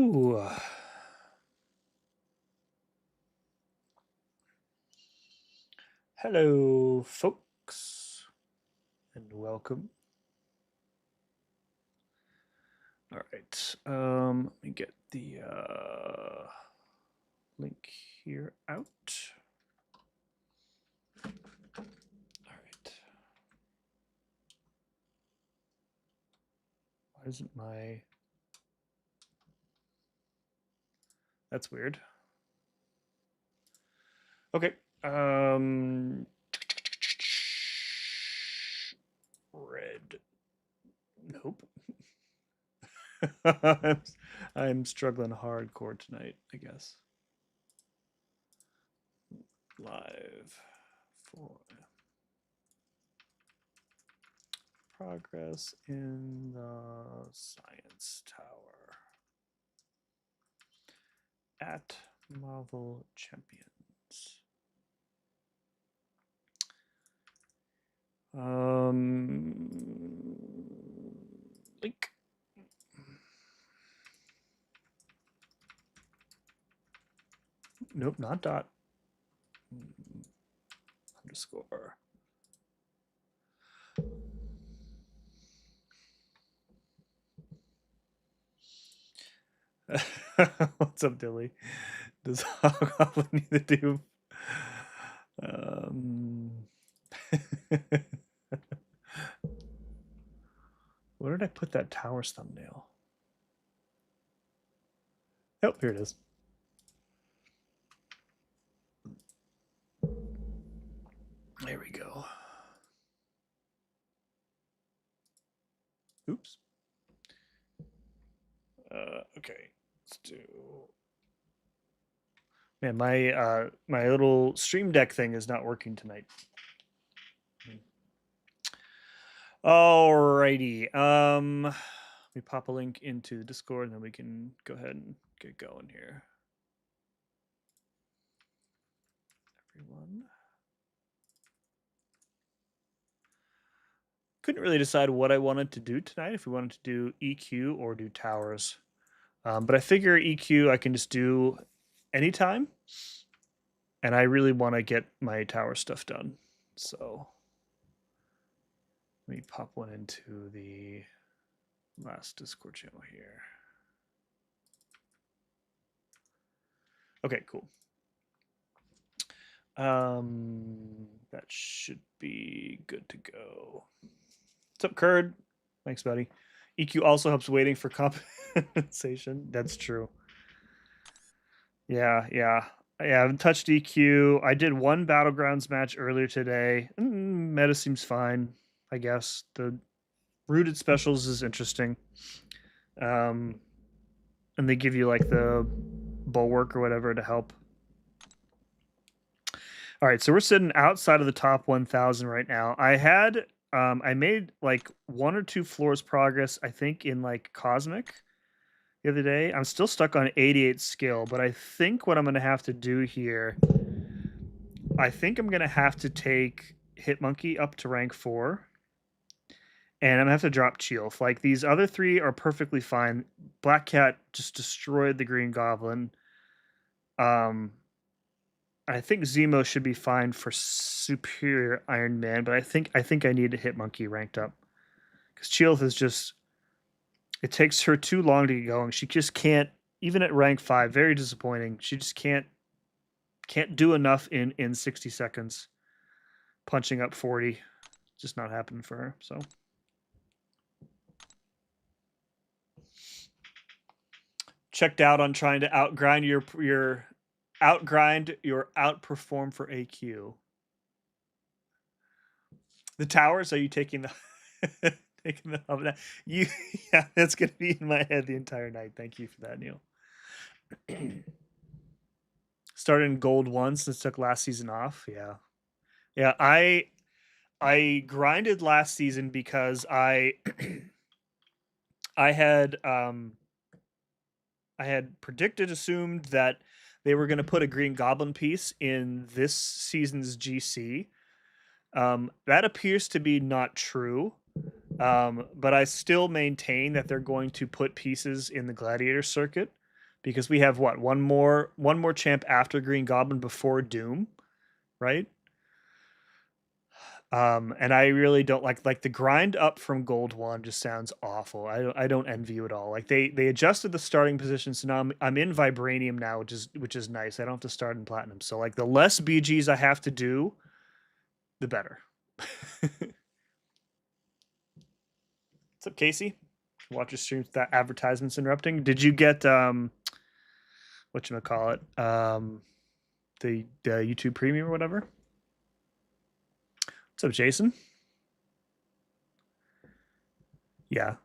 Ooh. Hello, folks, and welcome. All right. Let me get the link here out. All right. Why isn't my... That's weird. Okay. Red. Nope. I'm struggling hardcore tonight, I guess. Live for progress in the science tower at Marvel Champions. Link. Nope, not dot. Underscore. What's up, Dilly? Does Hobgoblin need to do? Where did I put that Towers thumbnail? Oh, here it is. There we go. Oops. Okay, let's do. Man, my little Stream Deck thing is not working tonight. Alrighty. Let me pop a link into Discord, and then we can go ahead and get going here. Everyone. Couldn't really decide what I wanted to do tonight, if we wanted to do EQ or do towers. But I figure EQ I can just do anytime. And I really want to get my tower stuff done. So let me pop one into the last Discord channel here. Okay, cool. That should be good to go. What's up, Curd? Thanks, buddy. EQ also helps waiting for compensation. That's true. Yeah. I haven't touched EQ. I did one Battlegrounds match earlier today. Meta seems fine, I guess. The rooted specials is interesting. And they give you like the bulwark or whatever to help. All right, so we're sitting outside of the top 1,000 right now. I made like 1 or 2 floors progress, I think, in like Cosmic the other day. I'm still stuck on 88 skill, but I think what I'm going to have to do here, I think I'm going to have to take Hitmonkey up to rank 4. And I'm going to have to drop Cheelf. Like, these other 3 are perfectly fine. Black Cat just destroyed the Green Goblin. I think Zemo should be fine for Superior Iron Man, but I think I need to Hitmonkey ranked up. Because Cheelf is just... It takes her too long to get going. She just can't... Even at rank 5, very disappointing. She just can't do enough in 60 seconds. Punching up 40. Just not happening for her, so... Checked out on trying to outgrind your outperform for AQ. The towers, are you taking the taking the hub? Yeah, that's gonna be in my head the entire night. Thank you for that, Neil. Started in gold once and took last season off. Yeah. I grinded last season because I had assumed that they were going to put a Green Goblin piece in this season's GC. That appears to be not true, but I still maintain that they're going to put pieces in the Gladiator circuit. because we have what, one more champ after Green Goblin before Doom, right? And I really don't like the grind up from Gold 1 just sounds awful. I don't envy you at all. Like they adjusted the starting position, so now I'm in Vibranium now, which is nice. I don't have to start in Platinum. So like the less BGs I have to do, the better. What's up, Casey? Watch your streams without advertisements interrupting. Did you get whatchamacallit? The YouTube Premium or whatever? What's up, Jason? Yeah.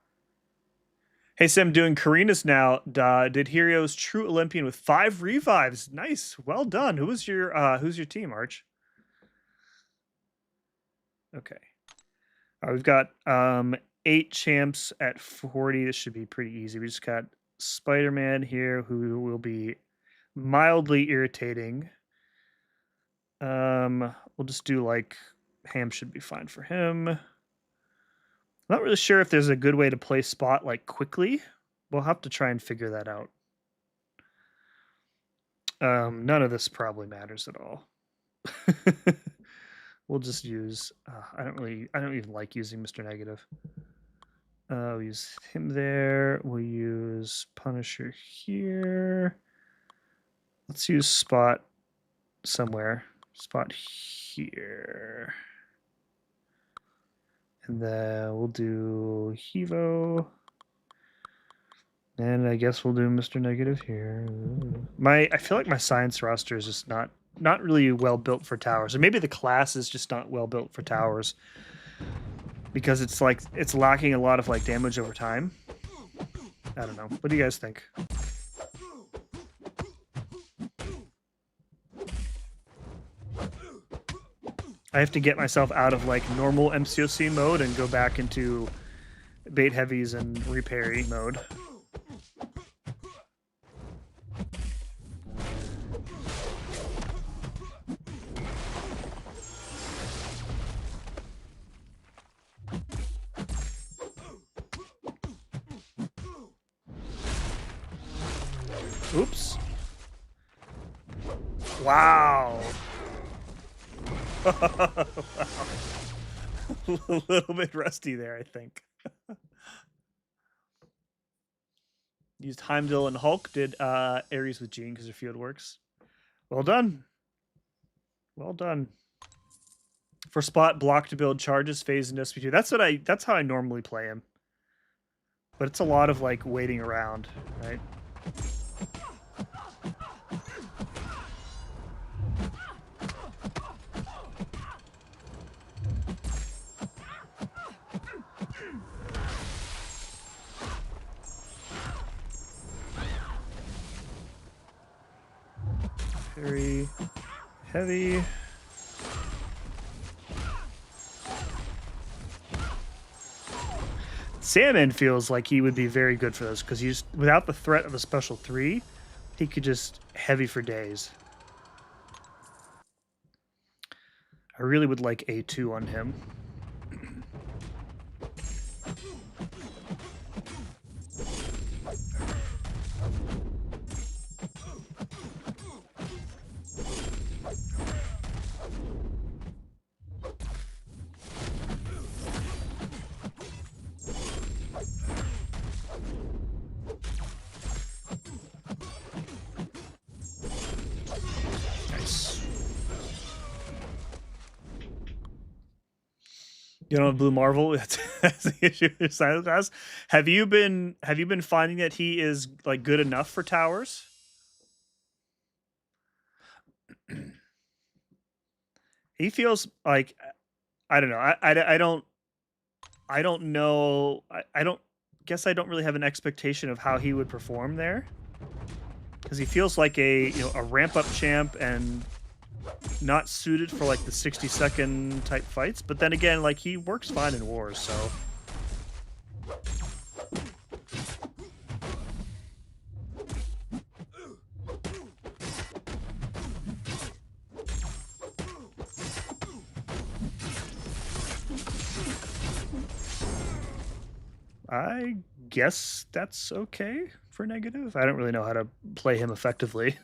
Hey, Sim, doing Karina's now. Did Heroes True Olympian with 5 revives. Nice. Well done. Who's your team, Arch? Okay. We've got 8 champs at 40. This should be pretty easy. We just got Spider-Man here, who will be mildly irritating. We'll just do like Ham should be fine for him. I'm not really sure if there's a good way to play Spot like quickly. We'll have to try and figure that out. None of this probably matters at all. We'll just use. I don't even like using Mr. Negative. We'll use him there. We'll use Punisher here. Let's use Spot somewhere. Spot here. And then we'll do Hevo. And I guess we'll do Mr. Negative here. I feel like my science roster is just not really well built for towers. Or maybe the class is just not well built for towers. Because it's like it's lacking a lot of like damage over time. I don't know. What do you guys think? I have to get myself out of like normal MCOC mode and go back into bait heavies and reparry mode. Oops. Wow. A little bit rusty there, I think. Used Heimdall and Hulk. Did Ares with Jean because her field works. Well done. Well done. For Spot, block to build charges, phase, and SP2. That's how I normally play him. But it's a lot of like waiting around, right? Very heavy. Salmon feels like he would be very good for this because he's without the threat of a special 3, he could just heavy for days. I really would like A2 on him. You don't have Blue Marvel. That's the issue with Silent Class. Have you been finding that he is like good enough for towers? He feels like I don't know. I don't know. I don't guess I don't really have an expectation of how he would perform there because he feels like a ramp up champ and not suited for like the 60-second type fights, but then again, like he works fine in wars, so I guess that's okay. for negative. I don't really know how to play him effectively.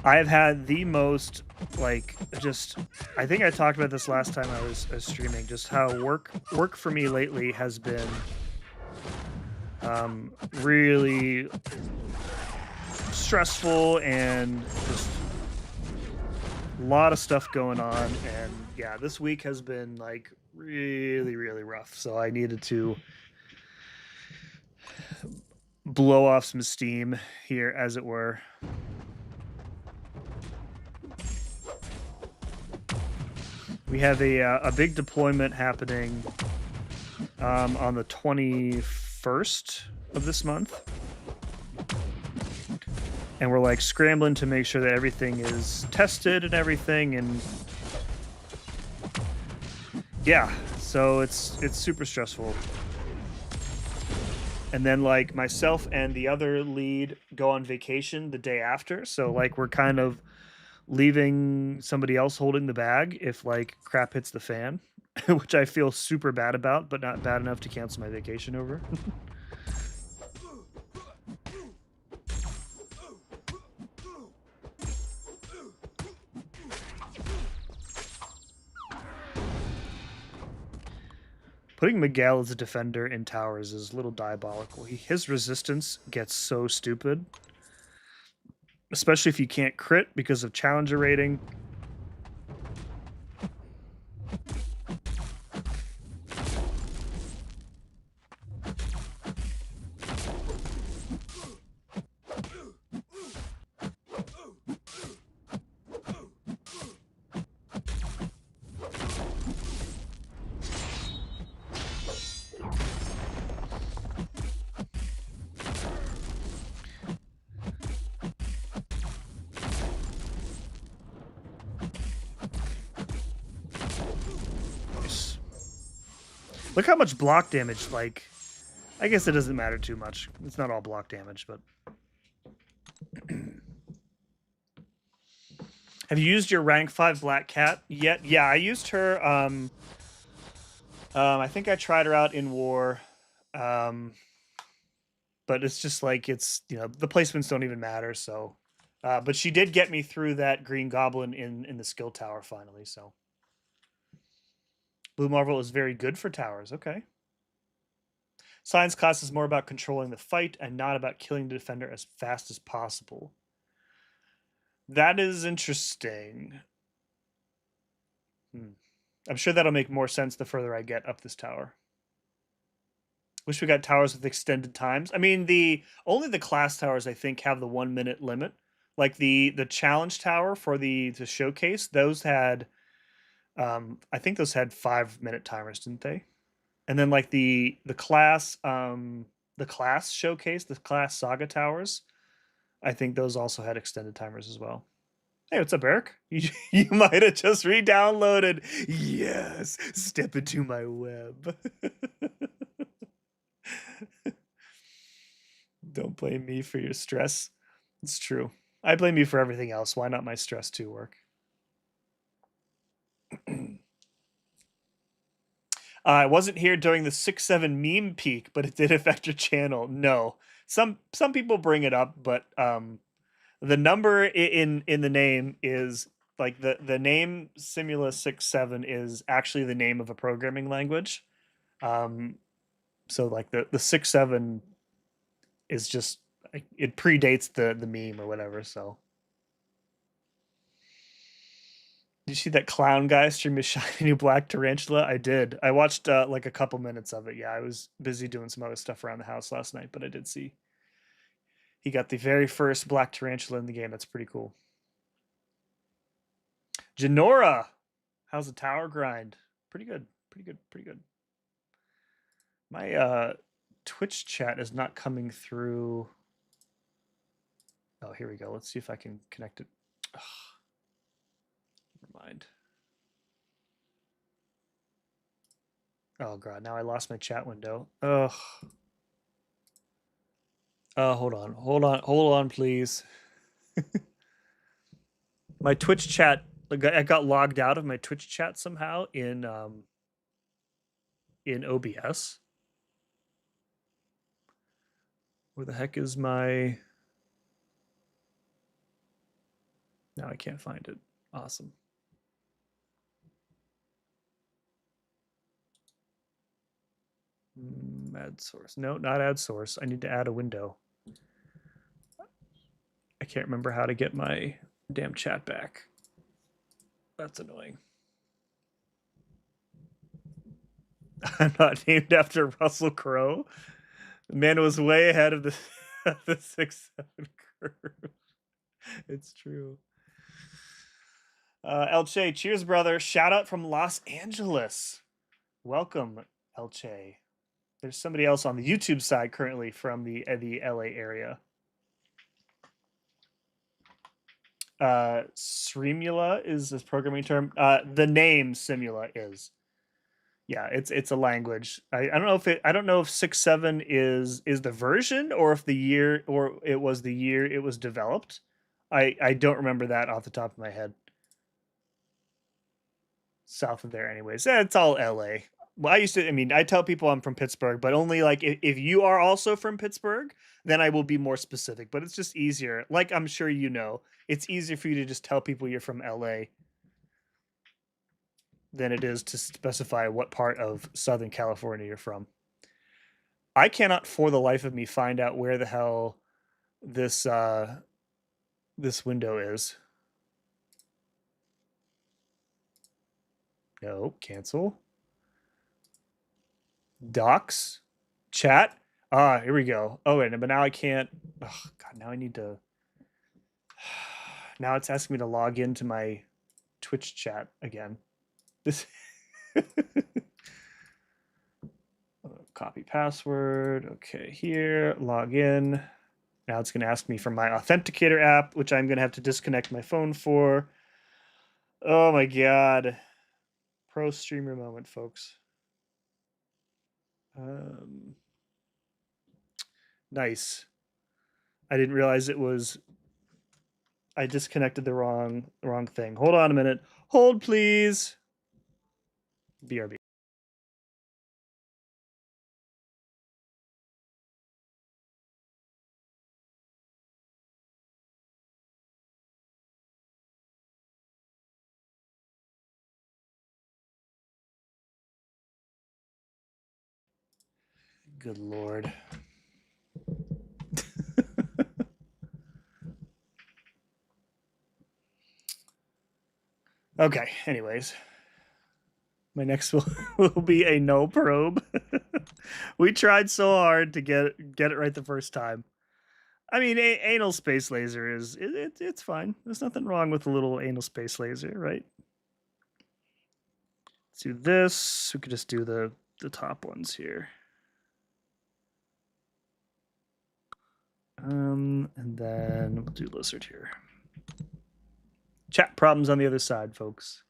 I've had the most, like, just, I think I talked about this last time I was streaming, just how work for me lately has been really stressful and just a lot of stuff going on. And yeah, this week has been like really, really rough. So I needed to blow off some steam here, as it were. We have a big deployment happening on the 21st of this month. And we're like scrambling to make sure that everything is tested and everything. And yeah, so it's super stressful. And then like myself and the other lead go on vacation the day after. So like we're kind of leaving somebody else holding the bag if like crap hits the fan, which I feel super bad about, but not bad enough to cancel my vacation over. Putting Miguel as a defender in towers is a little diabolical. His resistance gets so stupid, especially if you can't crit because of challenger rating. Look how much block damage, like, I guess it doesn't matter too much. It's not all block damage, but... Have you used your rank 5 Black Cat yet? Yeah, I used her, I think I tried her out in War, but it's just like, it's, you know, the placements don't even matter, so... but she did get me through that Green Goblin in the skill tower, finally, so... Blue Marvel is very good for towers, okay. Science class is more about controlling the fight and not about killing the defender as fast as possible. That is interesting. I'm sure that'll make more sense the further I get up this tower. Wish we got towers with extended times. I mean, only the class towers, I think, have the 1 minute limit. Like the challenge tower for the showcase, those had, I think those had 5 minute timers, didn't they? And then like the class showcase, the class saga towers, I think those also had extended timers as well. Hey, what's up, Eric? You might have just re-downloaded. Yes, step into my web. Don't blame me for your stress. It's true. I blame you for everything else. Why not my stress too, work? I wasn't here during the 6-7 meme peak, but it did affect your channel. No, some people bring it up, but the number in the name is like the name Simula 6-7 is actually the name of a programming language. So like the 6-7 is just, it predates the meme or whatever. So did you see that clown guy stream his shiny new black tarantula? I did. I watched like a couple minutes of it. Yeah, I was busy doing some other stuff around the house last night, but I did see he got the very first black tarantula in the game. That's pretty cool. Janora, how's the tower grind? Pretty good. Pretty good. Pretty good. My Twitch chat is not coming through. Oh, here we go. Let's see if I can connect it. Ugh. Never mind. Oh god, now I lost my chat window. Ugh. Hold on, please. My Twitch chat, I got logged out of my Twitch chat somehow in OBS. Where the heck is my... Now I can't find it. Awesome. Add source. No, not add source. I need to add a window. I can't remember how to get my damn chat back. That's annoying. I'm not named after Russell Crowe. The man was way ahead of the 6-7 curve. It's true. Elche, cheers, brother. Shout out from Los Angeles. Welcome, Elche. There's somebody else on the YouTube side currently from the LA area. Simula is this programming term. The name Simula is. Yeah, it's a language. I don't know if 6.7 is the version or if the year or it was the year it was developed. I don't remember that off the top of my head. South of there anyways. It's all LA. Well, I tell people I'm from Pittsburgh, but only like if you are also from Pittsburgh, then I will be more specific, but it's just easier. Like I'm sure you know, it's easier for you to just tell people you're from LA than it is to specify what part of Southern California you're from. I cannot for the life of me find out where the hell this this window is. No, cancel. Docs, chat. Here we go. Oh, wait, but now I can't. Oh, God, now I need to. Now it's asking me to log into my Twitch chat again. This. Copy password. Okay, here, log in. Now it's going to ask me for my Authenticator app, which I'm going to have to disconnect my phone for. Oh my God. Pro streamer moment, folks. Nice. I didn't realize it was. I disconnected the wrong thing. Hold on a minute. Hold, please. BRB. Good Lord. Okay, anyways. My next will be a no probe. We tried so hard to get it right the first time. I mean, anal space laser is it's fine. There's nothing wrong with a little anal space laser, right? Let's do this. We could just do the top ones here. And then we'll do lizard here. Chat problems on the other side, folks.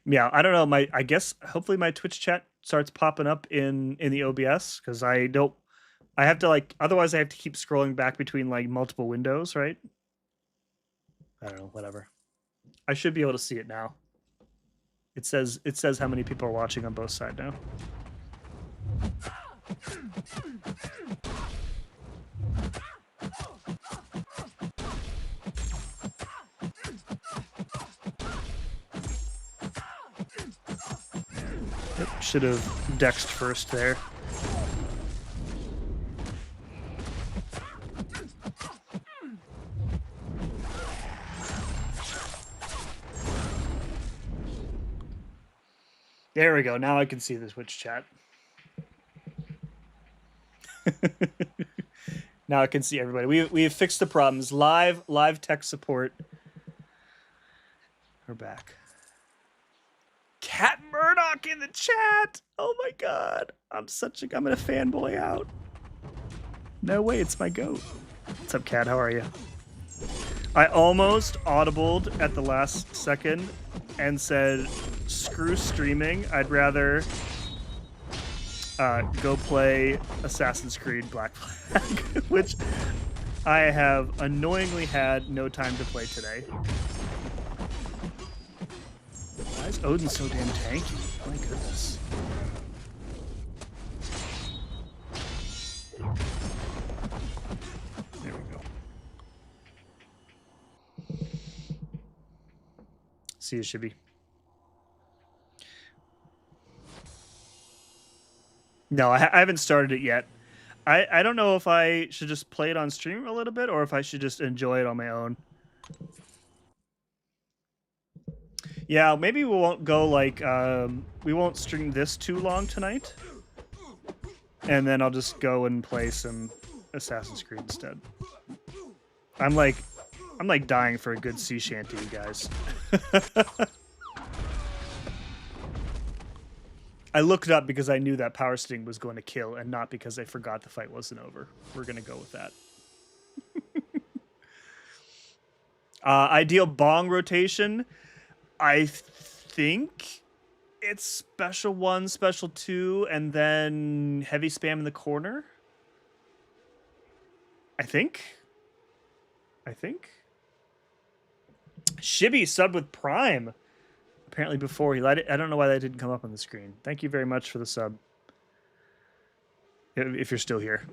Yeah, I don't know. I guess hopefully my Twitch chat starts popping up in the OBS because I have to otherwise I have to keep scrolling back between like multiple windows, right? I don't know, whatever. I should be able to see it now. It says how many people are watching on both sides now. Should have dexed first there. There we go. Now I can see the Twitch chat. Now I can see everybody. We have fixed the problems. Live tech support. We're back. Cat Murdoch in the chat. Oh my God. I'm gonna fanboy out. No way, it's my goat. What's up, Cat? How are you? I almost audibled at the last second and said, screw streaming. I'd rather go play Assassin's Creed Black Flag, which I have annoyingly had no time to play today. Why is Odin so damn tanky? My goodness. See you, Shibby. No, I haven't started it yet. I don't know if I should just play it on stream a little bit or if I should just enjoy it on my own. Yeah, maybe we won't go like we won't stream this too long tonight, and then I'll just go and play some Assassin's Creed instead. I'm like dying for a good sea shanty, you guys. I looked it up because I knew that Power Sting was going to kill, and not because I forgot the fight wasn't over. We're gonna go with that. Ideal bong rotation. I think it's special 1, special 2, and then heavy spam in the corner. I think. Shibby subbed with Prime. Apparently before he let it. I don't know why that didn't come up on the screen. Thank you very much for the sub. If you're still here.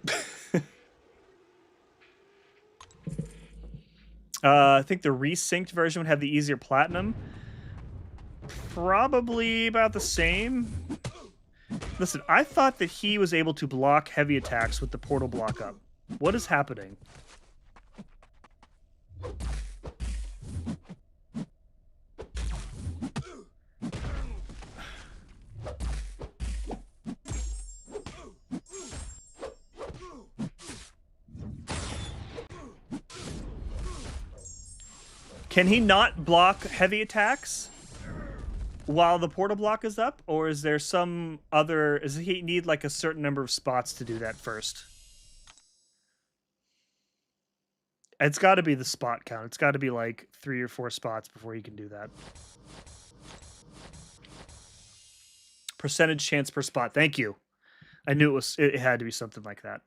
I think the resynced version would have the easier platinum. Probably about the same. Listen, I thought that he was able to block heavy attacks with the portal block up. What is happening? Can he not block heavy attacks while the portal block is up? Or is there some other... Does he need like a certain number of spots to do that first? It's got to be the spot count. It's got to be like 3 or 4 spots before you can do that. Percentage chance per spot. Thank you. I knew it had to be something like that.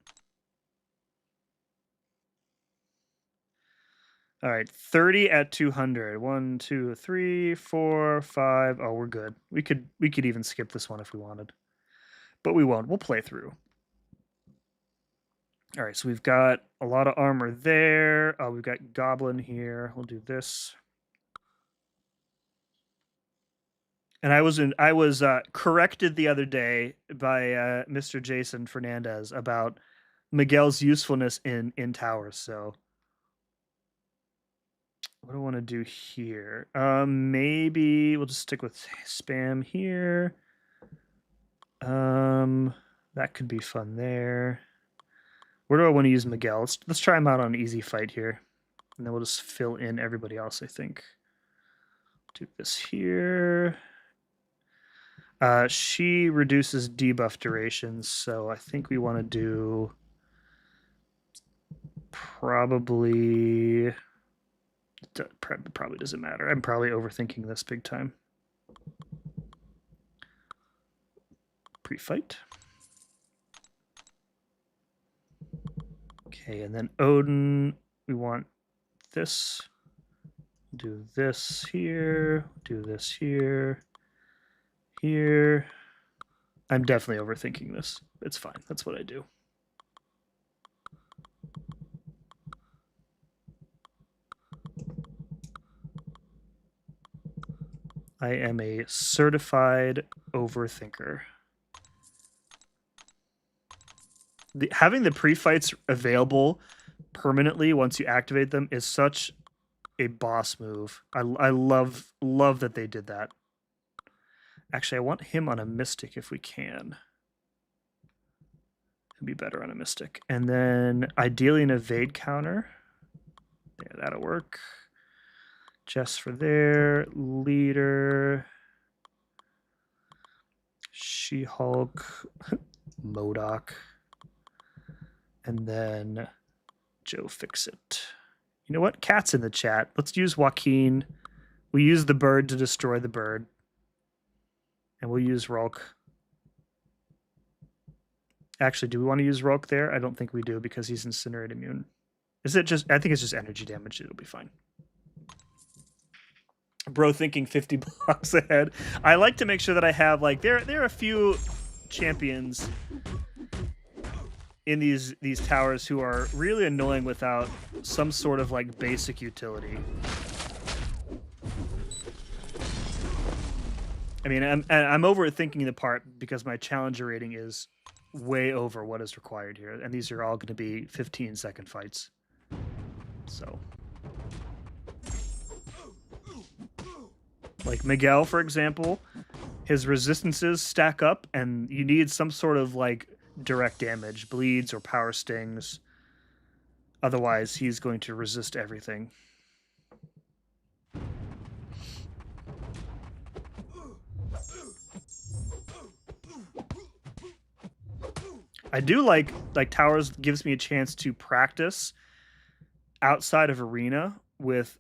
All right, 30 at 200. 1, 2, 3, 4, 5. Oh, we're good. We could even skip this one if we wanted, but we won't. We'll play through. All right, so we've got a lot of armor there. We've got Goblin here. We'll do this. And I was corrected the other day by Mr. Jason Fernandez about Miguel's usefulness in towers. So what do I want to do here? Maybe we'll just stick with spam here. That could be fun there. Where do I want to use Miguel? Let's try him out on an easy fight here. And then we'll just fill in everybody else, I think. Do this here. She reduces debuff durations, so I think we want to do probably doesn't matter. I'm probably overthinking this big time. Pre-fight. Okay, and then Odin, we want this. Do this here. Do this here. Here. I'm definitely overthinking this. It's fine. That's what I do. I am a certified overthinker. Having the pre-fights available permanently once you activate them is such a boss move. I love that they did that. Actually, I want him on a Mystic if we can. He'd be better on a Mystic. And then ideally an evade counter. Yeah, that'll work. Jess for there. Leader. She-Hulk. MODOK. And then Joe Fixit. You know what? Cat's in the chat. Let's use Joaquin. We use the bird to destroy the bird. And we'll use Rolk. Actually, do we want to use Rolk there? I don't think we do because he's Incinerate immune. Is it just... I think it's just energy damage. It'll be fine. Bro thinking 50 blocks ahead. I like to make sure that I have, like... There are a few champions in these towers who are really annoying without some sort of, like, basic utility. I mean, I'm overthinking the part because my challenger rating is way over what is required here, and these are all going to be 15-second fights. So, like Miguel, for example, his resistances stack up, and you need some sort of like direct damage, bleeds or power stings. Otherwise, he's going to resist everything. I do like Towers gives me a chance to practice outside of arena with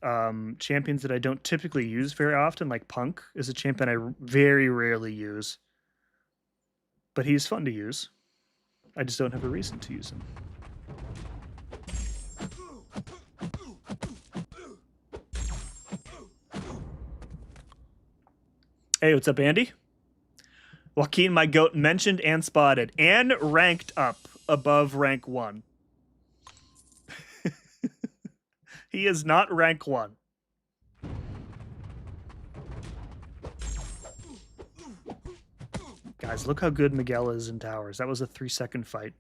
champions that I don't typically use very often, like Punk is a champion I very rarely use. But he's fun to use. I just don't have a reason to use him. Hey, what's up, Andy? Joaquin, my goat, mentioned and spotted and ranked up above rank 1. He is not rank 1. Guys, look how good Miguel is in towers. That was a 3-second fight.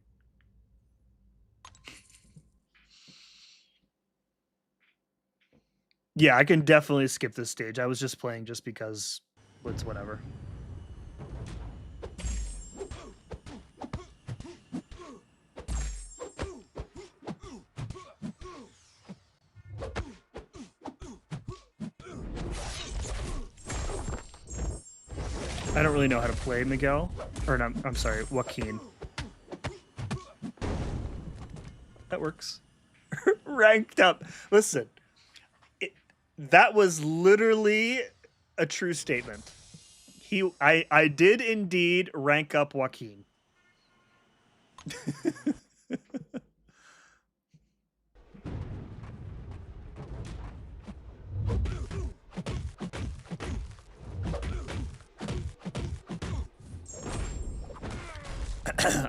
Yeah, I can definitely skip this stage. I was just playing just because it's whatever. I don't really know how to play Miguel. Or no, I'm sorry, Joaquin. That works. Ranked up. Listen, that was literally a true statement. I did indeed rank up Joaquin.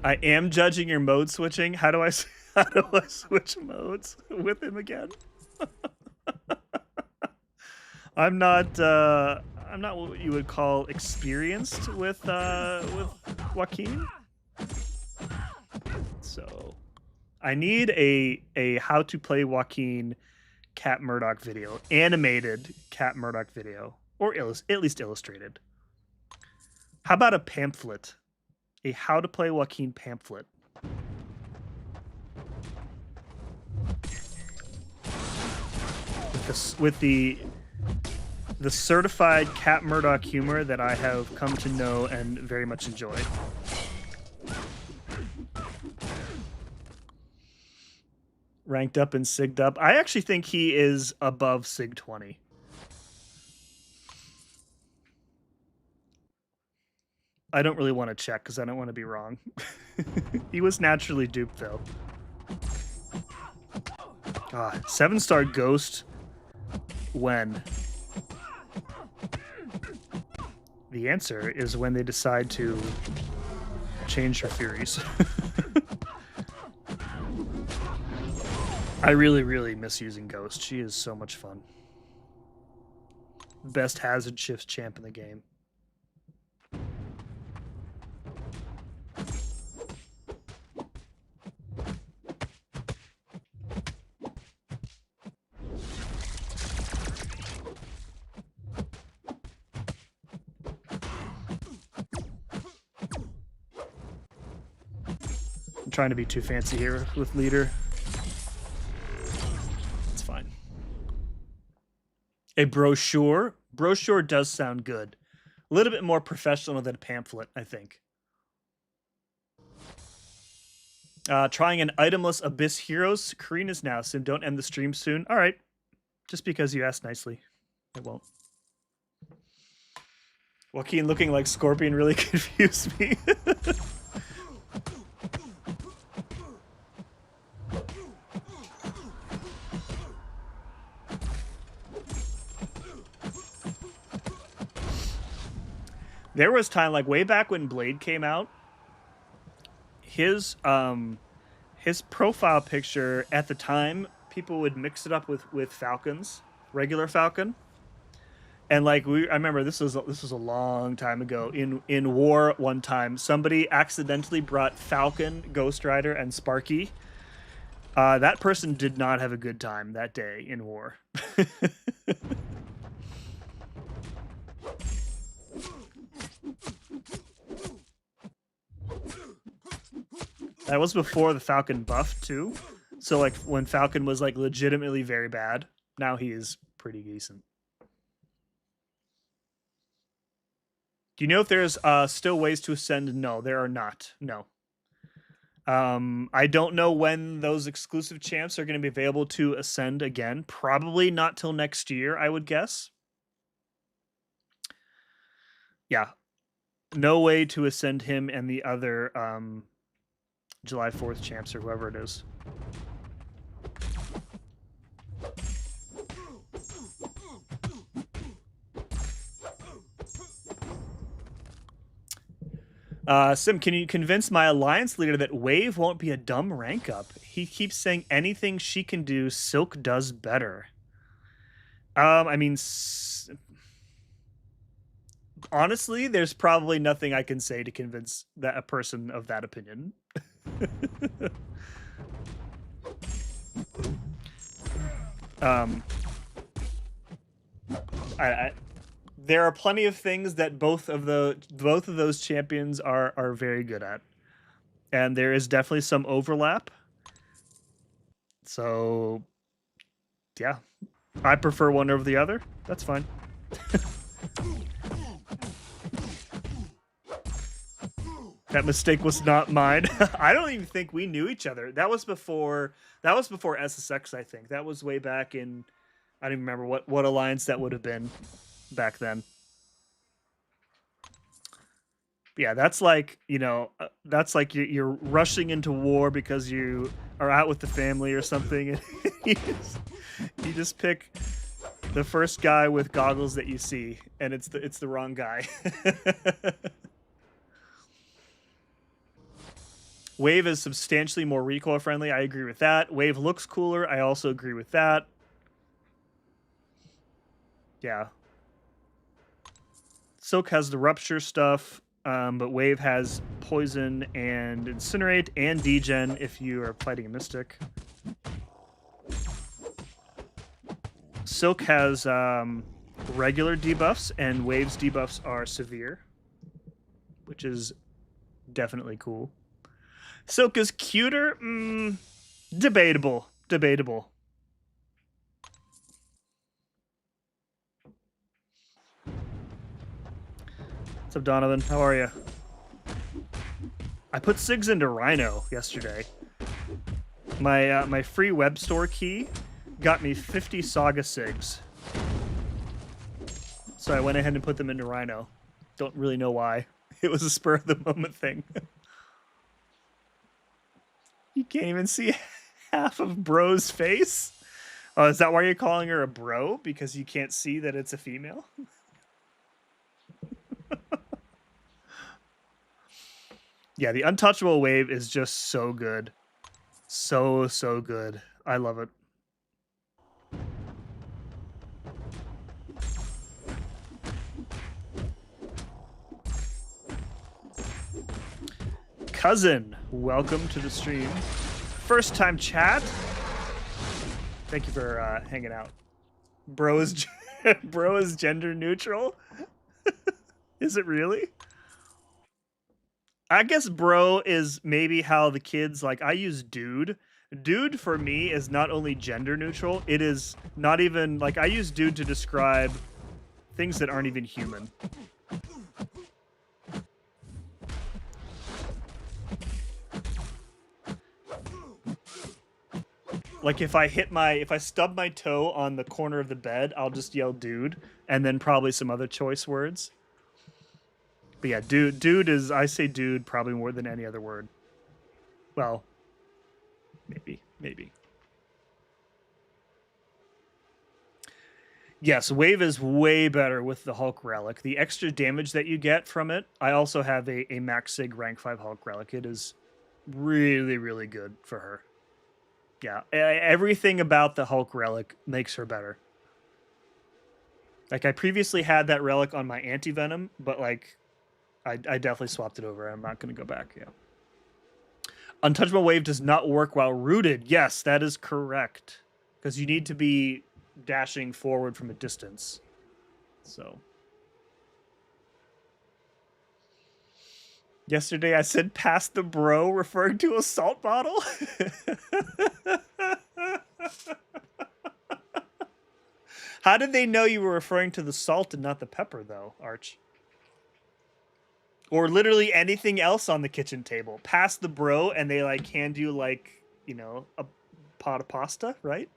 I am judging your mode switching. How do I switch modes with him again? I'm not what you would call experienced with Joaquin. So I need a how to play Joaquin Cat Murdoch video, animated Cat Murdoch video, or at least illustrated. How about a pamphlet? A how to play Joaquin pamphlet. With the certified Cat Murdoch humor that I have come to know and very much enjoy. Ranked up and sigged up. I actually think he is above Sig 20. I don't really want to check because I don't want to be wrong. He was naturally duped, though. 7-star Ghost. When? The answer is when they decide to change her Furies. I really, really miss using Ghost. She is so much fun. Best hazard shifts champ in the game. I'm trying to be too fancy here with leader. It's fine. A brochure? Brochure does sound good. A little bit more professional than a pamphlet, I think. Trying an itemless Abyss Heroes. Karina's now, Sim. Don't end the stream soon. All right. Just because you asked nicely. I won't. Joaquin looking like Scorpion really confused me. There was time, like way back when Blade came out, his profile picture at the time, people would mix it up with Falcon's, regular Falcon. And like I remember this was a long time ago in war. One time, somebody accidentally brought Falcon, Ghost Rider, and Sparky. That person did not have a good time that day in war. That was before the Falcon buff too. So like when Falcon was like legitimately very bad, now he is pretty decent. Do you know if there's still ways to ascend? No, there are not. No. I don't know when those exclusive champs are going to be available to ascend again. Probably not till next year, I would guess. Yeah. No way to ascend him and the other July 4th champs or whoever it is. Sim, can you convince my alliance leader that Wave won't be a dumb rank up? He keeps saying anything she can do, Silk does better. I mean, honestly, there's probably nothing I can say to convince that a person of that opinion. There are plenty of things that both of those champions are very good at, and there is definitely some overlap. So, yeah, I prefer one over the other. That's fine. That mistake was not mine. I don't even think we knew each other. That was before SSX, I think. That was way back in, I don't even remember what alliance that would have been back then. But yeah, that's like, that's like you're rushing into war because you are out with the family or something, and you just pick the first guy with goggles that you see, and it's the wrong guy. Wave is substantially more recoil friendly. I agree with that. Wave looks cooler. I also agree with that. Yeah. Silk has the rupture stuff, but Wave has poison and incinerate and degen if you are fighting a mystic. Silk has regular debuffs, and Wave's debuffs are severe, which is definitely cool. Silk is cuter? Debatable. Debatable. What's up, Donovan? How are you? I put SIGs into Rhino yesterday. My free web store key got me 50 Saga SIGs. So I went ahead and put them into Rhino. Don't really know why. It was a spur of the moment thing. You can't even see half of Bro's face? Oh, is that why you're calling her a bro? Because you can't see that it's a female? Yeah, the Untouchable Wave is just so good. So good. I love it. Cousin, welcome to the stream. First time chat. Thank you for hanging out. Bro is gender neutral. Is it really? I guess bro is maybe how the kids like. I use dude. Dude for me is not only gender neutral. It is not even like I use dude to describe things that aren't even human. Like if I stub my toe on the corner of the bed, I'll just yell dude and then probably some other choice words. But yeah, dude is, I say dude probably more than any other word. Well, maybe. Yes, Wave is way better with the Hulk Relic. The extra damage that you get from it, I also have a Max Sig rank 5 Hulk Relic. It is really, really good for her. Yeah, everything about the Hulk Relic makes her better. Like, I previously had that relic on my anti-venom, but, like, I definitely swapped it over. I'm not going to go back, yeah. Untouchable Wave does not work while rooted. Yes, that is correct. Because you need to be dashing forward from a distance. So. Yesterday I said, pass the bro, referring to a salt bottle. How did they know you were referring to the salt and not the pepper, though, Arch? Or literally anything else on the kitchen table. Pass the bro, and they, like, hand you, like, you know, a pot of pasta, right?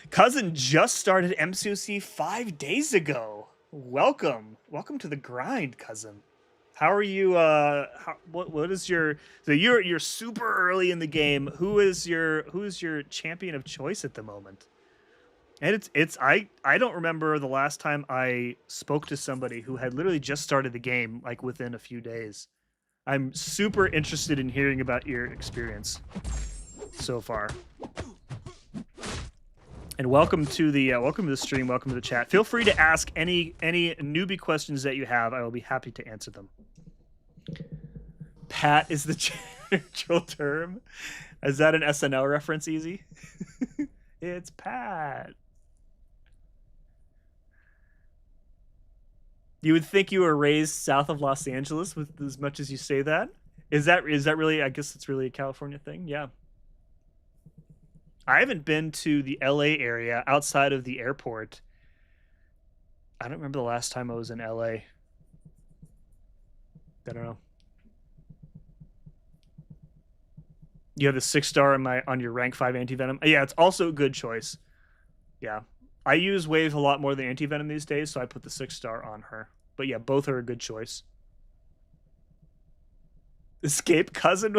Cousin just started MCOC 5 days ago. Welcome. Welcome to the grind, cousin. How are you? What is your? So you're super early in the game. Who is your champion of choice at the moment? And I don't remember the last time I spoke to somebody who had literally just started the game, like, within a few days. I'm super interested in hearing about your experience so far. And welcome to the stream. Welcome to the chat. Feel free to ask any newbie questions that you have. I will be happy to answer them. Pat is the general term. Is that an SNL reference, Easy? It's Pat. You would think you were raised south of Los Angeles with as much as you say that. Is that really? I guess it's really a California thing. Yeah. I haven't been to the LA area outside of the airport. I don't remember the last time I was in LA. I don't know. You have the 6-star on your rank 5 anti-venom. Yeah, it's also a good choice. Yeah. I use Wave a lot more than anti-venom these days, so I put the 6-star on her. But yeah, both are a good choice. Escape cousin?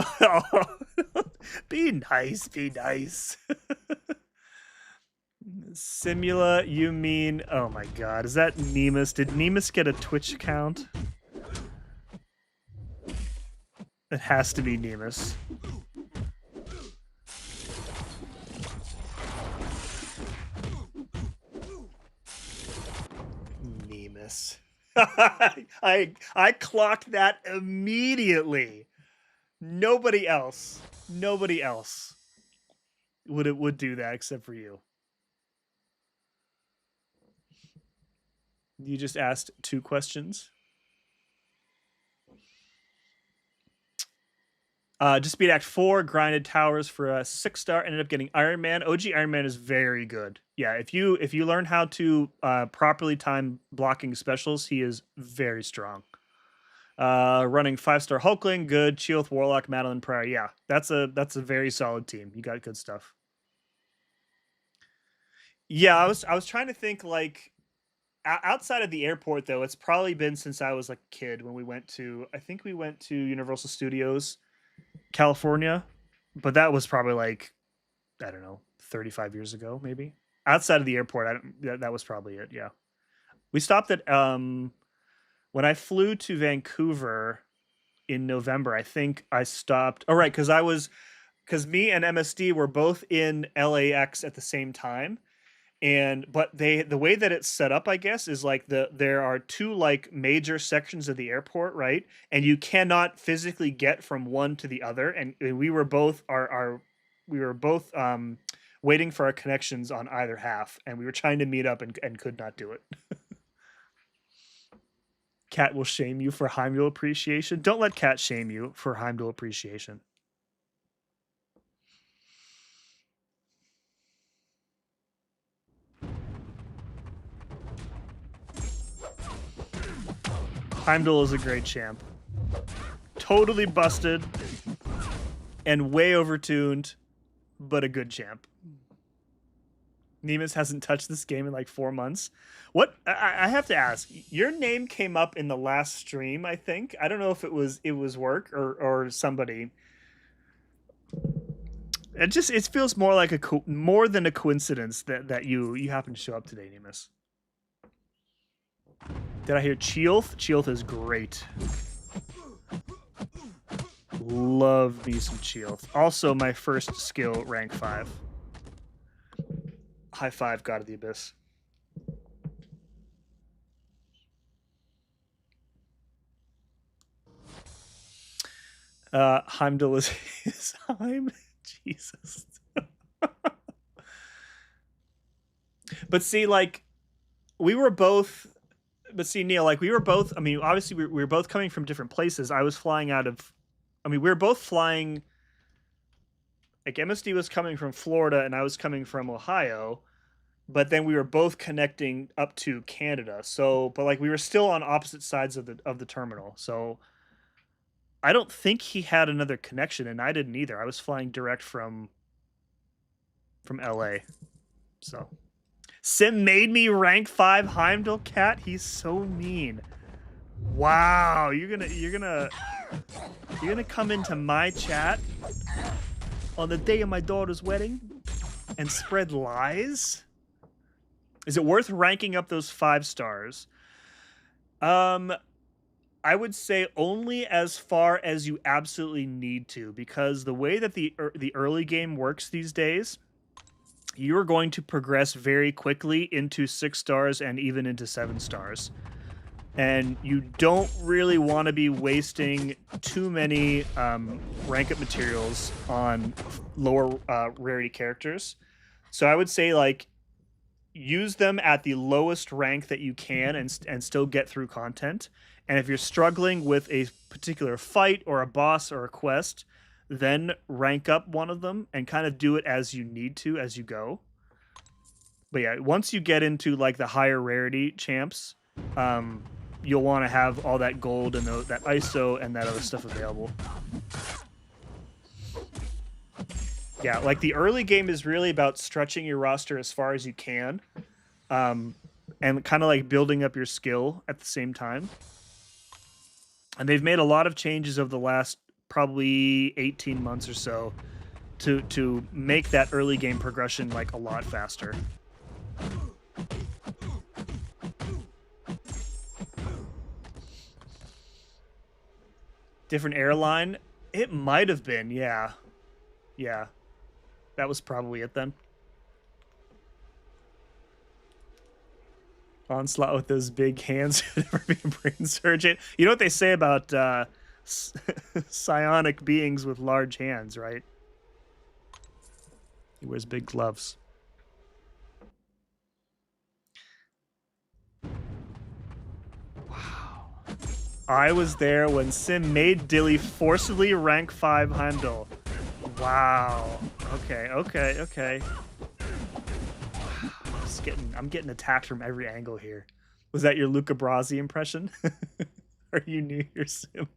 Be nice, be nice. Simula, you mean... Oh my god, is that Nemus? Did Nemus get a Twitch account? It has to be Nemus. Nemus. I clocked that immediately. Nobody else would do that except for you. You just asked 2 questions. Just beat Act 4, grinded towers for a 6-star, ended up getting Iron Man. OG Iron Man is very good. Yeah, if you learn how to properly time blocking specials, he is very strong. Running 5-star Hulkling, good. Chioth, Warlock, Madeline Pryor. Yeah, that's a very solid team. You got good stuff. Yeah, I was trying to think, like, outside of the airport, though, it's probably been since I was, like, a kid when we went to, I think we went to Universal Studios California, but that was probably, like, I don't know, 35 years ago, maybe. Outside of the airport, that was probably it. Yeah, we stopped at when I flew to Vancouver in November. I think I stopped. Oh, right, because me and MSD were both in LAX at the same time. But the way that it's set up, I guess, is like there are 2, like, major sections of the airport, right? And you cannot physically get from one to the other. And we were both waiting for our connections on either half, and we were trying to meet up and could not do it. Cat will shame you for Heimdall appreciation. Don't let Cat shame you for Heimdall appreciation. Heimdall is a great champ. Totally busted and way overtuned, but a good champ. Nemus hasn't touched this game in like 4 months. What? I have to ask. Your name came up in the last stream, I think. I don't know if it was work or somebody. It feels more like more than a coincidence that you happen to show up today, Nemus. Did I hear Chioth? Chioth is great. Love me some Chioth. Also my first skill, rank 5. High five, God of the Abyss. Heimdall is Heim. Jesus. But see, like, we were both. But see, Neil, like, we were both. I mean, obviously, we were both coming from different places. I was flying out of. I mean, we were both flying. Like, MSD was coming from Florida, and I was coming from Ohio. But then we were both connecting up to Canada. So, but like, we were still on opposite sides of the terminal. So, I don't think he had another connection, and I didn't either. I was flying direct from LA. So. Sim made me rank 5 Heimdall cat. He's so mean. Wow, you're gonna come into my chat on the day of my daughter's wedding and spread lies? Is it worth ranking up those 5 stars? I would say only as far as you absolutely need to, because the way that the early game works these days, you're going to progress very quickly into 6 stars and even into 7 stars. And you don't really want to be wasting too many rank up materials on lower rarity characters. So I would say, like, use them at the lowest rank that you can and still get through content. And if you're struggling with a particular fight or a boss or a quest, then rank up one of them and kind of do it as you need to as you go. But yeah, once you get into like the higher rarity champs, you'll want to have all that gold and that ISO and that other stuff available. Yeah, like, the early game is really about stretching your roster as far as you can, and kind of like building up your skill at the same time. And they've made a lot of changes over the last probably 18 months or so to make that early game progression like a lot faster. Different airline? It might have been, yeah. Yeah. That was probably it then. Onslaught with those big hands would never be a brain surgeon. You know what they say about psionic beings with large hands, right? He wears big gloves. Wow. I was there when Sim made Dilly forcibly rank 5 Heimdall. Wow. Okay. I'm getting attacked from every angle here. Was that your Luca Brasi impression? Are you new here, Sim?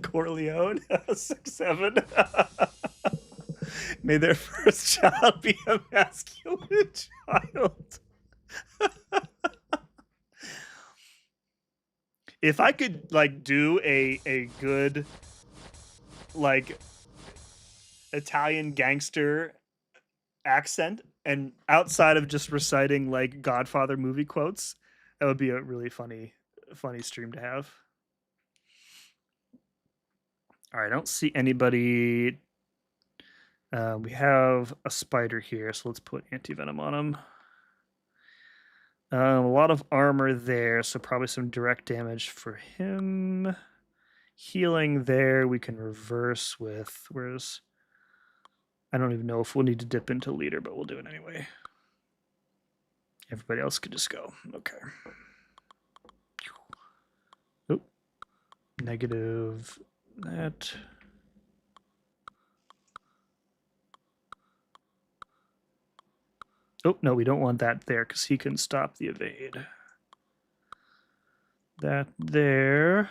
Corleone? 6'7". May their first child be a masculine child. If I could, like, do a good, like, Italian gangster accent, and outside of just reciting like Godfather movie quotes, that would be a really funny stream to have. All right, I don't see anybody. We have a spider here, so let's put anti-venom on him. A lot of armor there, so probably some direct damage for him. Healing there, we can reverse with, where's, I don't even know if we'll need to dip into leader, but we'll do it anyway. Everybody else could just go. Okay. Oh, negative that. Oh, no, we don't want that there because he can stop the evade. That there.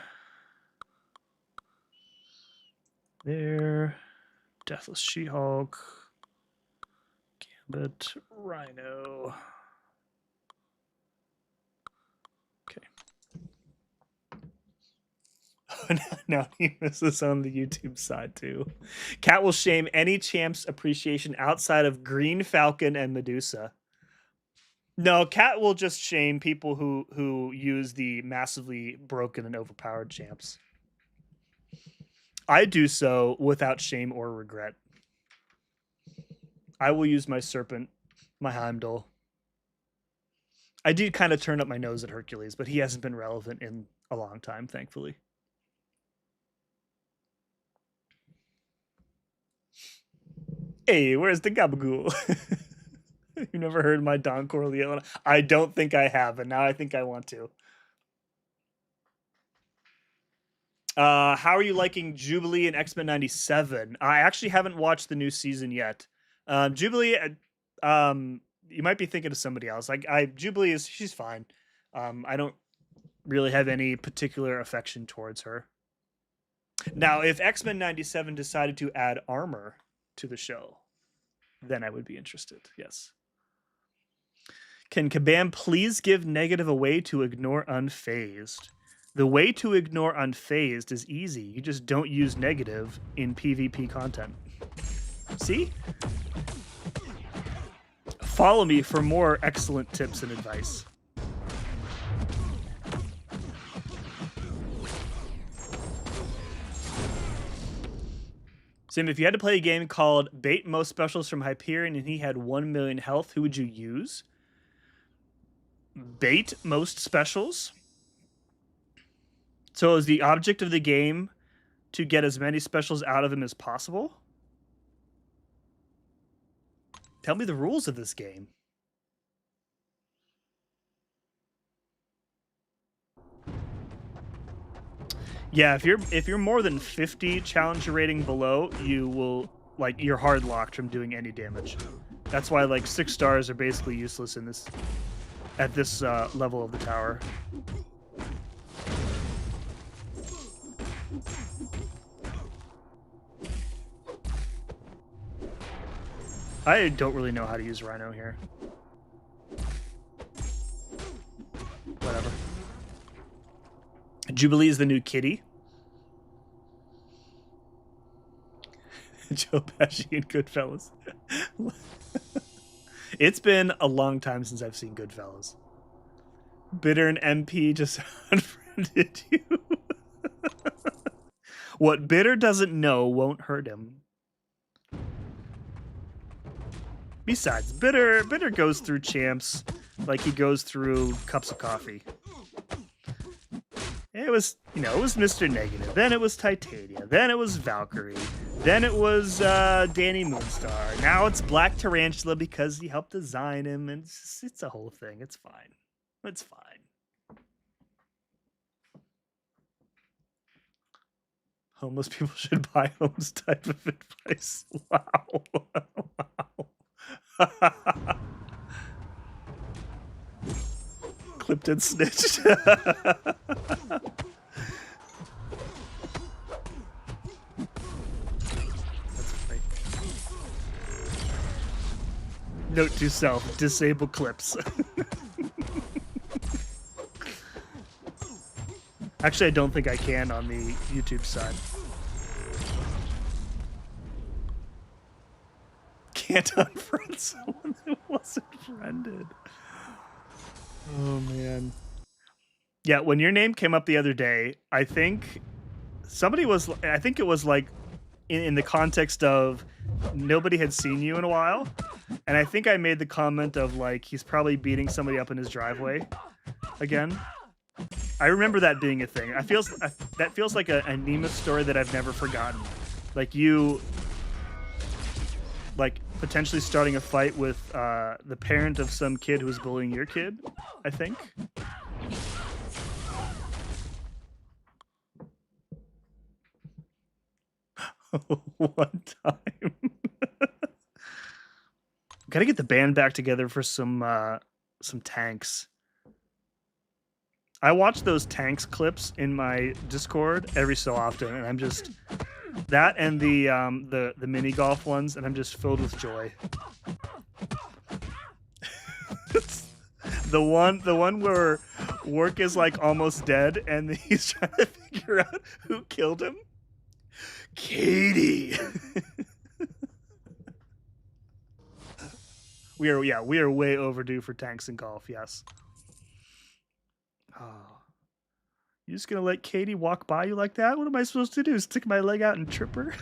There. Deathless She-Hulk. Gambit. Rhino. Okay. Now he misses on the YouTube side too. Cat will shame any champ's appreciation outside of Green Falcon and Medusa. No, Cat will just shame people who use the massively broken and overpowered champs. I do so without shame or regret. I will use my serpent my Heimdall. I did kind of turn up my nose at Hercules, but he hasn't been relevant in a long time, thankfully. Hey, where's the Gabagool? You never heard my Don Corleone? I don't think I have, and now I think I want to. How are you liking Jubilee and X-Men 97? I actually haven't watched the new season yet. Jubilee, you might be thinking of somebody else. Jubilee she's fine. I don't really have any particular affection towards her. Now, if X-Men 97 decided to add armor to the show, then I would be interested. Yes. Can Kabam please give negative a way to ignore unfazed? The way to ignore unfazed is easy. You just don't use negative in PvP content. See? Follow me for more excellent tips and advice. Sim, if you had to play a game called Bait Most Specials from Hyperion and he had 1 million health, who would you use? Bait Most Specials? So is the object of the game to get as many specials out of him as possible? Tell me the rules of this game. Yeah, if you're more than 50 challenger rating below, you will you're hard locked from doing any damage. That's why 6 stars are basically useless in this at this level of the tower. I don't really know how to use Rhino here. Whatever. Jubilee is the new kitty. Joe Pesci and Goodfellas. It's been a long time since I've seen Goodfellas. Bitter and MP just unfriended you. What Bitter doesn't know won't hurt him. Besides, Bitter goes through champs like he goes through cups of coffee. It was, it was Mr. Negative. Then it was Titania. Then it was Valkyrie. Then it was Danny Moonstar. Now it's Black Tarantula because he helped design him. And it's a whole thing. It's fine. It's fine. Homeless people should buy homes type of advice. Wow. Wow. Clipped and snitched. Note to self, disable clips. Actually, I don't think I can on the YouTube side. Can't unfriend someone who wasn't friended. Oh, man. Yeah, when your name came up the other day, I think it was in the context of nobody had seen you in a while. And I think I made the comment of he's probably beating somebody up in his driveway again. I remember that being a thing. That feels like a Nemus story that I've never forgotten. You potentially starting a fight with the parent of some kid who was bullying your kid, I think. One time. Gotta get the band back together for some tanks. I watch those tanks clips in my Discord every so often, and I'm just that and the mini golf ones, and I'm just filled with joy. the one where Work is almost dead, and he's trying to figure out who killed him. Katie. We are way overdue for tanks and golf. Yes. Oh, you just gonna let Katie walk by you like that? What am I supposed to do? Stick my leg out and trip her?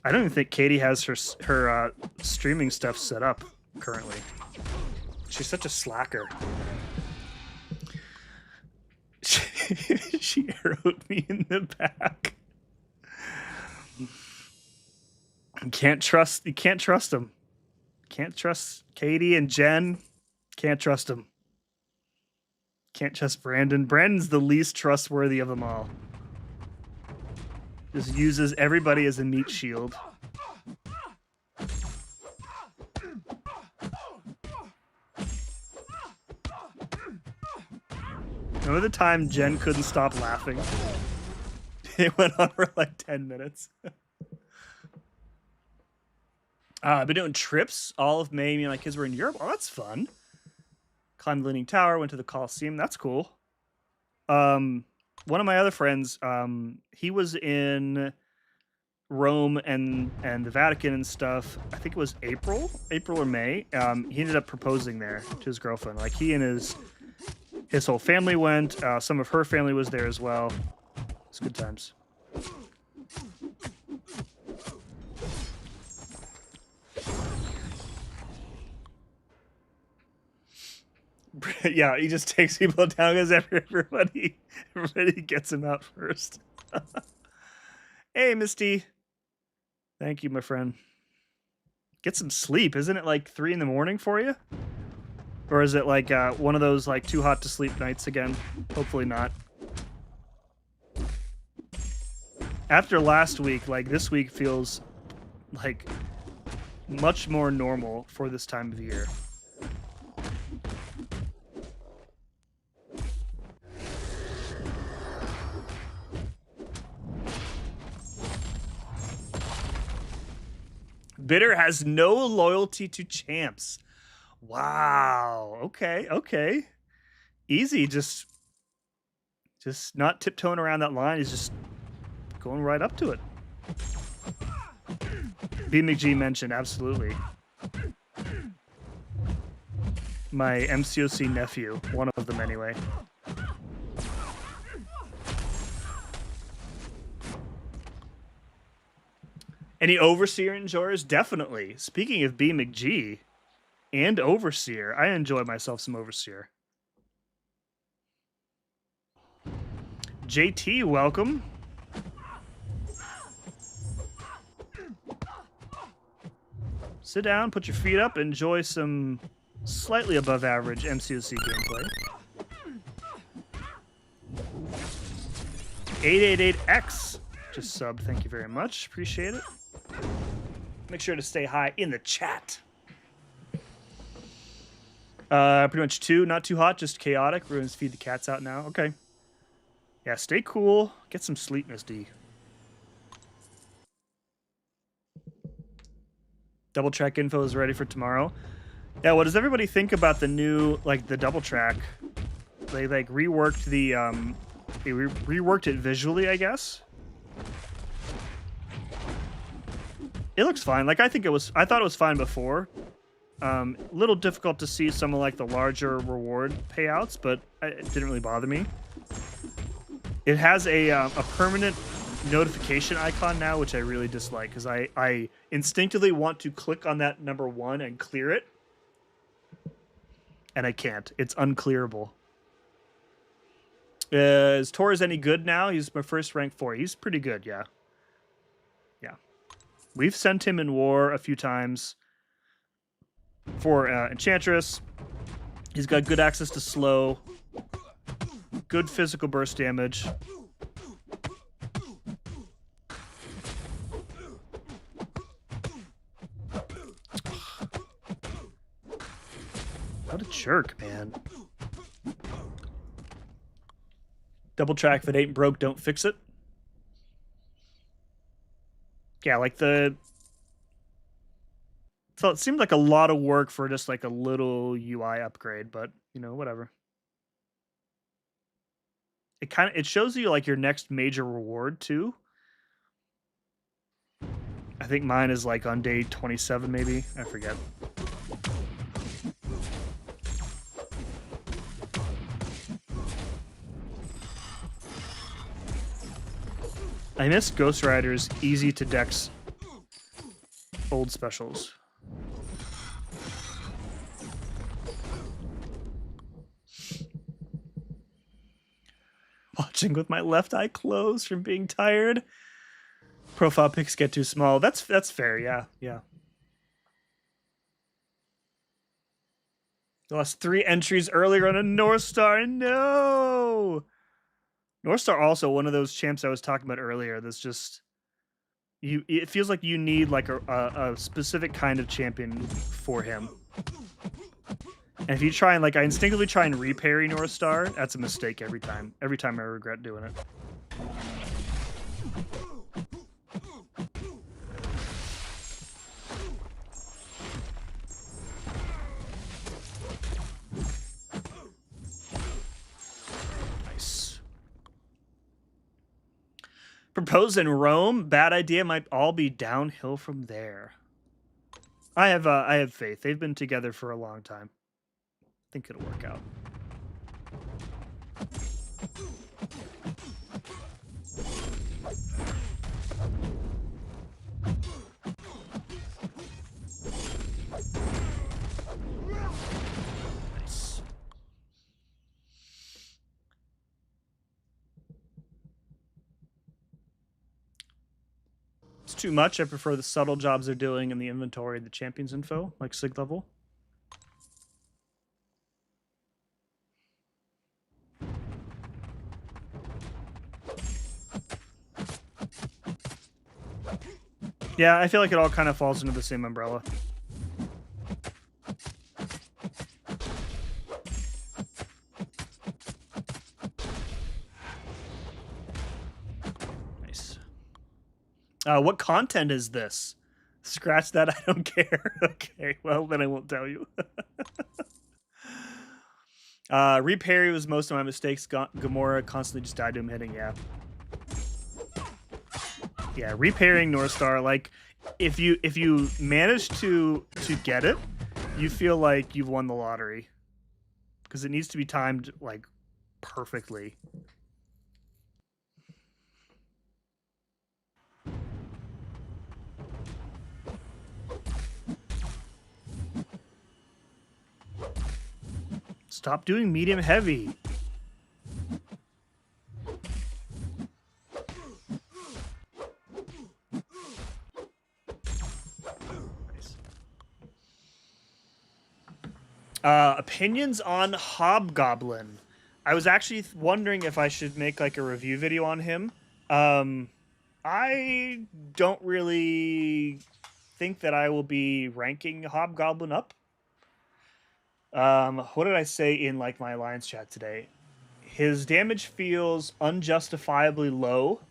I don't even think Katie has her streaming stuff set up currently. She's such a slacker. She arrowed me in the back. You can't trust them. Can't trust Katie and Jen. Can't trust them. Can't trust Brandon. Brandon's the least trustworthy of them all. Just uses everybody as a meat shield. Remember the time Jen couldn't stop laughing? It went on for like 10 minutes. I've been doing trips all of May. Me and my kids were in Europe. Oh, that's fun. Climbed the Leaning Tower, went to the Colosseum. That's cool. One of my other friends, he was in Rome and the Vatican and stuff. I think it was April or May. He ended up proposing there to his girlfriend. Like he and his whole family went. Some of her family was there as well. It's good times. Yeah, he just takes people down because everybody gets him out first. Hey, Misty. Thank you, my friend. Get some sleep. Isn't it like 3 in the morning for you? Or is it like one of those like too hot to sleep nights again? Hopefully not. After last week, like this week feels like much more normal for this time of year. Bitter has no loyalty to champs. Wow. Okay. Easy. Just not tiptoeing around that line. He's just going right up to it. B McG mentioned, absolutely. My MCOC nephew, one of them anyway. Any Overseer enjoyers? Definitely. Speaking of B McG and Overseer, I enjoy myself some Overseer. JT, welcome. Sit down, put your feet up, enjoy some slightly above average MCOC gameplay. 888X just subbed, thank you very much. Appreciate it. Make sure to stay high in the chat. Pretty much 2, not too hot, just chaotic. We're gonna feed the cats out now. Okay. Yeah, stay cool. Get some sleep, Miss D. Double track info is ready for tomorrow. Yeah, what does everybody think about the new, like, the double track? They, like, reworked the, reworked it visually, I guess. It looks fine. Like, I thought it was fine before. Little difficult to see some of, like, the larger reward payouts, but it didn't really bother me. It has a permanent notification icon now, which I really dislike, because I instinctively want to click on that number 1 and clear it. And I can't. It's unclearable. Is Torres any good now? He's my first rank 4. He's pretty good, yeah. Yeah. We've sent him in war a few times for Enchantress. He's got good access to slow, good physical burst damage. What a jerk, man. Double track, if it ain't broke, don't fix it. Yeah, like so it seemed like a lot of work for just like a little UI upgrade, but you know, whatever. It shows you like your next major reward too. I think mine is like on day 27 maybe. I forget. I miss Ghost Rider's easy to dex old specials. Watching with my left eye closed from being tired. Profile pics get too small. That's fair. Yeah, yeah. Lost 3 entries earlier on a North Star. No. North Star also one of those champs I was talking about earlier. That's just it feels like you need like a specific kind of champion for him. And if you try and like I instinctively try and reparry North Star, that's a mistake every time. Every time I regret doing it. Nice. Proposed in Rome, bad idea, might all be downhill from there. I have faith. They've been together for a long time. I think it'll work out. Nice. It's too much. I prefer the subtle jobs they're doing in the inventory, the champions info, like Sig level. Yeah, I feel like it all kind of falls into the same umbrella. Nice. What content is this? Scratch that, I don't care. Okay, well, then I won't tell you. Reparry was most of my mistakes. Gamora constantly just died to him hitting, yeah. Yeah, repairing North Star, like if you manage to get it, you feel like you've won the lottery. Because it needs to be timed like perfectly. Stop doing medium heavy. Opinions on Hobgoblin. I was actually wondering if I should make like a review video on him. I don't really think that I will be ranking Hobgoblin up. What did I say in like my Alliance chat today? His damage feels unjustifiably low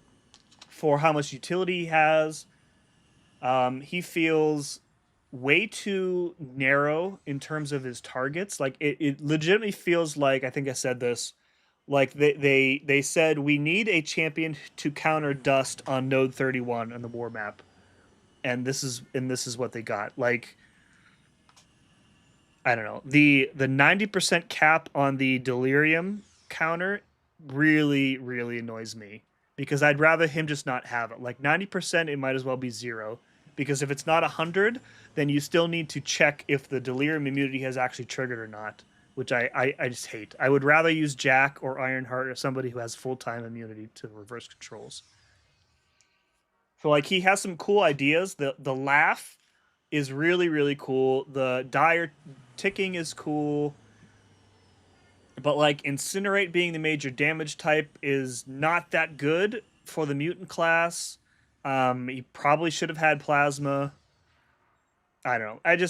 for how much utility he has. He feels way too narrow in terms of his targets. Like it legitimately feels like, I think I said this, like they said we need a champion to counter Dust on node 31 on the war map. And this is what they got. Like I don't know. The 90% cap on the Delirium counter really annoys me because I'd rather him just not have it. Like 90%, it might as well be 0 because if it's not 100, then you still need to check if the Delirium immunity has actually triggered or not, which I just hate. I would rather use Jack or Ironheart or somebody who has full-time immunity to reverse controls. So like he has some cool ideas. The laugh is really cool. The dire ticking is cool. But like Incinerate being the major damage type is not that good for the mutant class. He probably should have had Plasma. I don't know.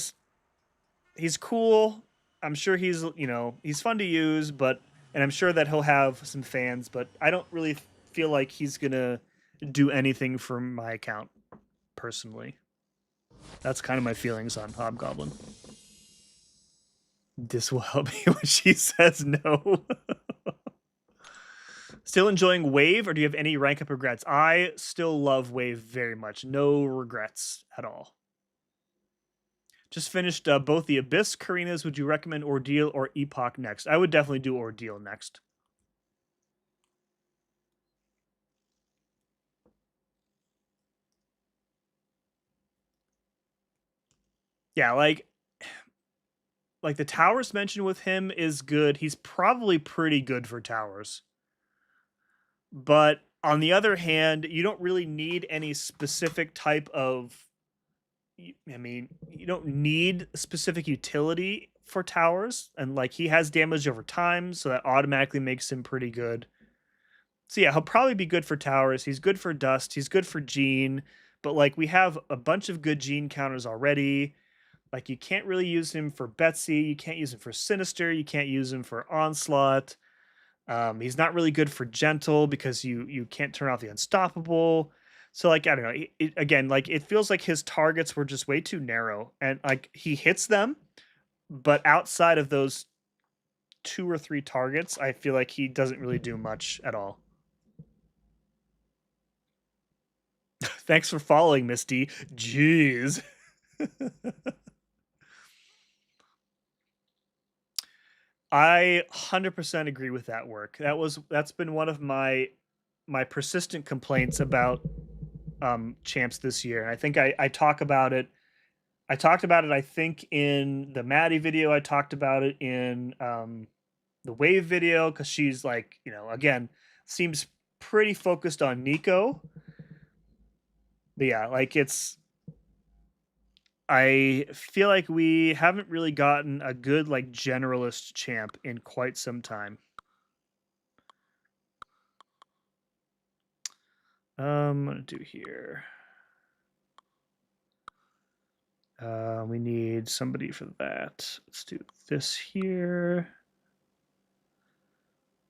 He's cool. I'm sure he's, he's fun to use, and I'm sure that he'll have some fans, but I don't really feel like he's going to do anything for my account personally. That's kind of my feelings on Hobgoblin. This will help me when she says no. Still enjoying Wave, or do you have any rank up regrets? I still love Wave very much. No regrets at all. Just finished both the Abyss Karinas. Would you recommend Ordeal or Epoch next? I would definitely do Ordeal next. Yeah, like the towers mentioned with him is good. He's probably pretty good for towers. But on the other hand, you don't really need any specific type of I mean, you don't need specific utility for towers, and like he has damage over time, so that automatically makes him pretty good. So yeah, he'll probably be good for towers. He's good for dust. He's good for Gene, but like we have a bunch of good Gene counters already. Like you can't really use him for Betsy. You can't use him for Sinister. You can't use him for Onslaught. He's not really good for Gentle because you can't turn off the Unstoppable. So like I don't know. Again, like it feels like his targets were just way too narrow, and like he hits them, but outside of those 2 or 3 targets, I feel like he doesn't really do much at all. Thanks for following, Misty. Jeez. I 100% agree with that work. That's been one of my persistent complaints about champs this year. And I think I talk about it. I talked about it, I think, in the Maddie video. I talked about it in the Wave video because she's like, again, seems pretty focused on Nico. But yeah, like I feel like we haven't really gotten a good like generalist champ in quite some time. I'm gonna do here. We need somebody for that. Let's do this here.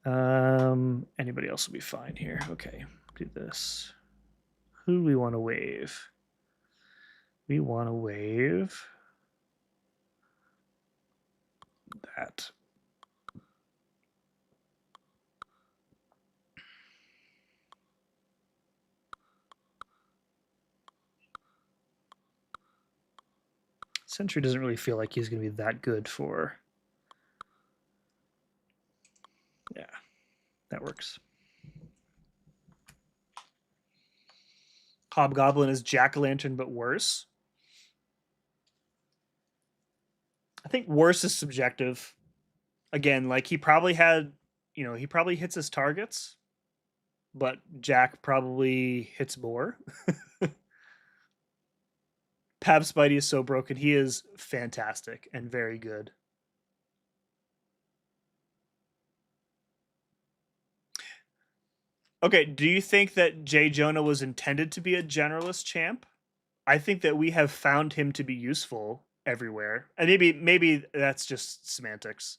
Anybody else will be fine here. Okay, do this. Who do we want to wave? We want to wave that. Sentry doesn't really feel like he's going to be that good for... Yeah, that works. Hobgoblin is Jack-o'-lantern, but worse. I think worse is subjective. Again, like he probably had, he probably hits his targets, but Jack probably hits more. Pav Spidey is so broken. He is fantastic and very good. Okay, do you think that Jay Jonah was intended to be a generalist champ? I think that we have found him to be useful everywhere. And maybe that's just semantics.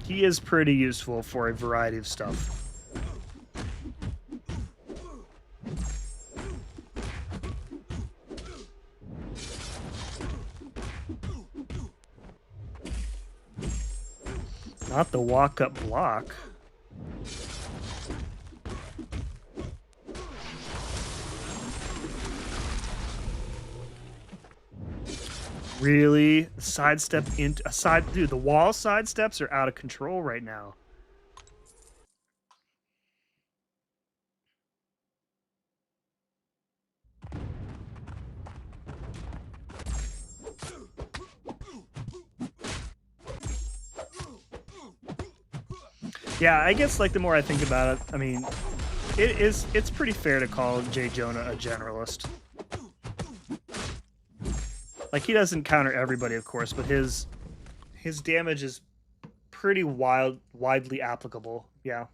He is pretty useful for a variety of stuff. Not the walk-up block. Really? Sidestep into a side... Dude, the wall sidesteps are out of control right now. Yeah, I guess like the more I think about it, I mean, it's pretty fair to call Jay Jonah a generalist. Like he doesn't counter everybody, of course, but his damage is pretty widely applicable. Yeah.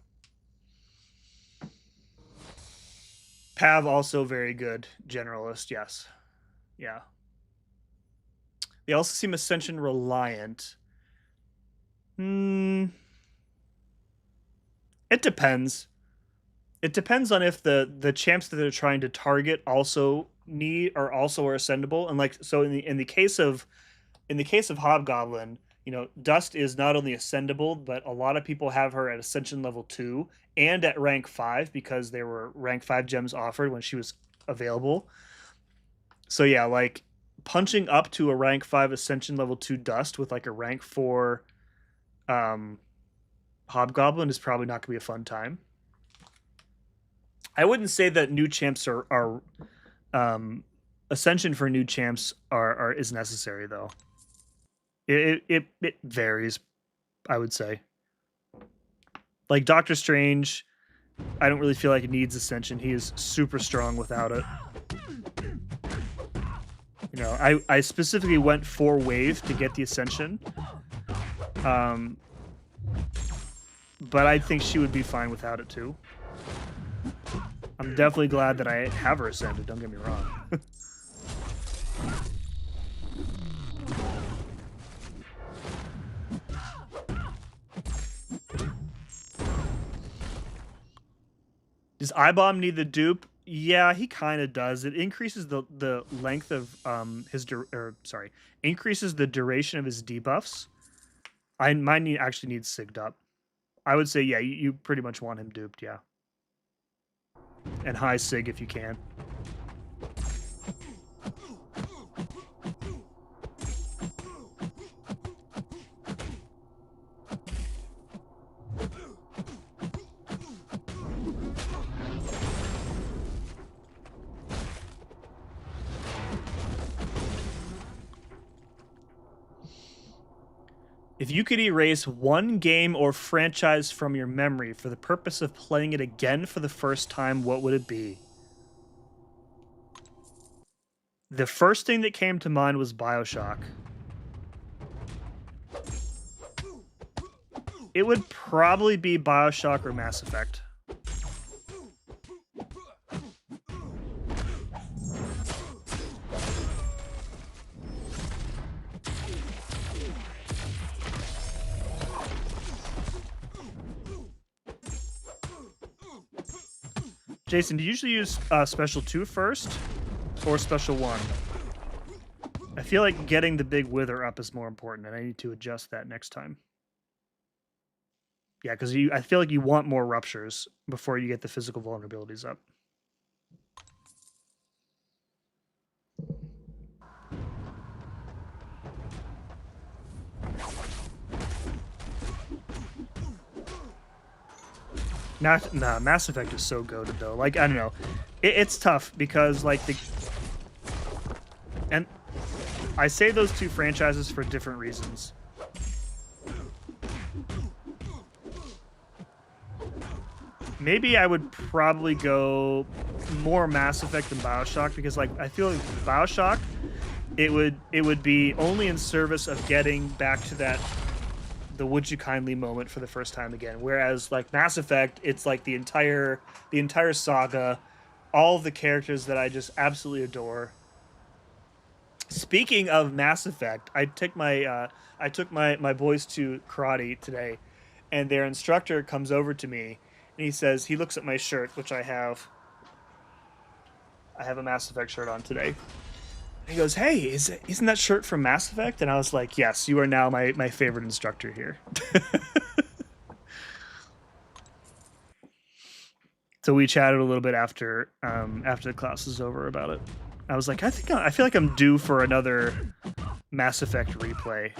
Pav also very good generalist. Yes. Yeah. They also seem Ascension reliant. It depends. It depends on if the champs that they're trying to target also are ascendable, and like so in the case of Hobgoblin, Dust is not only ascendable, but a lot of people have her at Ascension level 2 and at rank 5 because there were rank 5 gems offered when she was available. So yeah, like punching up to a rank 5 Ascension level 2 Dust with like a rank 4 Hobgoblin is probably not going to be a fun time. I wouldn't say that new champs are ascension for new champs is necessary though. It varies, I would say. Like Doctor Strange, I don't really feel like it needs ascension. He is super strong without it. You know, I specifically went for wave to get the ascension. But I think she would be fine without it too. I'm definitely glad that I have her ascended, don't get me wrong. Does iBomb need the dupe? Yeah, he kind of does. It increases the length of increases the duration of his debuffs. Mine actually needs sigged up. I would say, yeah, you pretty much want him duped, yeah. And high sig if you can. If you could erase one game or franchise from your memory for the purpose of playing it again for the first time, what would it be? The first thing that came to mind was BioShock. It would probably be BioShock or Mass Effect. Jason, do you usually use Special 2 first or Special 1? I feel like getting the big wither up is more important, and I need to adjust that next time. Yeah, because I feel like you want more ruptures before you get the physical vulnerabilities up. Nah, Mass Effect is so goated though. Like, I don't know. It's tough because like and I say those two franchises for different reasons. Maybe I would probably go more Mass Effect than BioShock because like I feel like BioShock it would be only in service of getting back to that the would you kindly moment for the first time again, whereas like Mass Effect, it's like the entire saga, all of the characters that I just absolutely adore. Speaking of Mass Effect, I took my boys to karate today, and their instructor comes over to me and he looks at my shirt, which I have a Mass Effect shirt on today. He goes, "Hey, isn't that shirt from Mass Effect?" And I was like, "Yes, you are now my favorite instructor here." So we chatted a little bit after the class was over about it. I was like, I feel like I'm due for another Mass Effect replay.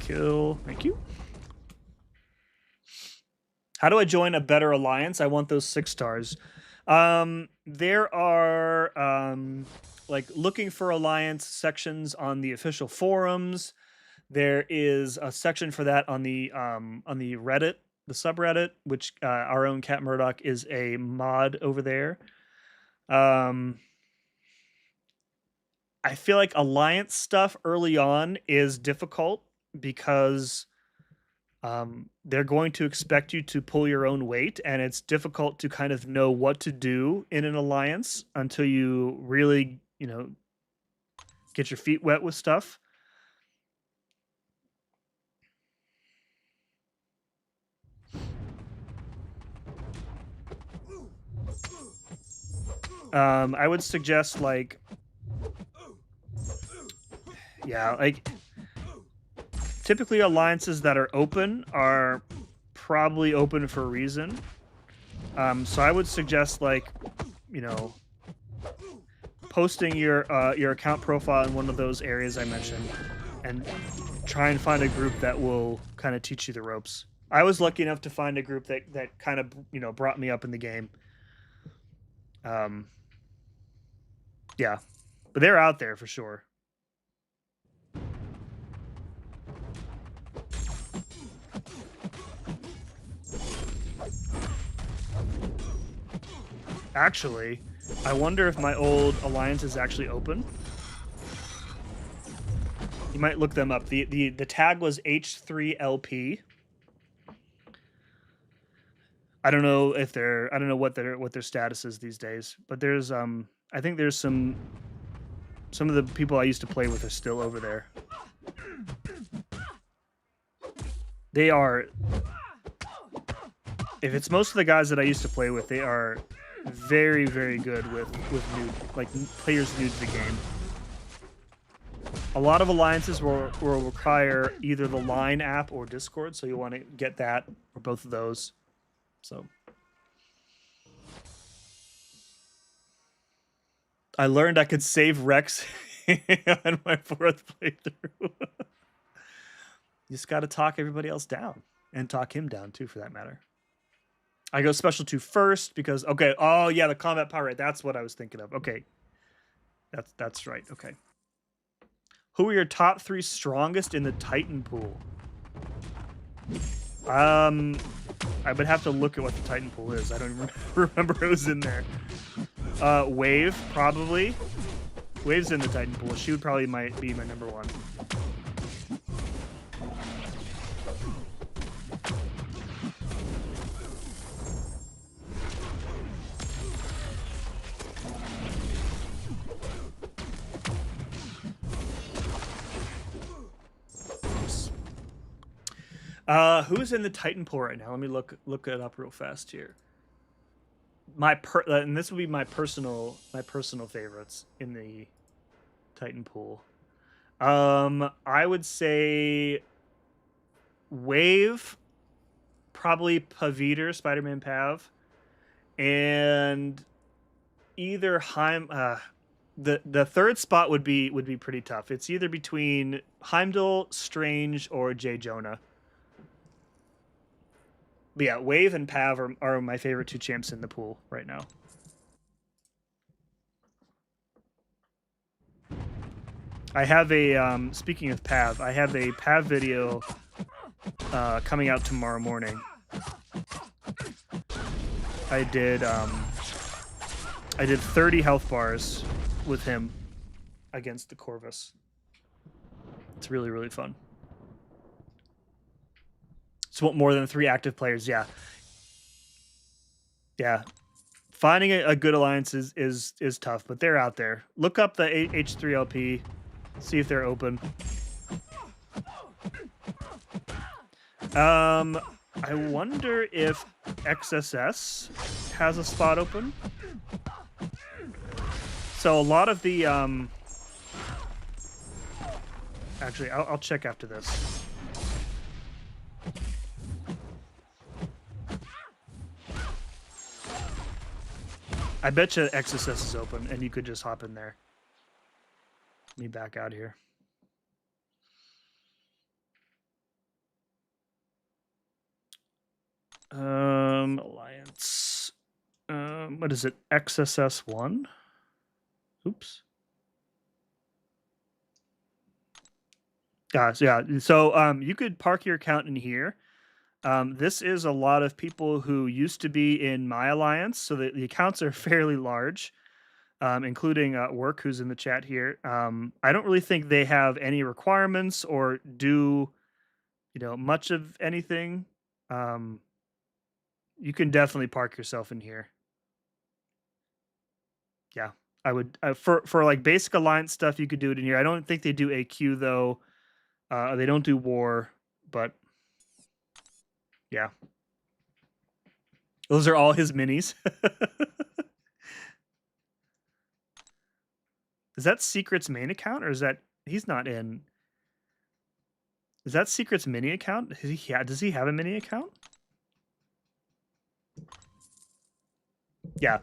Kill. Thank you. How do I join a better alliance? I want those 6 stars. There are like looking for alliance sections on the official forums. There is a section for that on the Reddit, the subreddit, which our own Cat Murdoch is a mod over there. I feel like alliance stuff early on is difficult because they're going to expect you to pull your own weight, and it's difficult to kind of know what to do in an alliance until you really, get your feet wet with stuff. I would suggest like typically alliances that are open are probably open for a reason. So I would suggest like, posting your account profile in one of those areas I mentioned, and try and find a group that will kind of teach you the ropes. I was lucky enough to find a group that kind of, you know, brought me up in the game. Yeah, but they're out there for sure. Actually, I wonder if my old alliance is actually open. You might look them up. The tag was H3LP. I don't know if they're, I don't know what their status is these days, but there's I think there's some of the people I used to play with are still over there. They are, if it's most of the guys that I used to play with, they are very, very good with new, like, players new to the game. A lot of alliances will require either the Line app or Discord, so you want to get that or both of those. So I learned I could save Rex on my 4th playthrough. You just got to talk everybody else down, and talk him down too, for that matter. I go special 2 first because, okay, oh yeah, the combat power rate, that's what I was thinking of. Okay, that's right. Okay, who are your top 3 strongest in the Titan pool? I would have to look at what the Titan pool is. I don't even remember it was in there. Wave, probably. Wave's in the Titan pool. She would probably might be my number 1. Who's in the Titan pool right now? Let me look it up real fast here. And this will be my personal favorites in the Titan pool. I would say Wave, probably Paviter, Spider-Man Pav, and either the third spot would be pretty tough. It's either between Heimdall, Strange, or J. Jonah. But yeah, Wave and Pav are my favorite 2 champs in the pool right now. I have a, speaking of Pav, I have a Pav video coming out tomorrow morning. I did 30 health bars with him against the Corvus. It's really, really fun. So more than 3 active players, yeah. Yeah. Finding a good alliance is tough, but they're out there. Look up the H3LP, see if they're open. I wonder if XSS has a spot open. So a lot of the actually, I'll check after this. I bet you XSS is open, and you could just hop in there. Let me back out here. Alliance. What is it? XSS1? Oops. Yeah, so you could park your account in here. This is a lot of people who used to be in my alliance, so the accounts are fairly large, including Work, who's in the chat here. I don't really think they have any requirements or do, much of anything. You can definitely park yourself in here. Yeah, I would for like basic alliance stuff. You could do it in here. I don't think they do AQ though. They don't do war, but yeah. Those are all his minis. Is that Secret's main account, or is that he's not in? Is that Secret's mini account? Does he have a mini account? Yeah.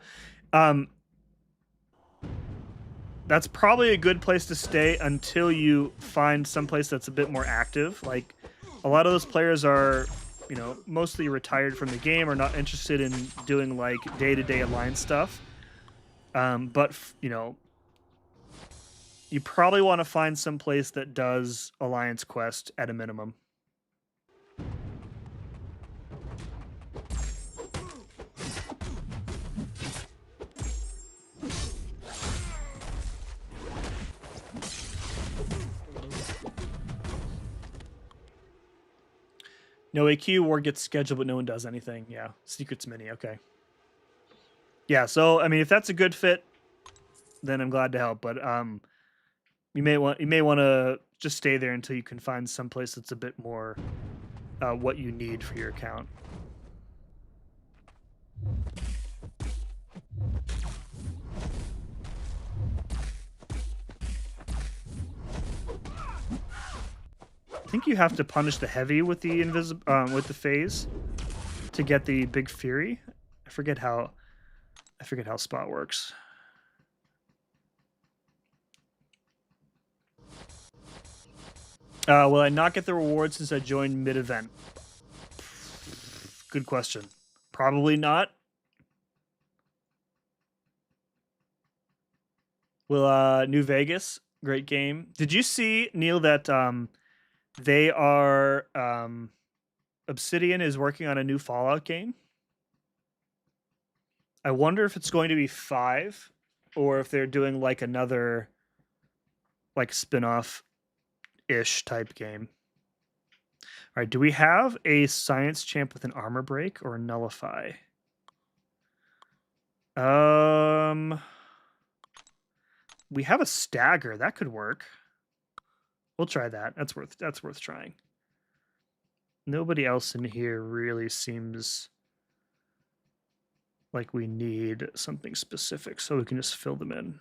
that's probably a good place to stay until you find someplace that's a bit more active. Like a lot of those players are, you know, mostly retired from the game or not interested in doing like day-to-day alliance stuff. But you know, you probably want to find some place that does alliance quest at a minimum. No AQ war gets scheduled, but no one does anything. Yeah, Secrets Mini. Okay. Yeah, so I mean, if that's a good fit, then I'm glad to help. But you may want to just stay there until you can find someplace that's a bit more what you need for your account. I think you have to punish the heavy with the with the phase to get the big fury. I forget how spot works. Will I not get the reward since I joined mid-event? Good question. Probably not. Will New Vegas, great game. Did you see, Neil, that they are Obsidian is working on a new Fallout game? I wonder if it's going to be 5 or if they're doing like another like spin-off ish type game. All right, do we have a science champ with an armor break or a nullify? We have a stagger. That could work. We'll try that. That's worth trying. Nobody else in here really seems like we need something specific, so we can just fill them in.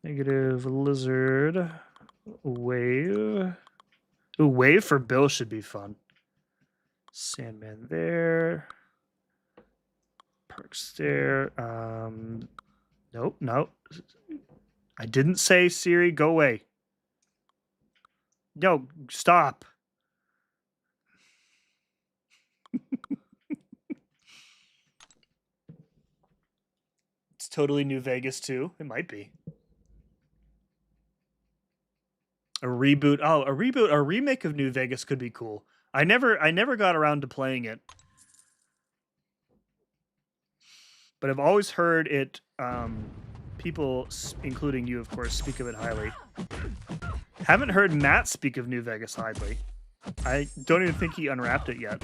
Negative lizard wave. Ooh, wave for Bill should be fun. Sandman there. Perks there. Nope, no. I didn't say Siri, go away. No, stop. It's totally New Vegas too. It might be. A reboot. Oh, a reboot, a remake of New Vegas could be cool. I never got around to playing it. But I've always heard it, people, including you, of course, speak of it highly. Haven't heard Matt speak of New Vegas highly. I don't even think he unwrapped it yet.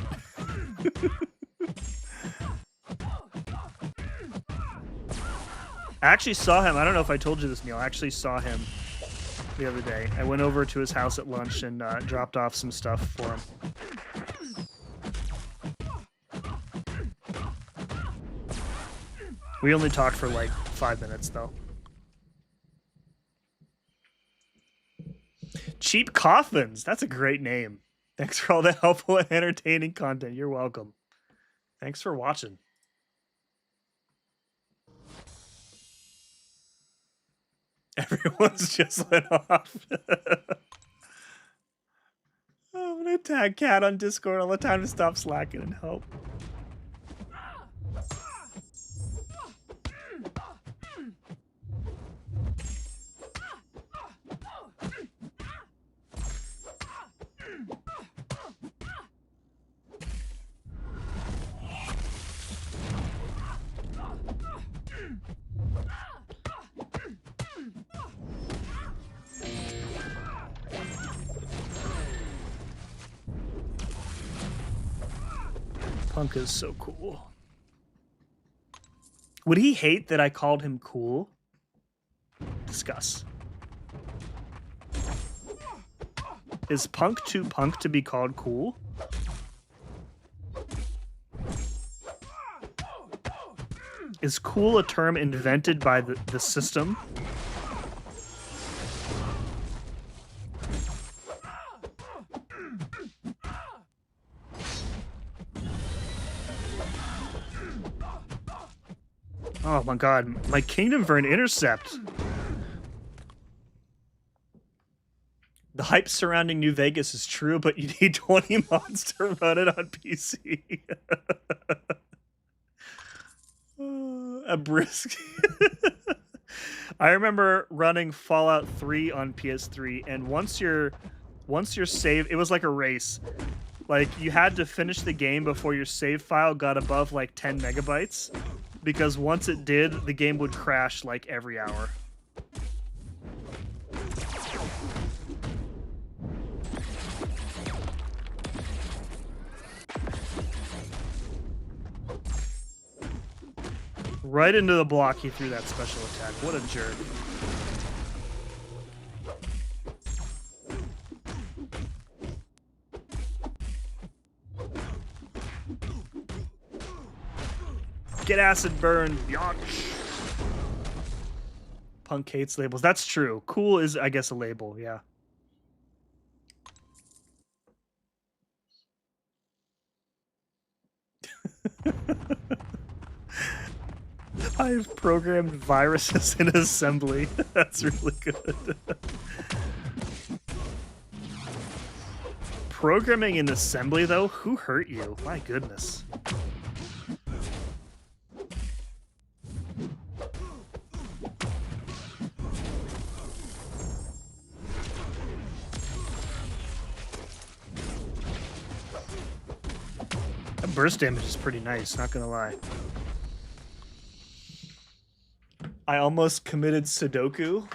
I actually saw him. I don't know if I told you this, Neil. I actually saw him the other day. I went over to his house at lunch and dropped off some stuff for him. We only talked for like 5 minutes, though. Cheap Coffins. That's a great name. Thanks for all the helpful and entertaining content. You're welcome. Thanks for watching. Everyone's just let off. I'm gonna tag Cat on Discord all the time to stop slacking and help. Punk is so cool. Would he hate that I called him cool? Discuss. Is Punk too punk to be called cool? Is cool a term invented by the system? Oh my god, my kingdom for an intercept. The hype surrounding New Vegas is true, but you need 20 mods to run it on PC. A brisk. I remember running Fallout 3 on PS3, and once your save, it was like a race. Like, you had to finish the game before your save file got above like 10 megabytes, because once it did, the game would crash like every hour. Right into the block, he threw that special attack. What a jerk. Get acid burn, biatch. Punk hates labels. That's true. Cool is, I guess, a label, yeah. I've programmed viruses in assembly. That's really good. Programming in assembly, though? Who hurt you? My goodness. That burst damage is pretty nice, not gonna lie. I almost committed Sudoku.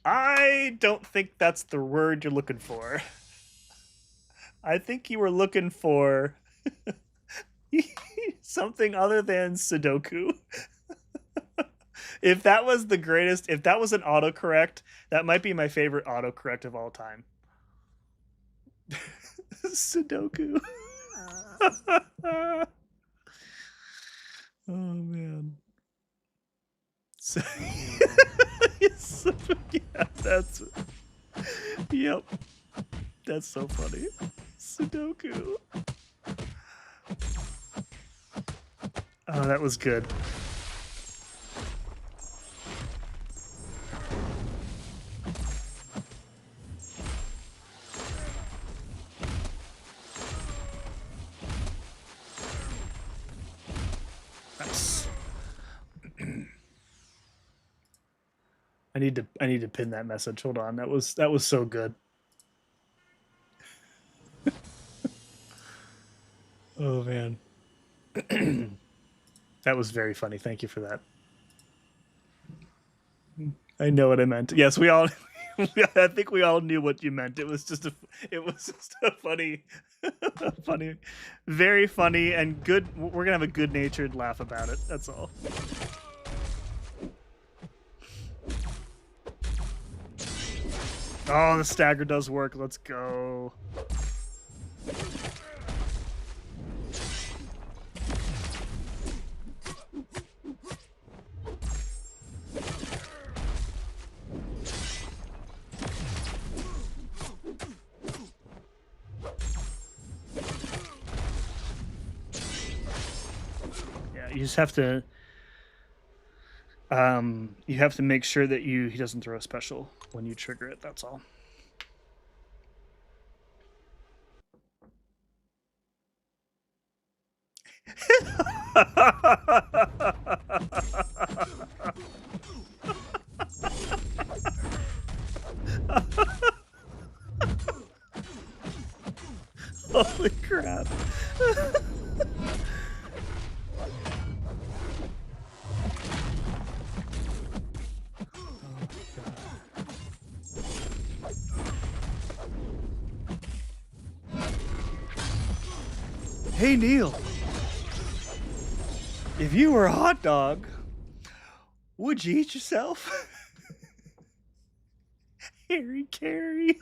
I don't think that's the word you're looking for. I think you were looking for something other than Sudoku. If that was the greatest, if that was an autocorrect, that might be my favorite autocorrect of all time. Sudoku. Oh man. So, yeah, that's, yep, that's so funny. Sudoku. Oh, that was good. Nice. I need to pin that message. Hold on. That was so good. Oh man. That was very funny. Thank you for that. I know what I meant. Yes, we all I think we all knew what you meant. It was just a funny funny, very funny and good. We're going to have a good-natured laugh about it. That's all. Oh, the stagger does work. Let's go. Yeah, you just have to make sure that he doesn't throw a special when you trigger it, that's all. Holy crap. Hey Neil, if you were a hot dog, would you eat yourself? Harry Carey.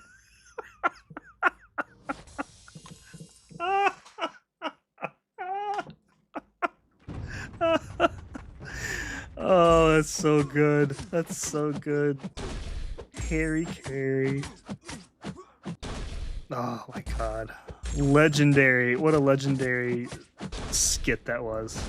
Oh, that's so good. That's so good. Harry Carey. Oh my god. Legendary. What a legendary skit that was.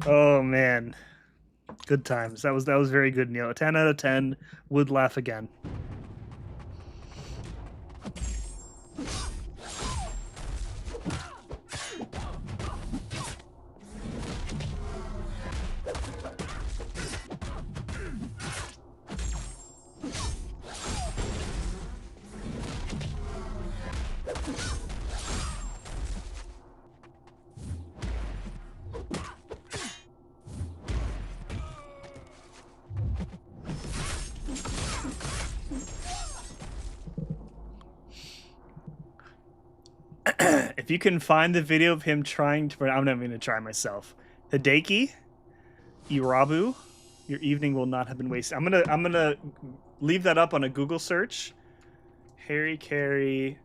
Oh man, good times. That was very good, Neil. A 10 out of 10. Would laugh again. If you can find the video of him trying to, I'm not going to try myself. Hideki, Irabu, your evening will not have been wasted. I'm gonna leave that up on a Google search. Harry Carey,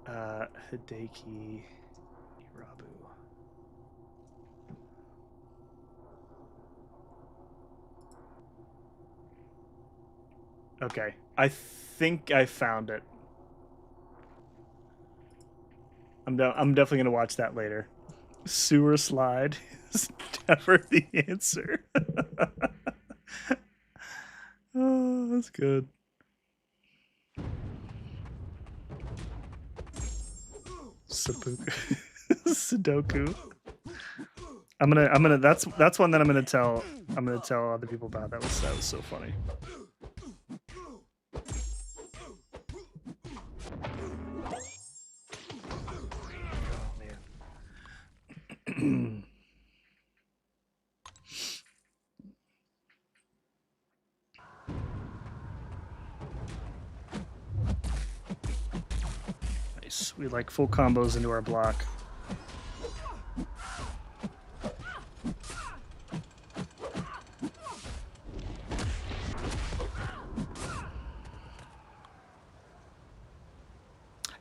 Hideki, Irabu. Okay, I think I found it. I'm definitely gonna watch that later. Sewer slide is never the answer. Oh, that's good. Sudoku. I'm gonna that's one that I'm gonna tell other people about. That was so funny. Oh man. Nice. We like full combos into our block.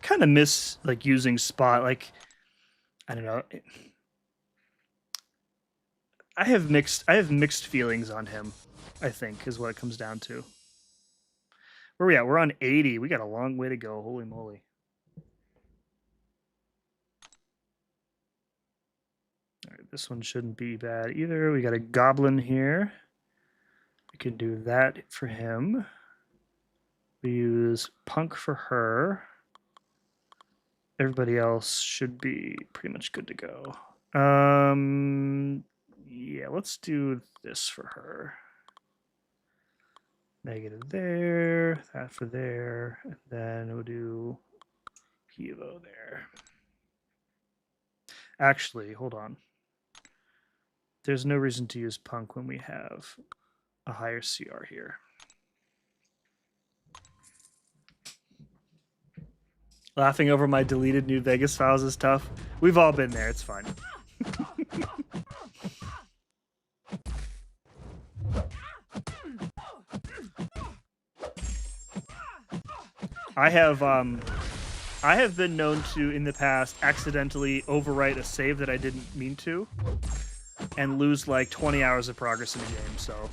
Kind of miss like using spot. Like, I don't know. I have mixed feelings on him, I think, is what it comes down to. Where are we at? We're on 80. We got a long way to go. Holy moly. All right, this one shouldn't be bad either. We got a goblin here. We can do that for him. We use punk for her. Everybody else should be pretty much good to go. Yeah, let's do this for her. Negative there, that for there, and then we'll do Hilo there. Actually, hold on. There's no reason to use punk when we have a higher CR here. Laughing over my deleted New Vegas files is tough. We've all been there. It's fine. I have been known to in the past accidentally overwrite a save that I didn't mean to and lose like 20 hours of progress in the game, so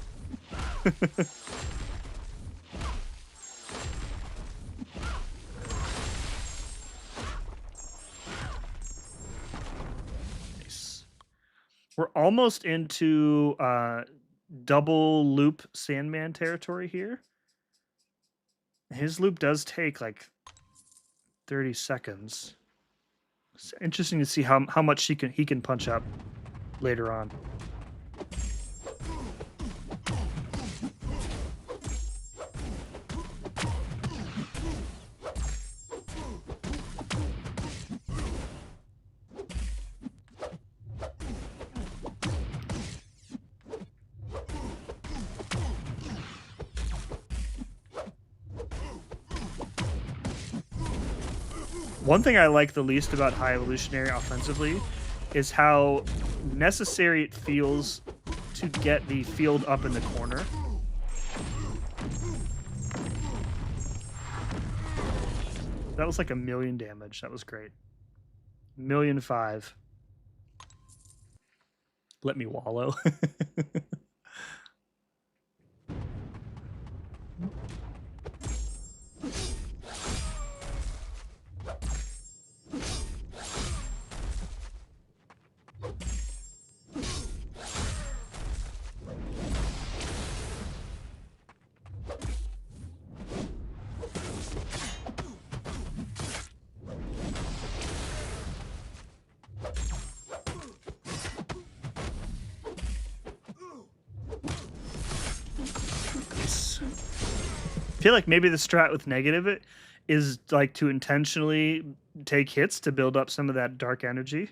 nice. We're almost into double loop Sandman territory here. His loop does take like 30 seconds. It's interesting to see how much he can punch up later on. One thing I like the least about High Evolutionary offensively is how necessary it feels to get the field up in the corner. That was like 1,000,000 damage. That was great. 1,000,005. Let me wallow. feel like maybe the strat with negative it is like to intentionally take hits to build up some of that dark energy.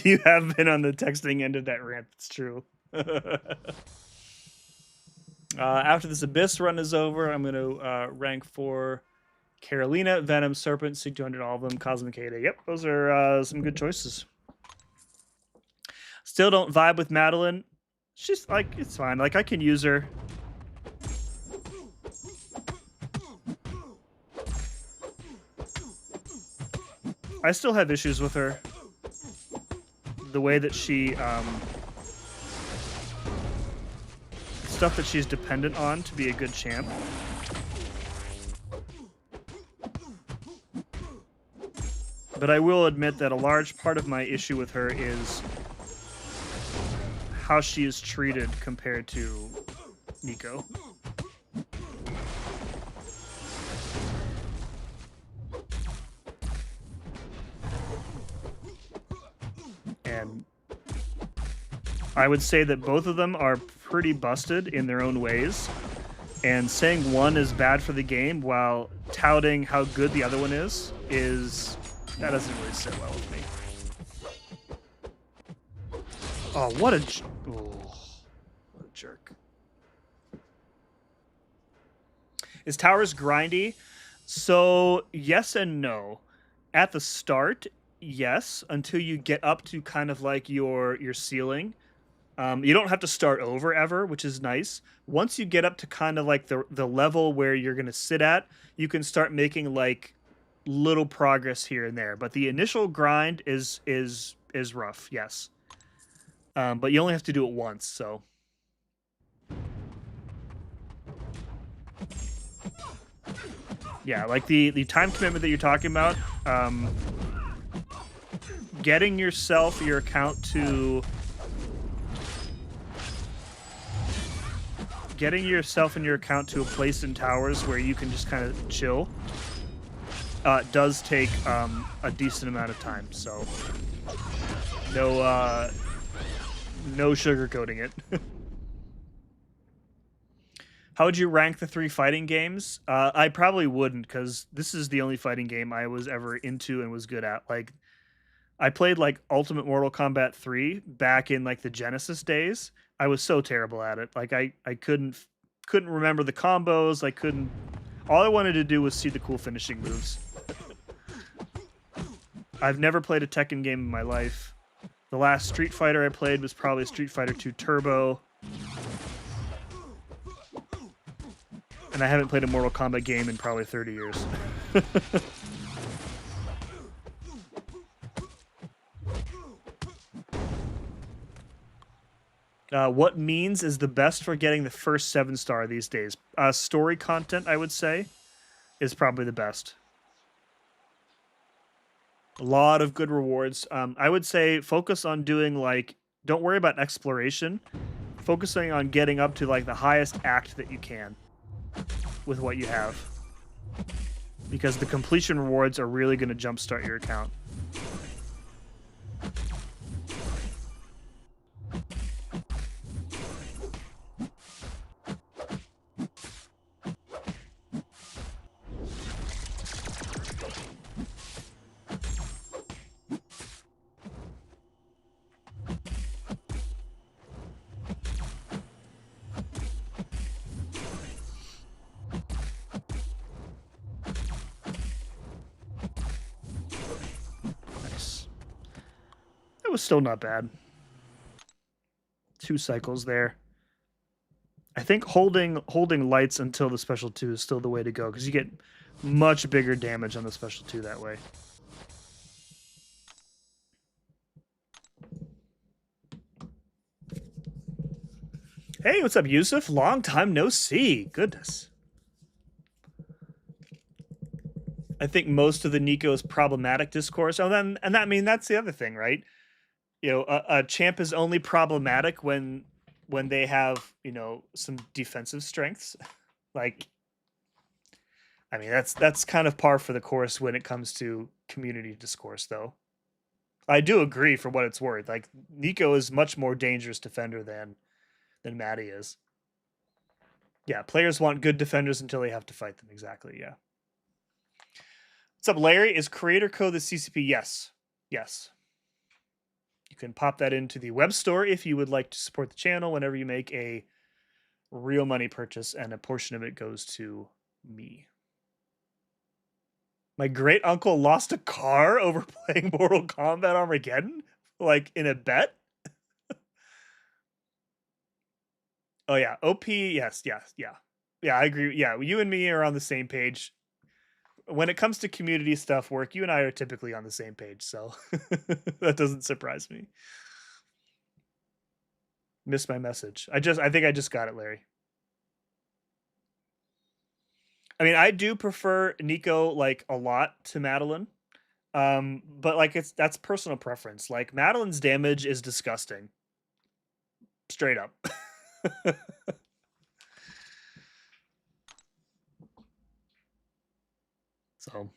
You have been on the texting end of that rant. It's true. After this Abyss run is over, I'm going to rank for Carolina, Venom, Serpent, Sig 200, all of them, Cosmic Ada. Yep, those are some good choices. Still don't vibe with Madeline. She's like, it's fine. Like, I can use her. I still have issues with her. The way that she, stuff that she's dependent on to be a good champ. But I will admit that a large part of my issue with her is how she is treated compared to Neeko. And I would say that both of them are pretty busted in their own ways. And saying one is bad for the game while touting how good the other one is that doesn't really sit well with me. Oh, what a jerk. Is Towers grindy? So, yes and no. At the start, yes, until you get up to kind of like your ceiling. You don't have to start over ever, which is nice. Once you get up to kind of like the level where you're going to sit at, you can start making like little progress here and there. But the initial grind is rough, yes. But you only have to do it once, so. Yeah, like the time commitment that you're talking about, getting yourself, your account to... Getting yourself and your account to a place in Towers where you can just kind of chill does take a decent amount of time, so no sugarcoating it. How would you rank the 3 fighting games? I probably wouldn't, because this is the only fighting game I was ever into and was good at. Like, I played like Ultimate Mortal Kombat 3 back in like the Genesis days. I was so terrible at it. Like I couldn't remember the combos. I couldn't. All I wanted to do was see the cool finishing moves. I've never played a Tekken game in my life. The last Street Fighter I played was probably Street Fighter 2 Turbo. And I haven't played a Mortal Kombat game in probably 30 years. What means is the best for getting the first 7-star these days? Story content, I would say, is probably the best. A lot of good rewards. I would say focus on doing like, don't worry about exploration. Focusing on getting up to like the highest act that you can with what you have. Because the completion rewards are really going to jumpstart your account. It was still not bad. 2 cycles there. I think holding lights until the special 2 is still the way to go, because you get much bigger damage on the special 2 that way. Hey, what's up, Yusuf? Long time no see. Goodness. I think most of the Nico's problematic discourse. Oh, then, and that, I mean, that's the other thing, right? You know, a champ is only problematic when they have, you know, some defensive strengths. Like, I mean, that's kind of par for the course when it comes to community discourse, though. I do agree for what it's worth. Like, Nico is much more dangerous defender than Maddie is. Yeah, players want good defenders until they have to fight them. Exactly. Yeah. What's up, Larry? Is creator code the CCP? Yes. Yes. You can pop that into the web store if you would like to support the channel whenever you make a real money purchase, and a portion of it goes to me. My great uncle lost a car over playing Mortal Kombat Armageddon, like in a bet. Oh yeah, OP. Yes, yes, yeah, yeah. I agree. Yeah, you and me are on the same page when it comes to community stuff. Work, you and I are typically on the same page, so that doesn't surprise me. Missed my message. I think I just got it, Larry. I mean, I do prefer Nico like a lot to Madeline. But like that's personal preference. Like Madeline's damage is disgusting. Straight up. So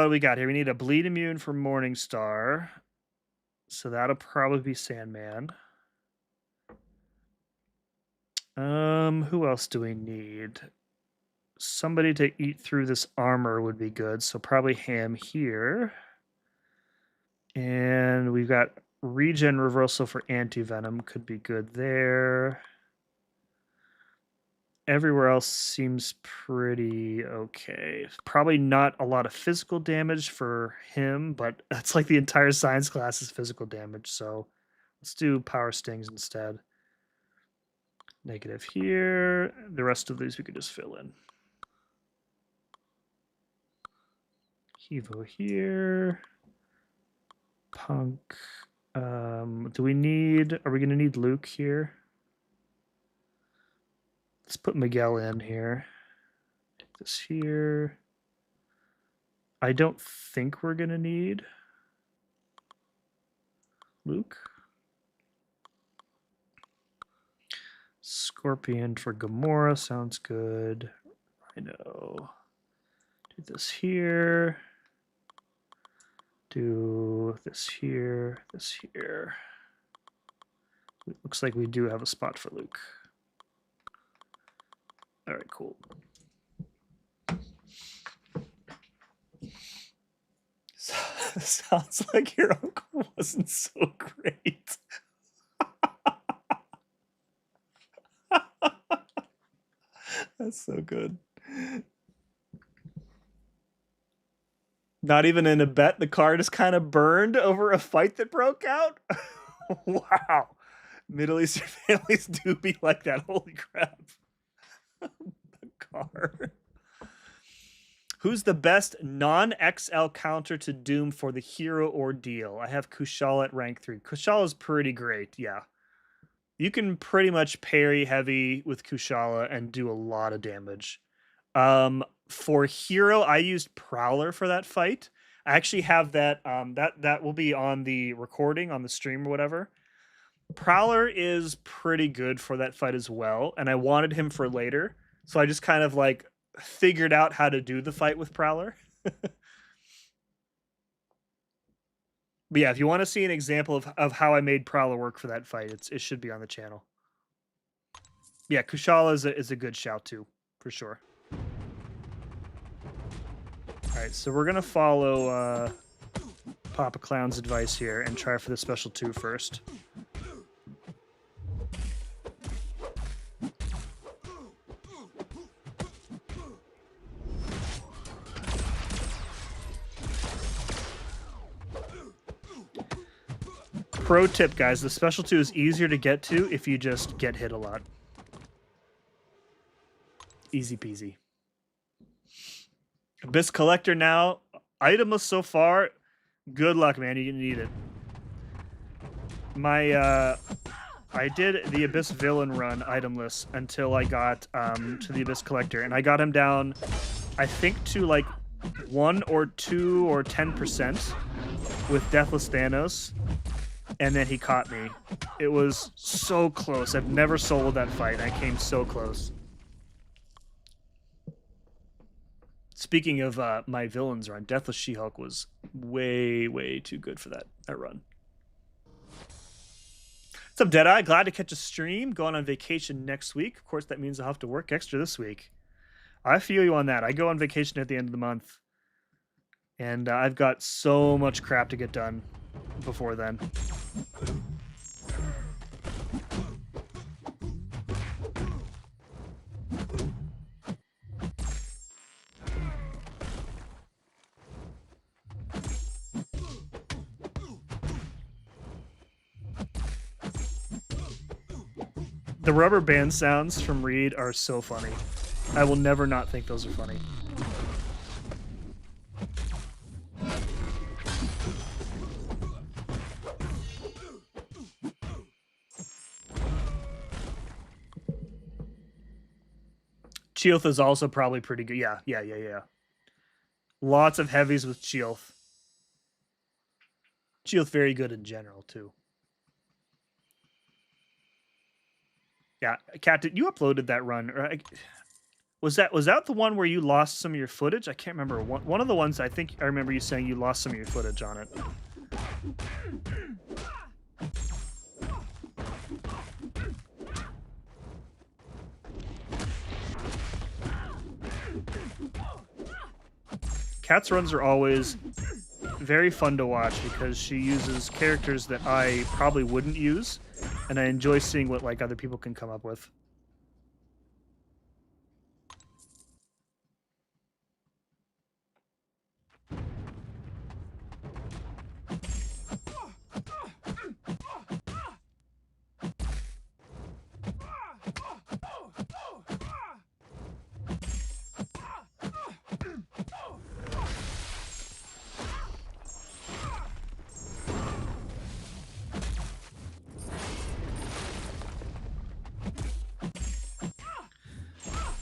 we got here. We need a bleed immune for Morningstar. So that'll probably be Sandman. Who else do we need? Somebody to eat through this armor would be good. So probably Ham here. And we've got regen reversal for anti-venom, could be good there. Everywhere else seems pretty okay. Probably not a lot of physical damage for him, but that's like the entire science class is physical damage. So let's do power stings instead. Negative here. The rest of these we could just fill in. Hevo here. Punk. Do we need... Are we going to need Luke here? Let's put Miguel in here. Take this here. I don't think we're going to need Luke. Scorpion for Gamora sounds good. I know. Do this here. Do this here. This here. It looks like we do have a spot for Luke. All right, cool. Sounds like your uncle wasn't so great. That's so good. Not even in a bet, the car just kind of burned over a fight that broke out? Wow. Middle Eastern families do be like that. Holy crap. The car. Who's the best non-XL counter to Doom for the hero ordeal? I have Kushala at rank 3. Kushala's pretty great, yeah. You can pretty much parry heavy with Kushala and do a lot of damage. For hero, I used Prowler for that fight. I actually have that. That will be on the recording, on the stream or whatever. Prowler is pretty good for that fight as well, and I wanted him for later, so I just kind of like figured out how to do the fight with Prowler. But yeah, if you want to see an example of how I made Prowler work for that fight, it should be on the channel. Yeah, Kushala is a good shout too, for sure. All right, so we're gonna follow Papa Clown's advice here and try for the special 2 first. Pro tip, guys, the special 2 is easier to get to if you just get hit a lot. Easy peasy. Abyss Collector now. Itemless so far. Good luck, man. You're gonna need it. I did the Abyss Villain run itemless until I got to the Abyss Collector, and I got him down, I think, to like 1 or 2 or 10% with Deathless Thanos, and then he caught me. It was so close. I've never soloed that fight. I came so close. Speaking of my villains run, Deathless She-Hulk was way, way too good for that run. What's up, Deadeye? Glad to catch a stream. Going on vacation next week. Of course, that means I'll have to work extra this week. I feel you on that. I go on vacation at the end of the month. And I've got so much crap to get done before then. The rubber band sounds from Reed are so funny. I will never not think those are funny. Chioth is also probably pretty good. Yeah. Lots of heavies with Chioth. Chioth very good in general, too. Yeah, Kat, you uploaded that run, right? Was that the one where you lost some of your footage? I can't remember. One of the ones I think I remember you saying you lost some of your footage on it. Kat's runs are always very fun to watch because she uses characters that I probably wouldn't use, and I enjoy seeing what like other people can come up with.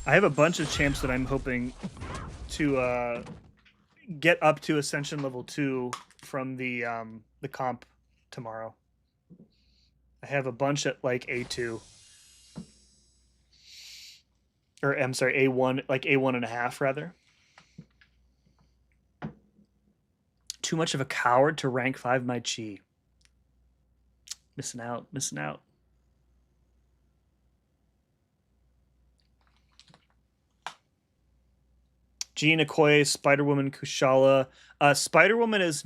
I have a bunch of champs that I'm hoping to get up to Ascension level 2 from the comp tomorrow. I have a bunch at like A2. Or I'm sorry, A1, like A1.5 rather. Too much of a coward to rank 5 my chi. Missing out. Jean Okoye, Spider-Woman, Kushala. Spider-Woman is...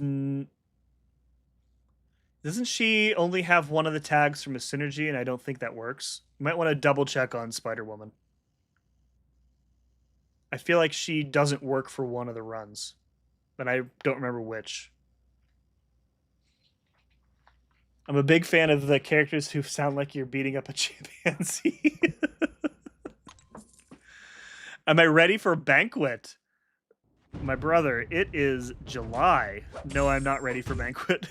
Doesn't she only have one of the tags from a synergy, and I don't think that works? You might want to double check on Spider-Woman. I feel like she doesn't work for one of the runs, but I don't remember which. I'm a big fan of the characters who sound like you're beating up a chimpanzee. Am I ready for Banquet? My brother, it is July. No, I'm not ready for Banquet.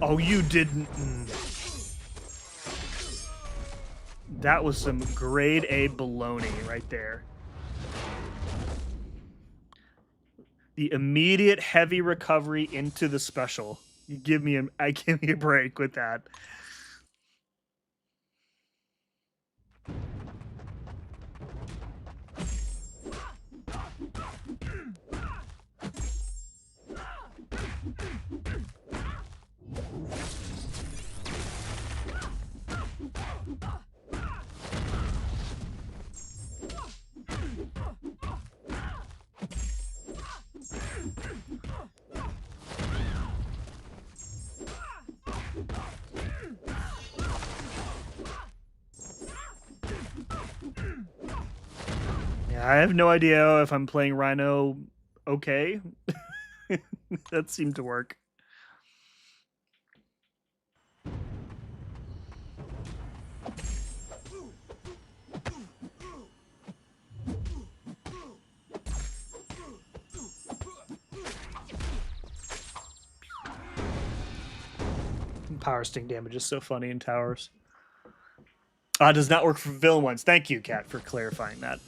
Oh, you didn't. That was some grade A baloney right there. The immediate heavy recovery into the special. You give me a break with that. I have no idea if I'm playing Rhino okay. That seemed to work. Power sting damage is so funny in towers. Does not work for villain ones. Thank you, Kat, for clarifying that.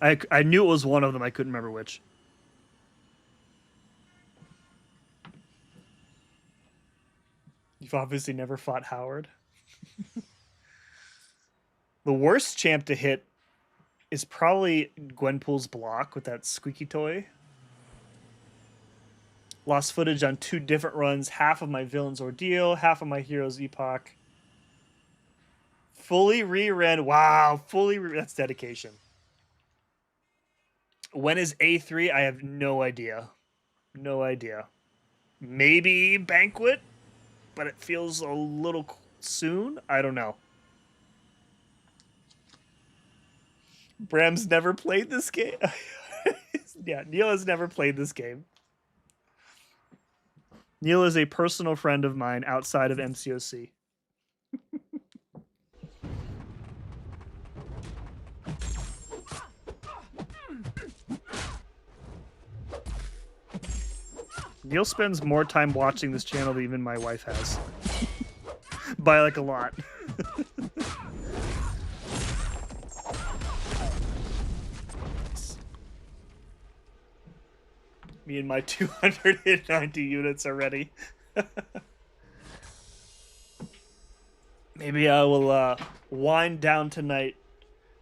I knew it was one of them. I couldn't remember which. You've obviously never fought Howard. The worst champ to hit is probably Gwenpool's block with that squeaky toy. Lost footage on 2 different runs. Half of my villain's ordeal, half of my hero's epoch. Fully reran. Wow, that's dedication. When is A3? I have no idea. No idea. Maybe Banquet, but it feels a little soon. I don't know. Bram's never played this game. Yeah, Neil has never played this game. Neil is a personal friend of mine outside of MCOC. Neil spends more time watching this channel than even my wife has. By like a lot. Me and my 290 units are ready. Maybe I will wind down tonight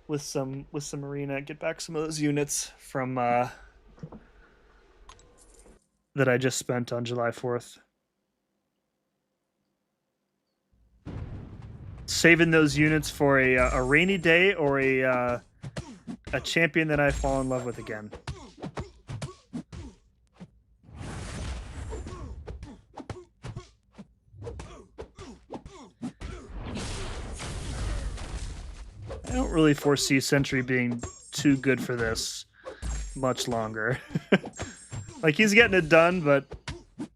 with some arena, get back some of those units from that I just spent on July 4th. Saving those units for a rainy day or a champion that I fall in love with again. I don't really foresee Sentry being too good for this much longer. Like, he's getting it done, but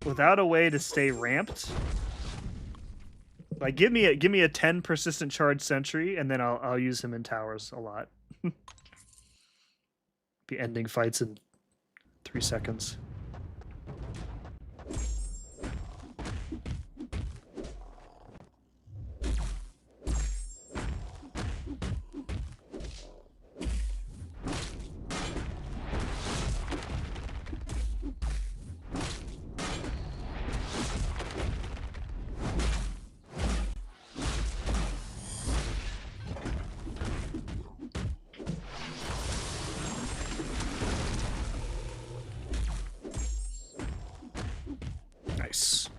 without a way to stay ramped. Like, give me a 10 persistent charge Sentry, and then I'll use him in towers a lot. Be ending fights in 3 seconds. Nice.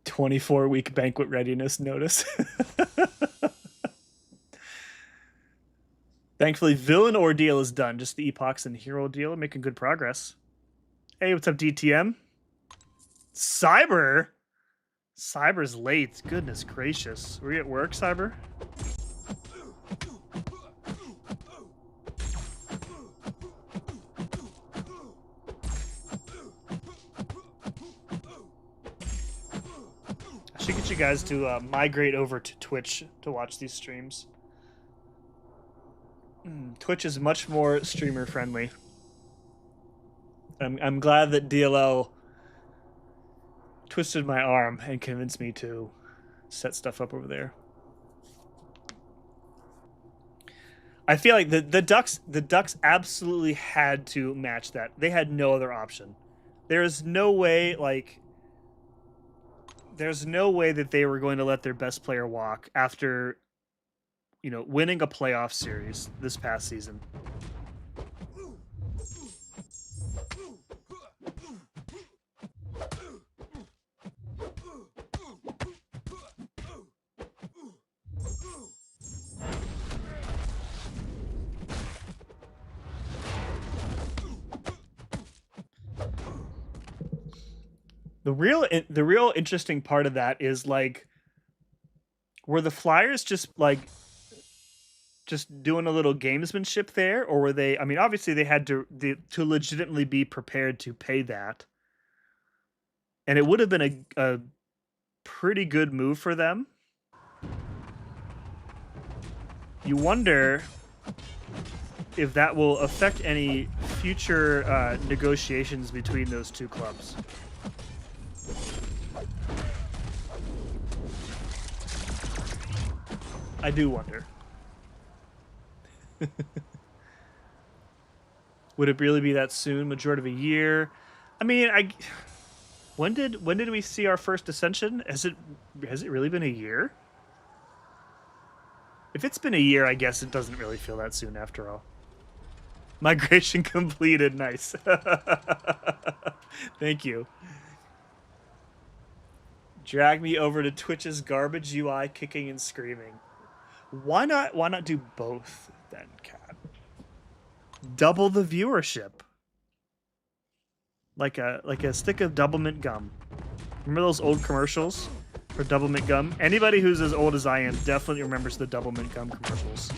24-week banquet readiness notice. Thankfully, villain ordeal is done. Just the epochs and hero deal, making good progress. Hey, what's up, DTM? Cyber? Cyber's late. Goodness gracious. Were you at work, Cyber? I should get you guys to migrate over to Twitch to watch these streams. Twitch is much more streamer friendly. I'm glad that DLL twisted my arm and convinced me to set stuff up over there. I feel like the Ducks absolutely had to match that. They had no other option. There's no way, like, there's no way that they were going to let their best player walk after, you know, winning a playoff series this past season. The real interesting part of that is, like, Were the Flyers just like just doing a little gamesmanship there, or were they? I mean, obviously they had to legitimately be prepared to pay that, and it would have been a pretty good move for them. You wonder if that will affect any future negotiations between those two clubs. I do wonder. Would it really be that soon? Majority of a year? I mean, when did we see our first ascension? Has it really been a year? If it's been a year, I guess it doesn't really feel that soon after all. Migration completed. Nice. Thank you. Drag me over to Twitch's garbage UI, kicking and screaming. Why not do both then, Cat? Double the viewership. Like a stick of double mint gum. Remember those old commercials for double mint gum? Anybody who's as old as I am definitely remembers the double mint gum commercials.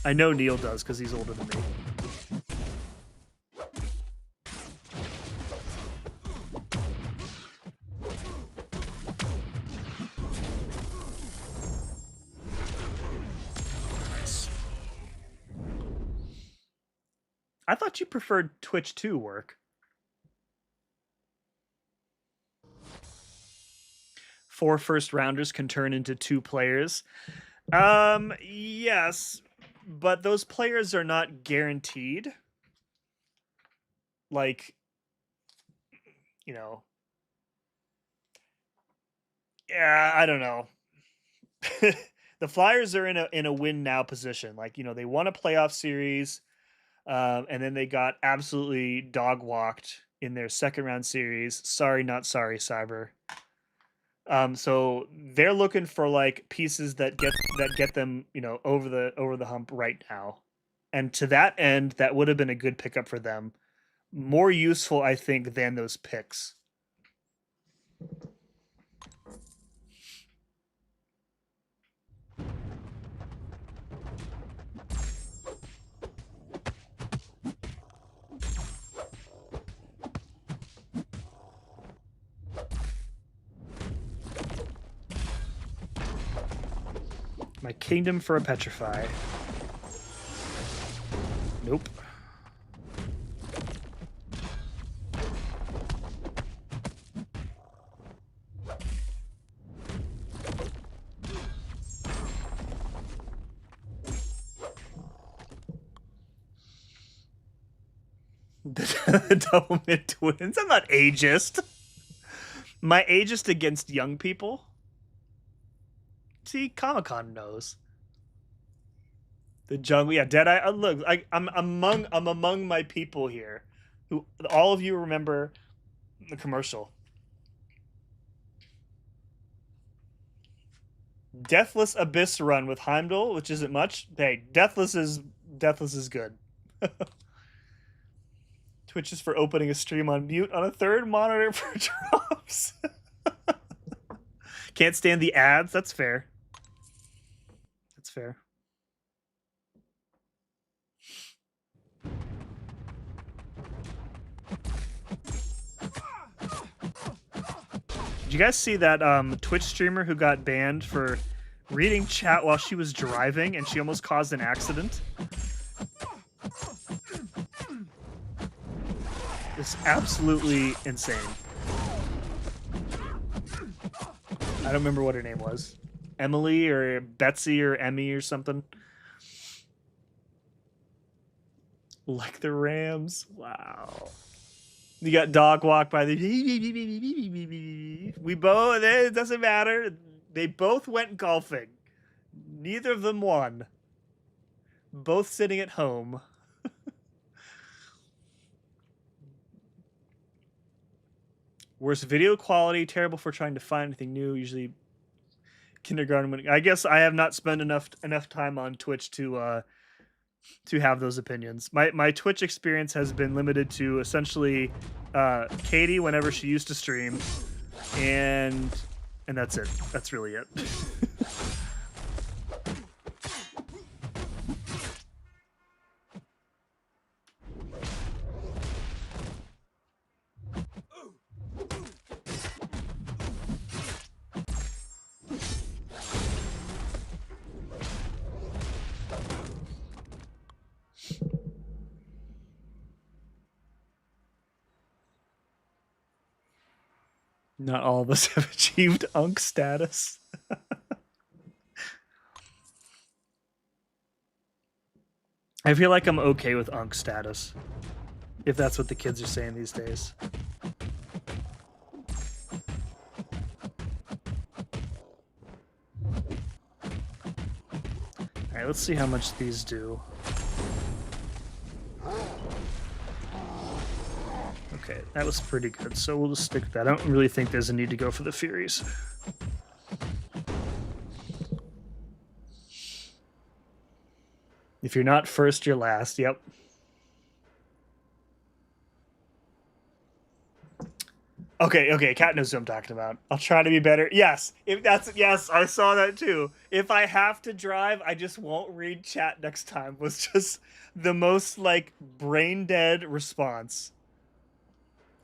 I know Neil does because he's older than me. I thought you preferred Twitch 2 work. 4 first rounders can turn into 2 players. Yes, but those players are not guaranteed. Like, you know. Yeah, I don't know. The Flyers are in a win now position. Like, you know, they won a playoff series, and then they got absolutely dog walked in their second round series. Sorry, not sorry, Cyber. So they're looking for like pieces that get them, you know, over the hump right now. And to that end, that would have been a good pickup for them. More useful, I think, than those picks. My kingdom for a petrify. Nope. The double mid twins. I'm not ageist. My ageist against young people. See, Comic-Con knows. The jungle, yeah, Deadeye. Look, I'm among my people here, who all of you remember the commercial. Deathless Abyss run with Heimdall, which isn't much. Hey, Deathless is good. Twitch is for opening a stream on mute on a third monitor for drops. Can't stand the ads. That's fair. That's fair. Did you guys see that Twitch streamer who got banned for reading chat while she was driving and she almost caused an accident? It's absolutely insane. I don't remember what her name was. Emily or Betsy or Emmy or something. Like the Rams. Wow. You got dog walk by the... We both... It doesn't matter. They both went golfing. Neither of them won. Both sitting at home. Worst video quality. Terrible for trying to find anything new. Usually kindergarten. I guess I have not spent enough time on Twitch to have those opinions. My Twitch experience has been limited to essentially Katie whenever she used to stream, and that's it. That's really it. Not all of us have achieved Unk status. I feel like I'm okay with Unk status, if that's what the kids are saying these days. Alright, let's see how much these do. Okay, that was pretty good, so we'll just stick with that. I don't really think there's a need to go for the Furies. If you're not first, you're last. Yep. Okay, Cat knows what I'm talking about. I'll try to be better. Yes, yes, I saw that too. If I have to drive, I just won't read chat next time. Was just the most like brain dead response.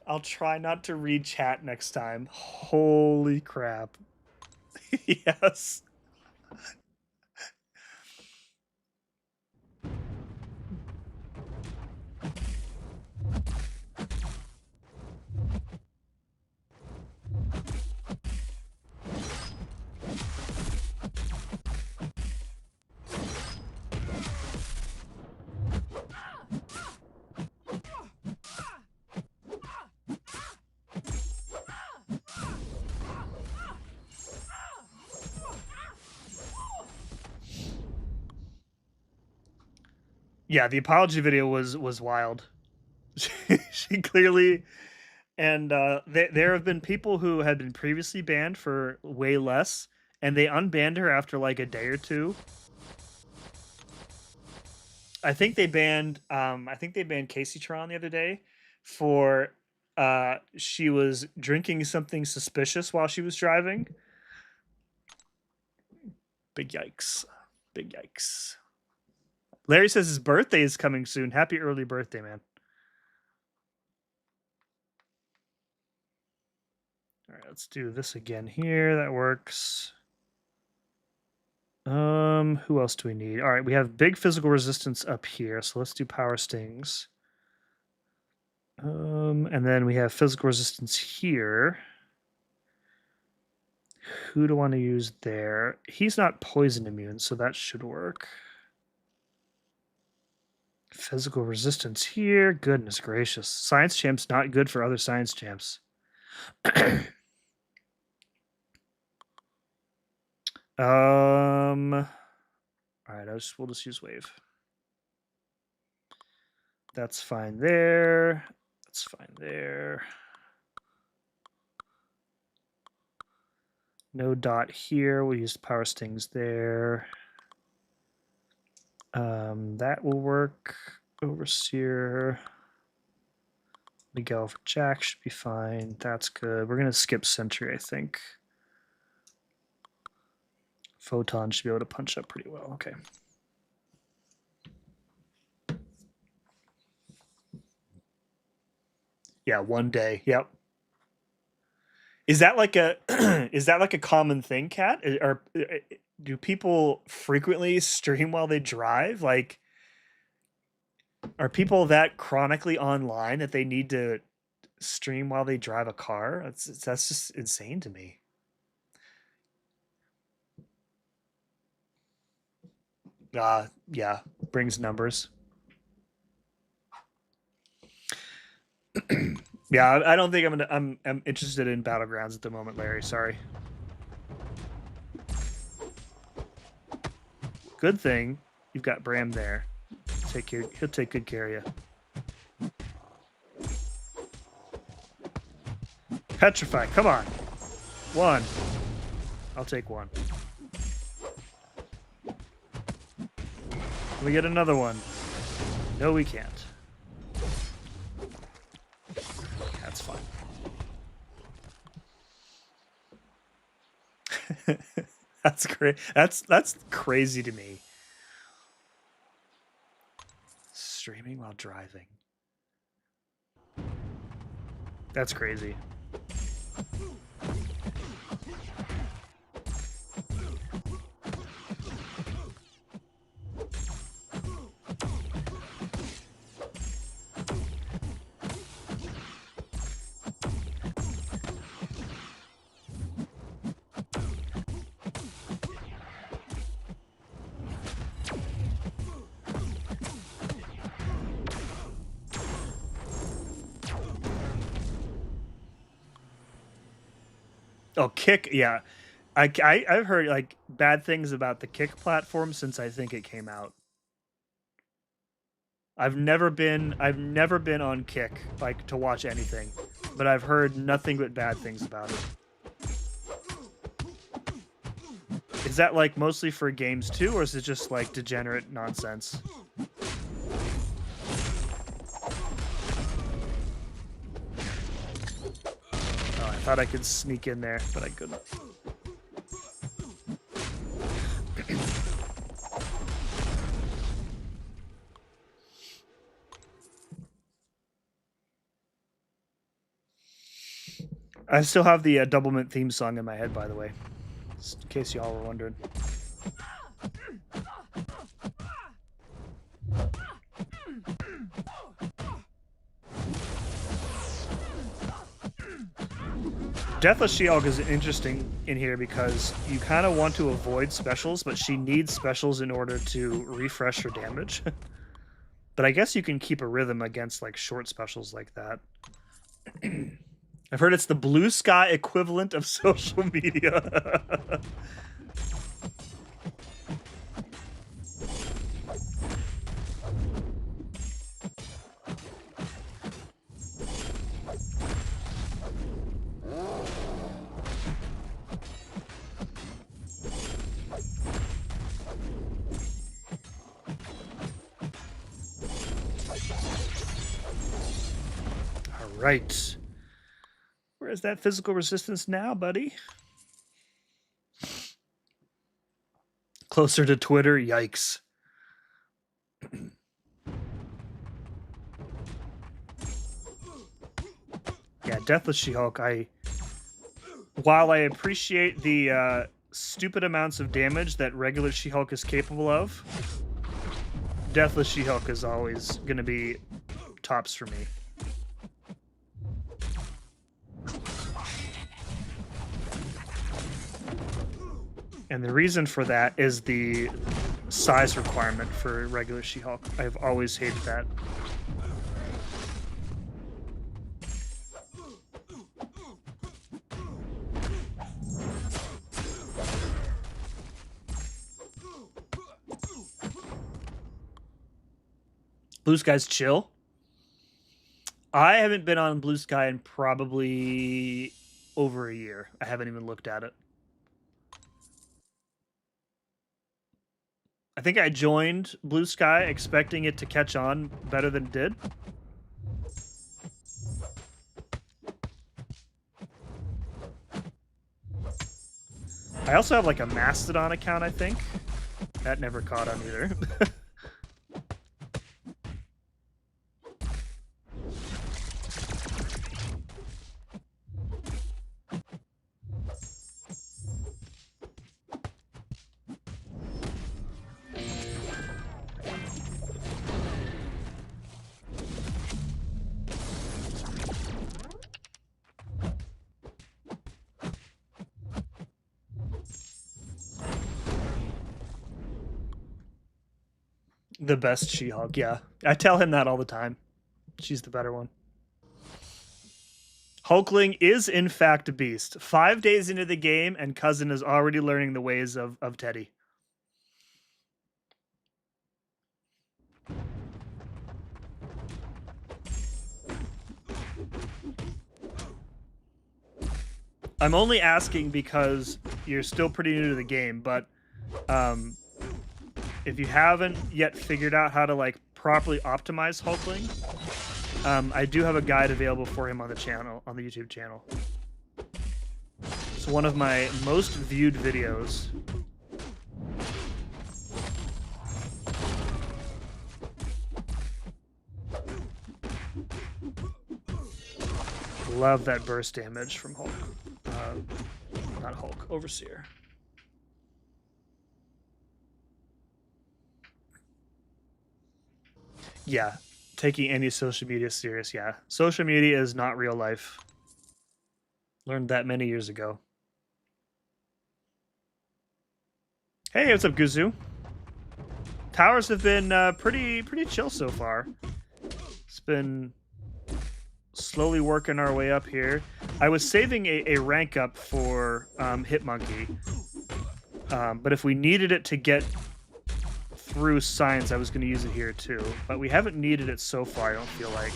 I'll try not to read chat next time. Holy crap. Yes. Yeah, the apology video was wild. She clearly, and there have been people who had been previously banned for way less, and they unbanned her after like a day or two. I think they banned Casey Tron the other day for she was drinking something suspicious while she was driving. Big yikes. Big yikes. Larry says his birthday is coming soon. Happy early birthday, man. All right, let's do this again here. That works. Who else do we need? All right, we have big physical resistance up here, so let's do power stings. And then we have physical resistance here. Who do I want to use there? He's not poison immune, so that should work. Physical resistance here. Goodness gracious. Science champ's not good for other science champs. All right, we'll just use wave. That's fine there. That's fine there. No dot here. We'll use power stings there. That will work. Overseer. Miguel for Jack should be fine. That's good. We're gonna skip Sentry, I think. Photon should be able to punch up pretty well. Okay. Yeah, one day. Yep. Is that like a common thing, Cat? Or do people frequently stream while they drive? Like, are people that chronically online that they need to stream while they drive a car? That's just insane to me. Yeah, brings numbers. Yeah, I don't think I'm interested in Battlegrounds at the moment, Larry. Sorry. Good thing you've got Bram there. He'll take good care of you. Petrify, come on. One. I'll take one. Can we get another one? No, we can't. That's fine. That's great. That's crazy to me. Streaming while driving. That's crazy. Oh, Kick, yeah. I've heard like bad things about the Kick platform since I think it came out. I've never been on Kick like to watch anything, but I've heard nothing but bad things about it. Is that like mostly for games too, or is it just like degenerate nonsense? Oh, I thought I could sneak in there, but I couldn't. I still have the Doublemint theme song in my head, by the way, just in case y'all were wondering. Deathless She-Hulk is interesting in here because you kind of want to avoid specials, but she needs specials in order to refresh her damage. But I guess you can keep a rhythm against like short specials like that. I've heard it's the blue sky equivalent of social media. All right. Where's that physical resistance now, buddy? Closer to Twitter? Yikes. Yeah, Deathless She-Hulk, while I appreciate the stupid amounts of damage that regular She-Hulk is capable of, Deathless She-Hulk is always going to be tops for me. And the reason for that is the size requirement for regular She-Hulk. I've always hated that. Blue Sky's chill. I haven't been on Blue Sky in probably over a year. I haven't even looked at it. I think I joined Blue Sky expecting it to catch on better than it did. I also have like a Mastodon account, I think. That never caught on either. The best She-Hulk, yeah. I tell him that all the time. She's the better one. Hulkling is in fact a beast. 5 days into the game, and Cousin is already learning the ways of Teddy. I'm only asking because you're still pretty new to the game, but if you haven't yet figured out how to like properly optimize Hulkling, I do have a guide available for him on the channel, on the YouTube channel. It's one of my most viewed videos. Love that burst damage from Hulk. Not Hulk, Overseer. Yeah, taking any social media serious, yeah. Social media is not real life. Learned that many years ago. Hey, what's up, Guzu? Towers have been pretty chill so far. It's been slowly working our way up here. I was saving a rank up for Hitmonkey, but if we needed it to get through science, I was going to use it here too. But we haven't needed it so far, I don't feel like.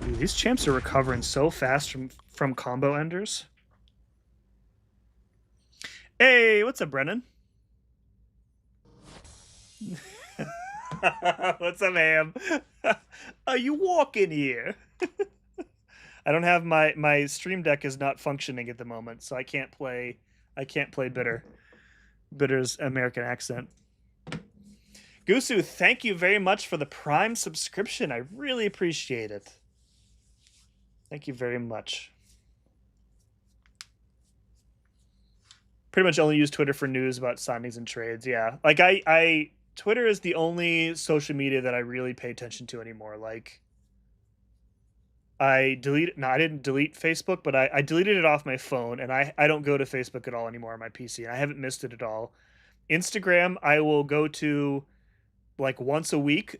Dude, these champs are recovering so fast from combo enders. Hey, what's up, Brennan? What's up, Ham? Are you walking here? I don't have my stream deck is not functioning at the moment, so I can't play Bitter. Bitter's American accent. Gusu, thank you very much for the Prime subscription. I really appreciate it. Thank you very much. Pretty much only use Twitter for news about signings and trades. Yeah, like I Twitter is the only social media that I really pay attention to anymore. Like, I didn't delete Facebook, but I deleted it off my phone, and I don't go to Facebook at all anymore on my PC, and I haven't missed it at all. Instagram, I will go to like once a week,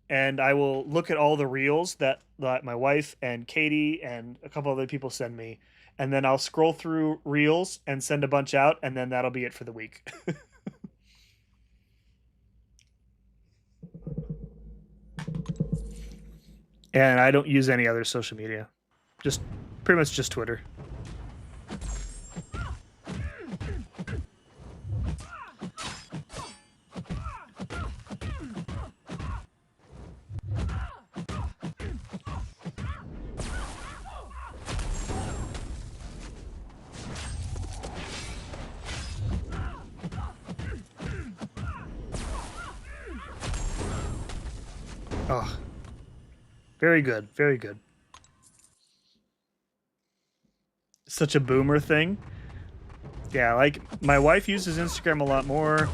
and I will look at all the reels that my wife and Katie and a couple other people send me, and then I'll scroll through reels and send a bunch out, and then that'll be it for the week. And I don't use any other social media. Just pretty much just Twitter. Oh, very good, very good. Such a boomer thing. Yeah, like my wife uses Instagram a lot more.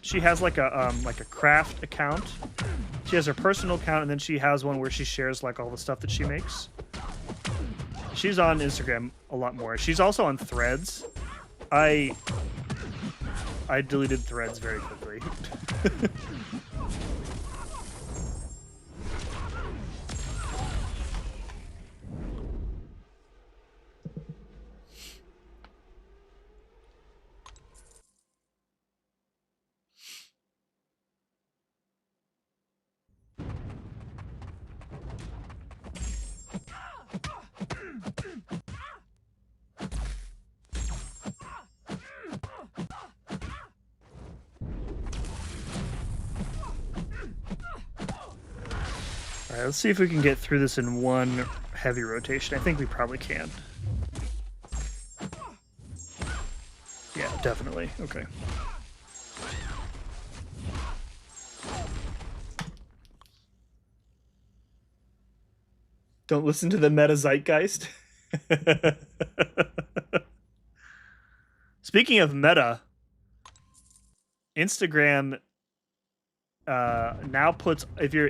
She has like a craft account. She has her personal account, and then she has one where she shares like all the stuff that she makes. She's on Instagram a lot more. She's also on Threads. I deleted Threads very quickly. Alright, let's see if we can get through this in one heavy rotation. I think we probably can. Yeah, definitely. Okay. Don't listen to the meta zeitgeist. Speaking of meta, Instagram now puts if your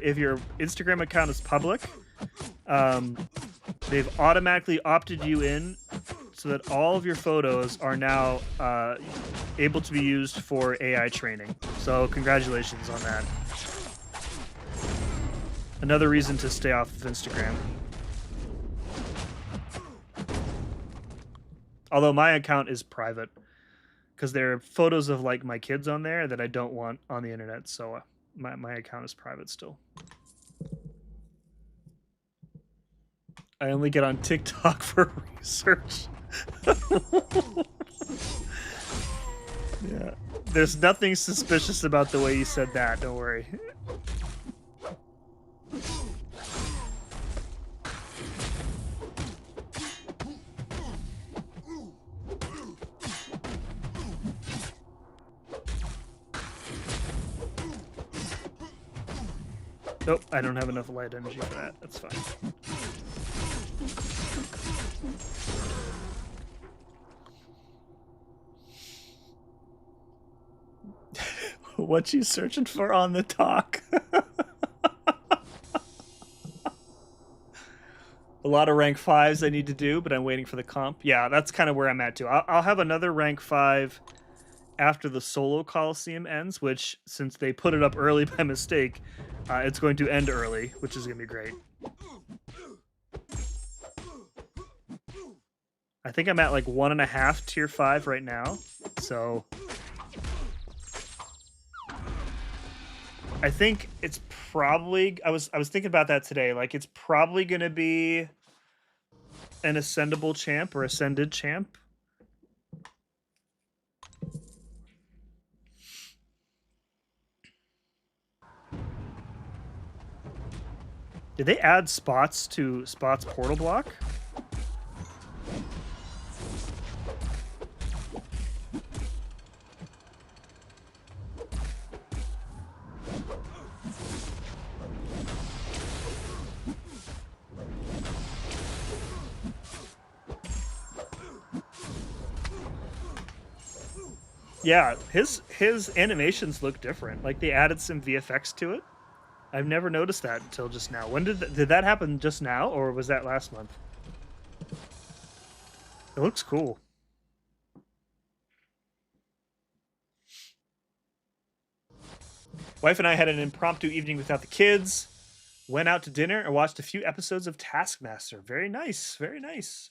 Instagram account is public, they've automatically opted you in so that all of your photos are now able to be used for AI training. So congratulations on that. Another reason to stay off of Instagram. Although my account is private, because there are photos of like my kids on there that I don't want on the internet, so my account is private still. I only get on TikTok for research. Yeah, there's nothing suspicious about the way you said that, don't worry. Nope, I don't have enough light energy for that. That's fine. What you searching for on the talk? A lot of rank 5s I need to do, but I'm waiting for the comp. Yeah, that's kind of where I'm at too. I'll have another rank 5 after the solo Coliseum ends, which, since they put it up early by mistake, it's going to end early, which is going to be great. I think I'm at like 1.5 tier 5 right now, so I think it's probably, I was thinking about that today. Like, it's probably going to be an ascendable champ or ascended champ. Did they add spots to Spot's portal block? Yeah, his animations look different. Like, they added some VFX to it. I've never noticed that until just now. When did that happen? Just now, or was that last month? It looks cool. Wife and I had an impromptu evening without the kids. Went out to dinner and watched a few episodes of Taskmaster. Very nice, very nice.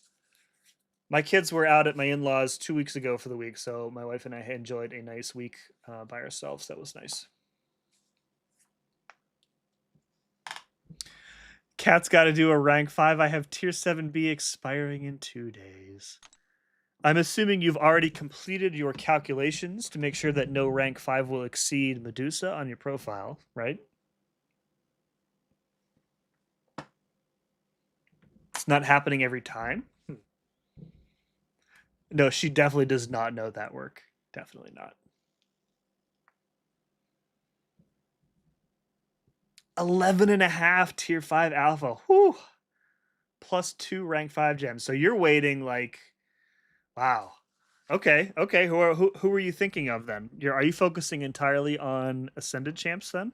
My kids were out at my in-laws 2 weeks ago for the week, so my wife and I enjoyed a nice week by ourselves. That was nice. Cat's got to do a rank 5. I have tier 7B expiring in 2 days. I'm assuming you've already completed your calculations to make sure that no rank 5 will exceed Medusa on your profile, right? It's not happening every time. No, she definitely does not know that work. Definitely not. 11.5 tier 5 alpha. Whew. +2 rank 5 gems. So you're waiting like, wow. Okay. Who are you thinking of then? Are you focusing entirely on ascended champs then?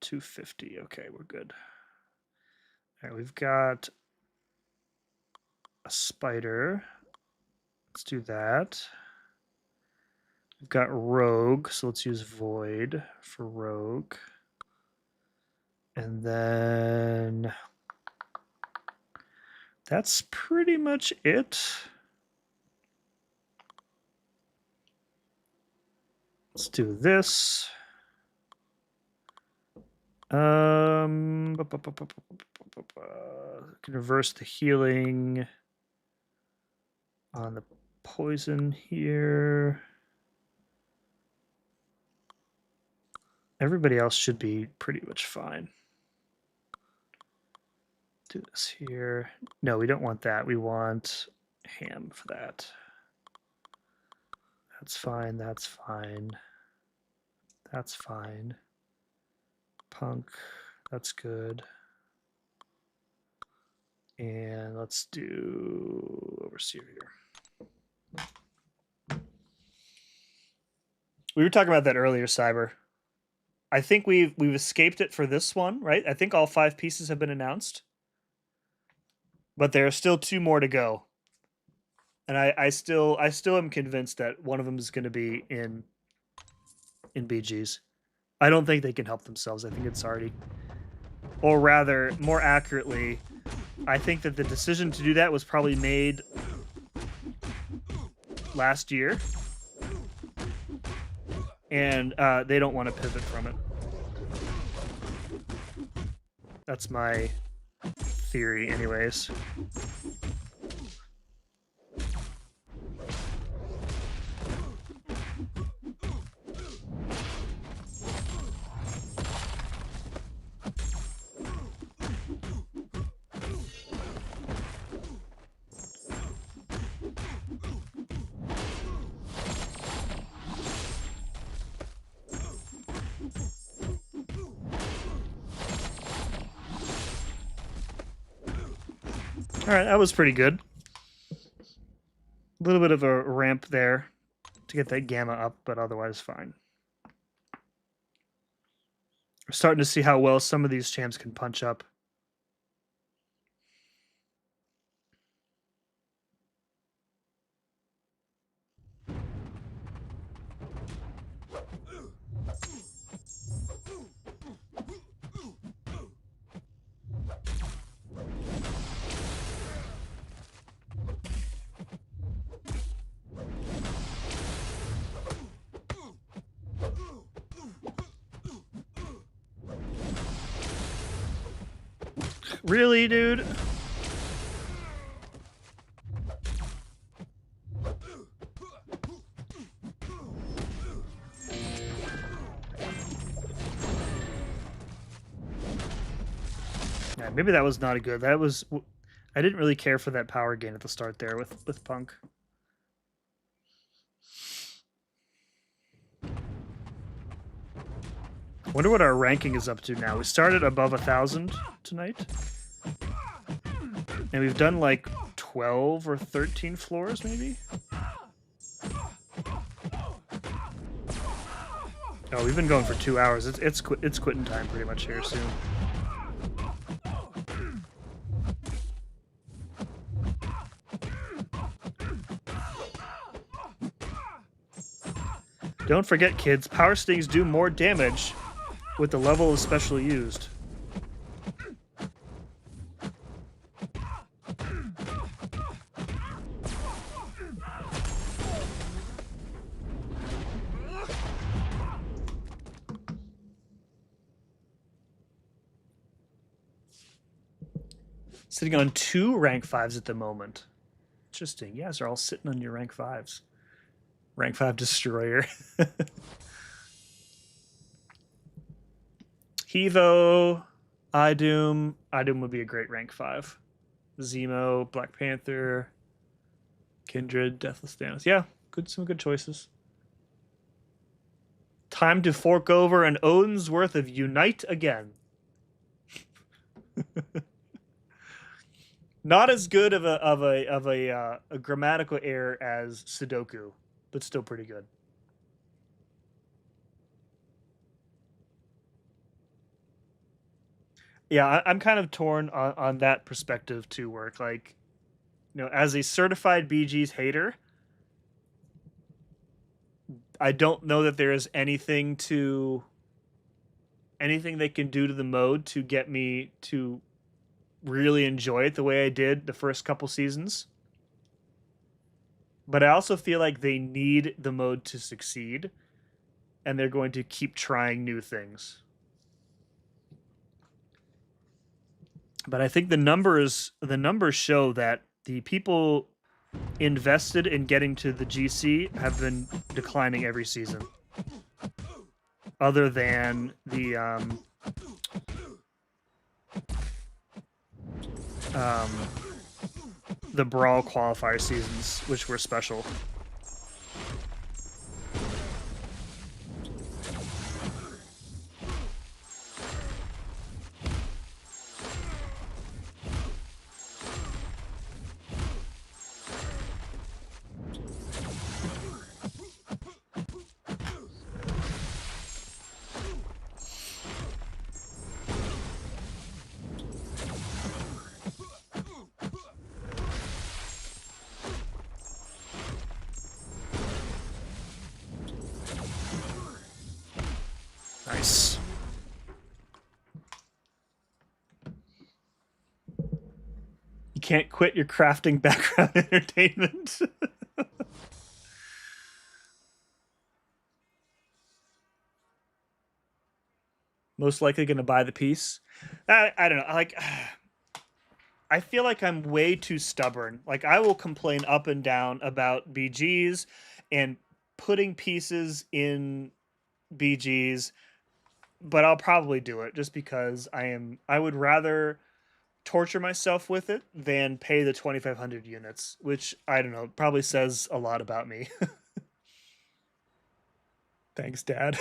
250. Okay, we're good. All right, we've got a spider. Let's do that. We've got rogue, so let's use void for rogue. And then that's pretty much it. Let's do this. Can reverse the healing on the poison here. Everybody else should be pretty much fine. Do this here. No, we don't want that. We want ham for that. That's fine. That's fine. That's fine. Punk. That's good. And let's do overseer here. We were talking about that earlier, Cyber. I think we've escaped it for this one, right? I think all 5 pieces have been announced, but there are still 2 more to go. And I still am convinced that one of them is going to be in BGs. I don't think they can help themselves. I think it's already, or rather, more accurately, I think that the decision to do that was probably made last year, and they don't want to pivot from it. That's my theory, anyways. All right, that was pretty good. A little bit of a ramp there to get that gamma up, but otherwise fine. We're starting to see how well some of these champs can punch up. Really, dude? Yeah, maybe that was not a good. That was. I didn't really care for that power gain at the start there with Punk. Wonder what our ranking is up to now. We started above 1,000 tonight, and we've done like 12 or 13 floors, maybe. Oh, we've been going for 2 hours. It's quitting time pretty much here soon. Don't forget, kids, power stings do more damage with the level of special used. Sitting on 2 rank 5s at the moment. Interesting. You guys are all sitting on your rank 5s. Rank 5 Destroyer. Hevo, Idum. Idum would be a great rank 5. Zemo, Black Panther, Kindred, Deathless Thanos. Yeah, some good choices. Time to fork over an Odin's worth of Unite again. Not as good of a grammatical error as Sudoku, but still pretty good. Yeah, I'm kind of torn on that perspective too, work. Like, you know, as a certified BG's hater, I don't know that there is anything they can do to the mode to get me to really enjoy it the way I did the first couple seasons. But I also feel like they need the mode to succeed, and they're going to keep trying new things. But I think the numbers show that the people invested in getting to the GC have been declining every season, other than the Brawl qualifier seasons, which were special. Nice. You can't quit your crafting background entertainment. Most likely going to buy the piece. I don't know. Like, I feel like I'm way too stubborn. Like, I will complain up and down about BGs and putting pieces in BGs, but I'll probably do it just because I would rather torture myself with it than pay the 2,500 units, which I don't know, probably says a lot about me. Thanks, Dad.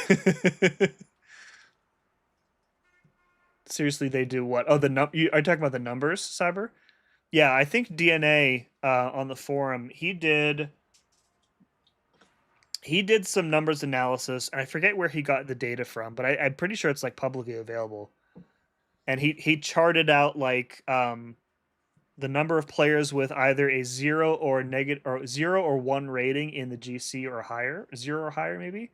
Seriously, they do what? Oh, are you talking about the numbers, Cyber? Yeah, I think DNA on the forum, he did he did some numbers analysis, and I forget where he got the data from, but I'm pretty sure it's like publicly available. And he charted out like the number of players with either a 0 or negative or 0 or 1 rating in the GC or higher, 0 or higher maybe.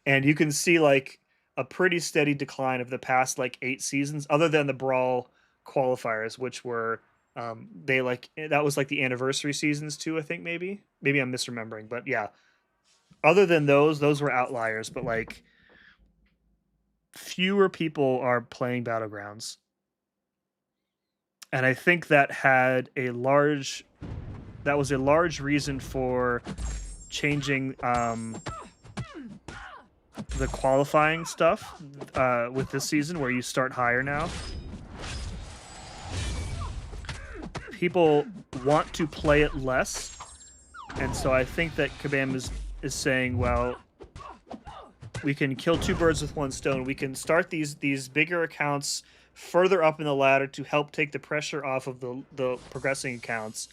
And you can see like a pretty steady decline of the past like 8 seasons, other than the Brawl qualifiers, which were they like that was like the anniversary seasons too, I think maybe I'm misremembering, but yeah, other than those were outliers, but like fewer people are playing Battlegrounds. And I think that was a large reason for changing the qualifying stuff with this season, where you start higher now. People want to play it less, and so I think that Kabam is saying, well, we can kill two birds with one stone. We can start these bigger accounts further up in the ladder to help take the pressure off of the progressing accounts.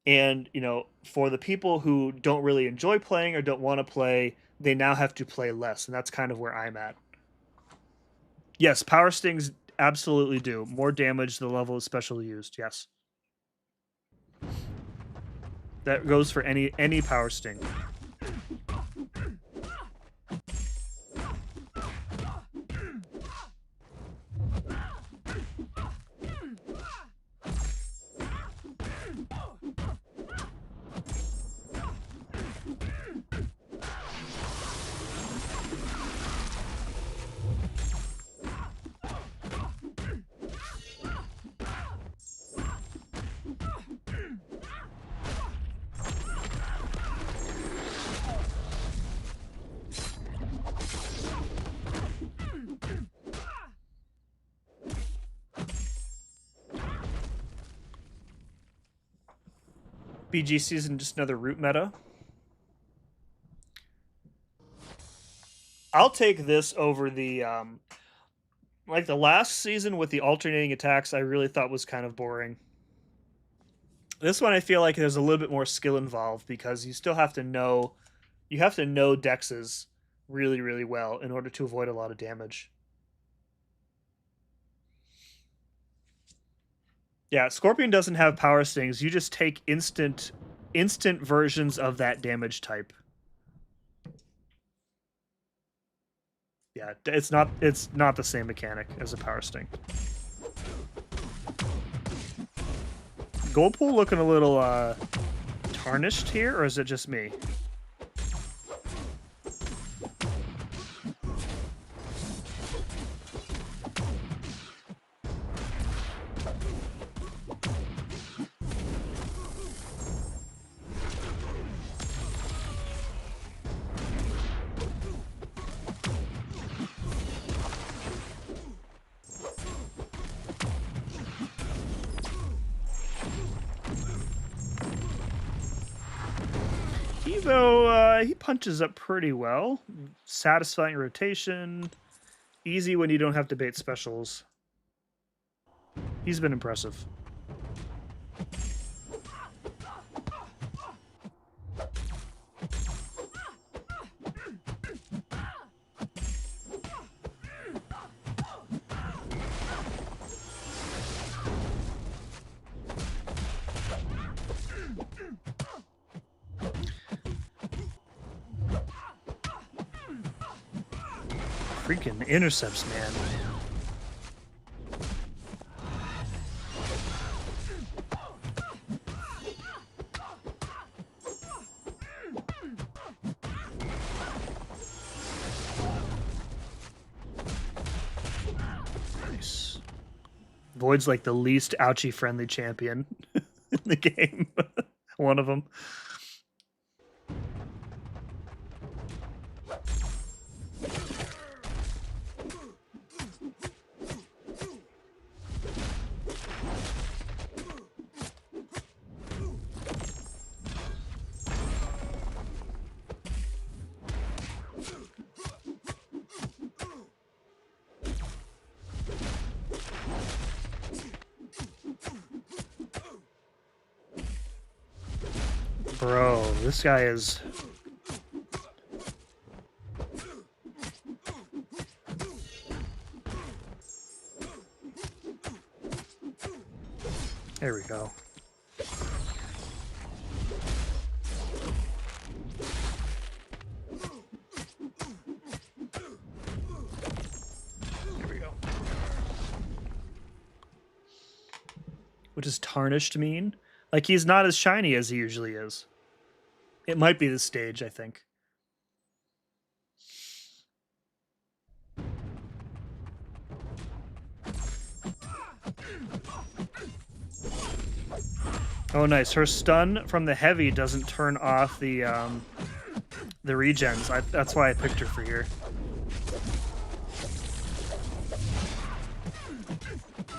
And, you know, for the people who don't really enjoy playing or don't want to play, they now have to play less. And that's kind of where I'm at. Yes, power stings absolutely do. More damage the level is specially used. Yes. That goes for any power sting. BGC isn't just another root meta. I'll take this over the like the last season with the alternating attacks. I really thought was kind of boring. This one I feel like there's a little bit more skill involved, because you still have to know dexes really, really well in order to avoid a lot of damage. Yeah, Scorpion doesn't have power stings. You just take instant versions of that damage type. Yeah, it's not the same mechanic as a power sting. Goldpool looking a little tarnished here, or is it just me? Evo, he punches up pretty well. Satisfying rotation. Easy when you don't have to bait specials. He's been impressive. Freaking intercepts, man. Nice. Void's like the least ouchie friendly champion in the game. One of them. Bro, this guy is There we go. There we go. What does tarnished mean? Like, he's not as shiny as he usually is. It might be the stage, I think. Oh, nice. Her stun from the heavy doesn't turn off the regens. That's why I picked her for here.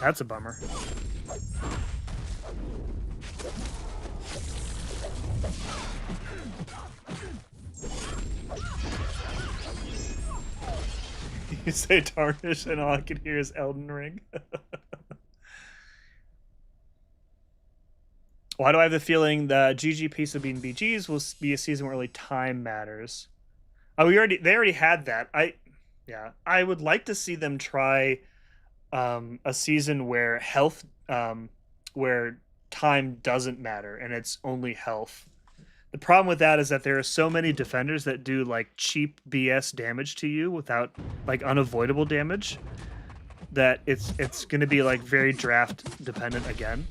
That's a bummer. You say tarnish and all I can hear is Elden Ring. Why do I have the feeling that GG Piece of Bean BGs will be a season where only time matters? Oh, they already had that. I would like to see them try a season where where time doesn't matter and it's only health. The problem with that is that there are so many defenders that do like cheap BS damage to you without like unavoidable damage that it's going to be like very draft dependent again.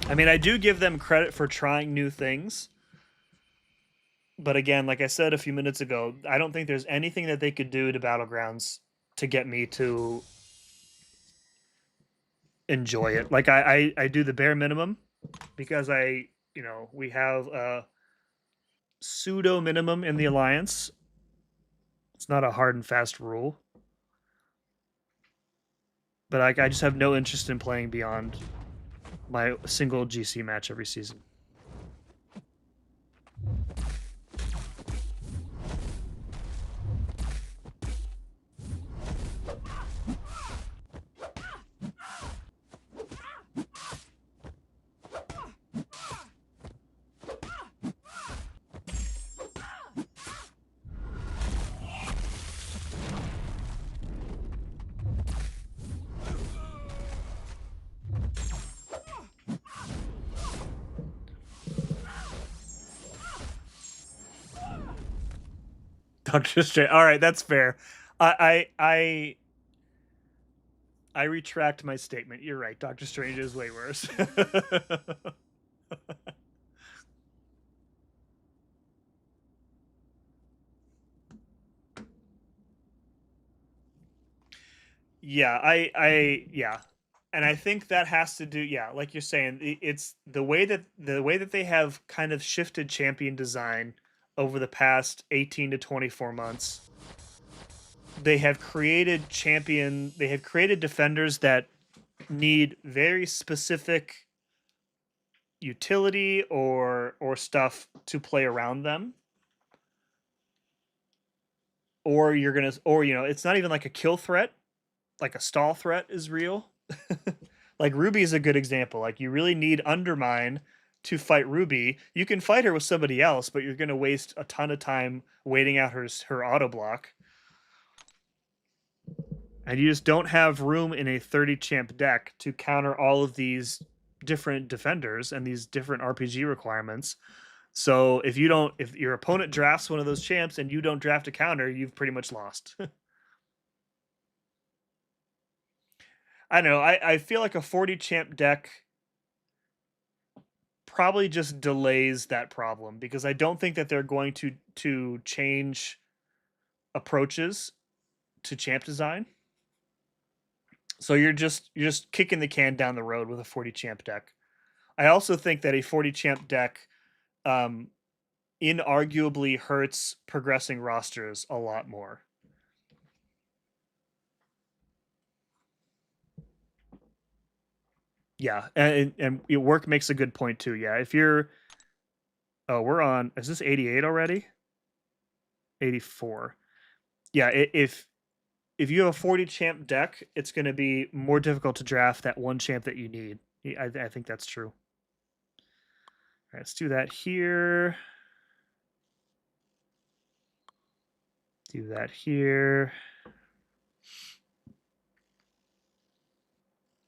I mean, I do give them credit for trying new things. But again, like I said a few minutes ago, I don't think there's anything that they could do to Battlegrounds to get me to enjoy it. Like I do the bare minimum because we have a pseudo minimum in the Alliance. It's not a hard and fast rule. But I just have no interest in playing beyond my single GC match every season. Doctor Strange. All right, that's fair. I retract my statement. You're right. Doctor Strange is way worse. Yeah. And I think that has to do, like you're saying, it's the way that they have kind of shifted champion design over the past 18 to 24 months. They have created defenders that need very specific utility or stuff to play around them. Or it's not even like a kill threat, like a stall threat is real. Like Ruby is a good example. Like you really need Undermine to fight Ruby. You can fight her with somebody else, but you're going to waste a ton of time waiting out her auto block. And you just don't have room in a 30 champ deck to counter all of these different defenders and these different RPG requirements. So if your opponent drafts one of those champs and you don't draft a counter, you've pretty much lost. I know. I feel like a 40 champ deck probably just delays that problem because I don't think that they're going to change approaches to champ design. So you're just kicking the can down the road with a 40 champ deck. I also think that a 40 champ deck inarguably hurts progressing rosters a lot more. Yeah, and work makes a good point too. Yeah, if you're, we're on. Is this 88 already? 84. Yeah, if you have a 40 champ deck, it's going to be more difficult to draft that one champ that you need. I think that's true. All right, let's do that here. Do that here.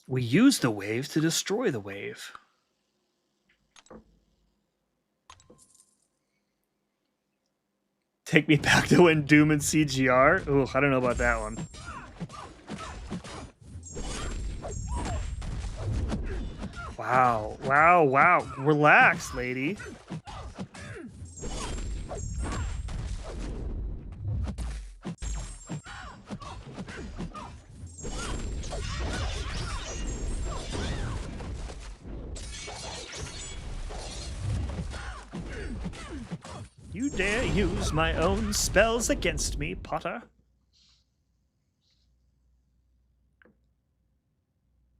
We use the wave to destroy the wave. Take me back to when Doom and CGR? Ooh, I don't know about that one. Wow, wow, wow. Relax, lady. You dare use my own spells against me, Potter?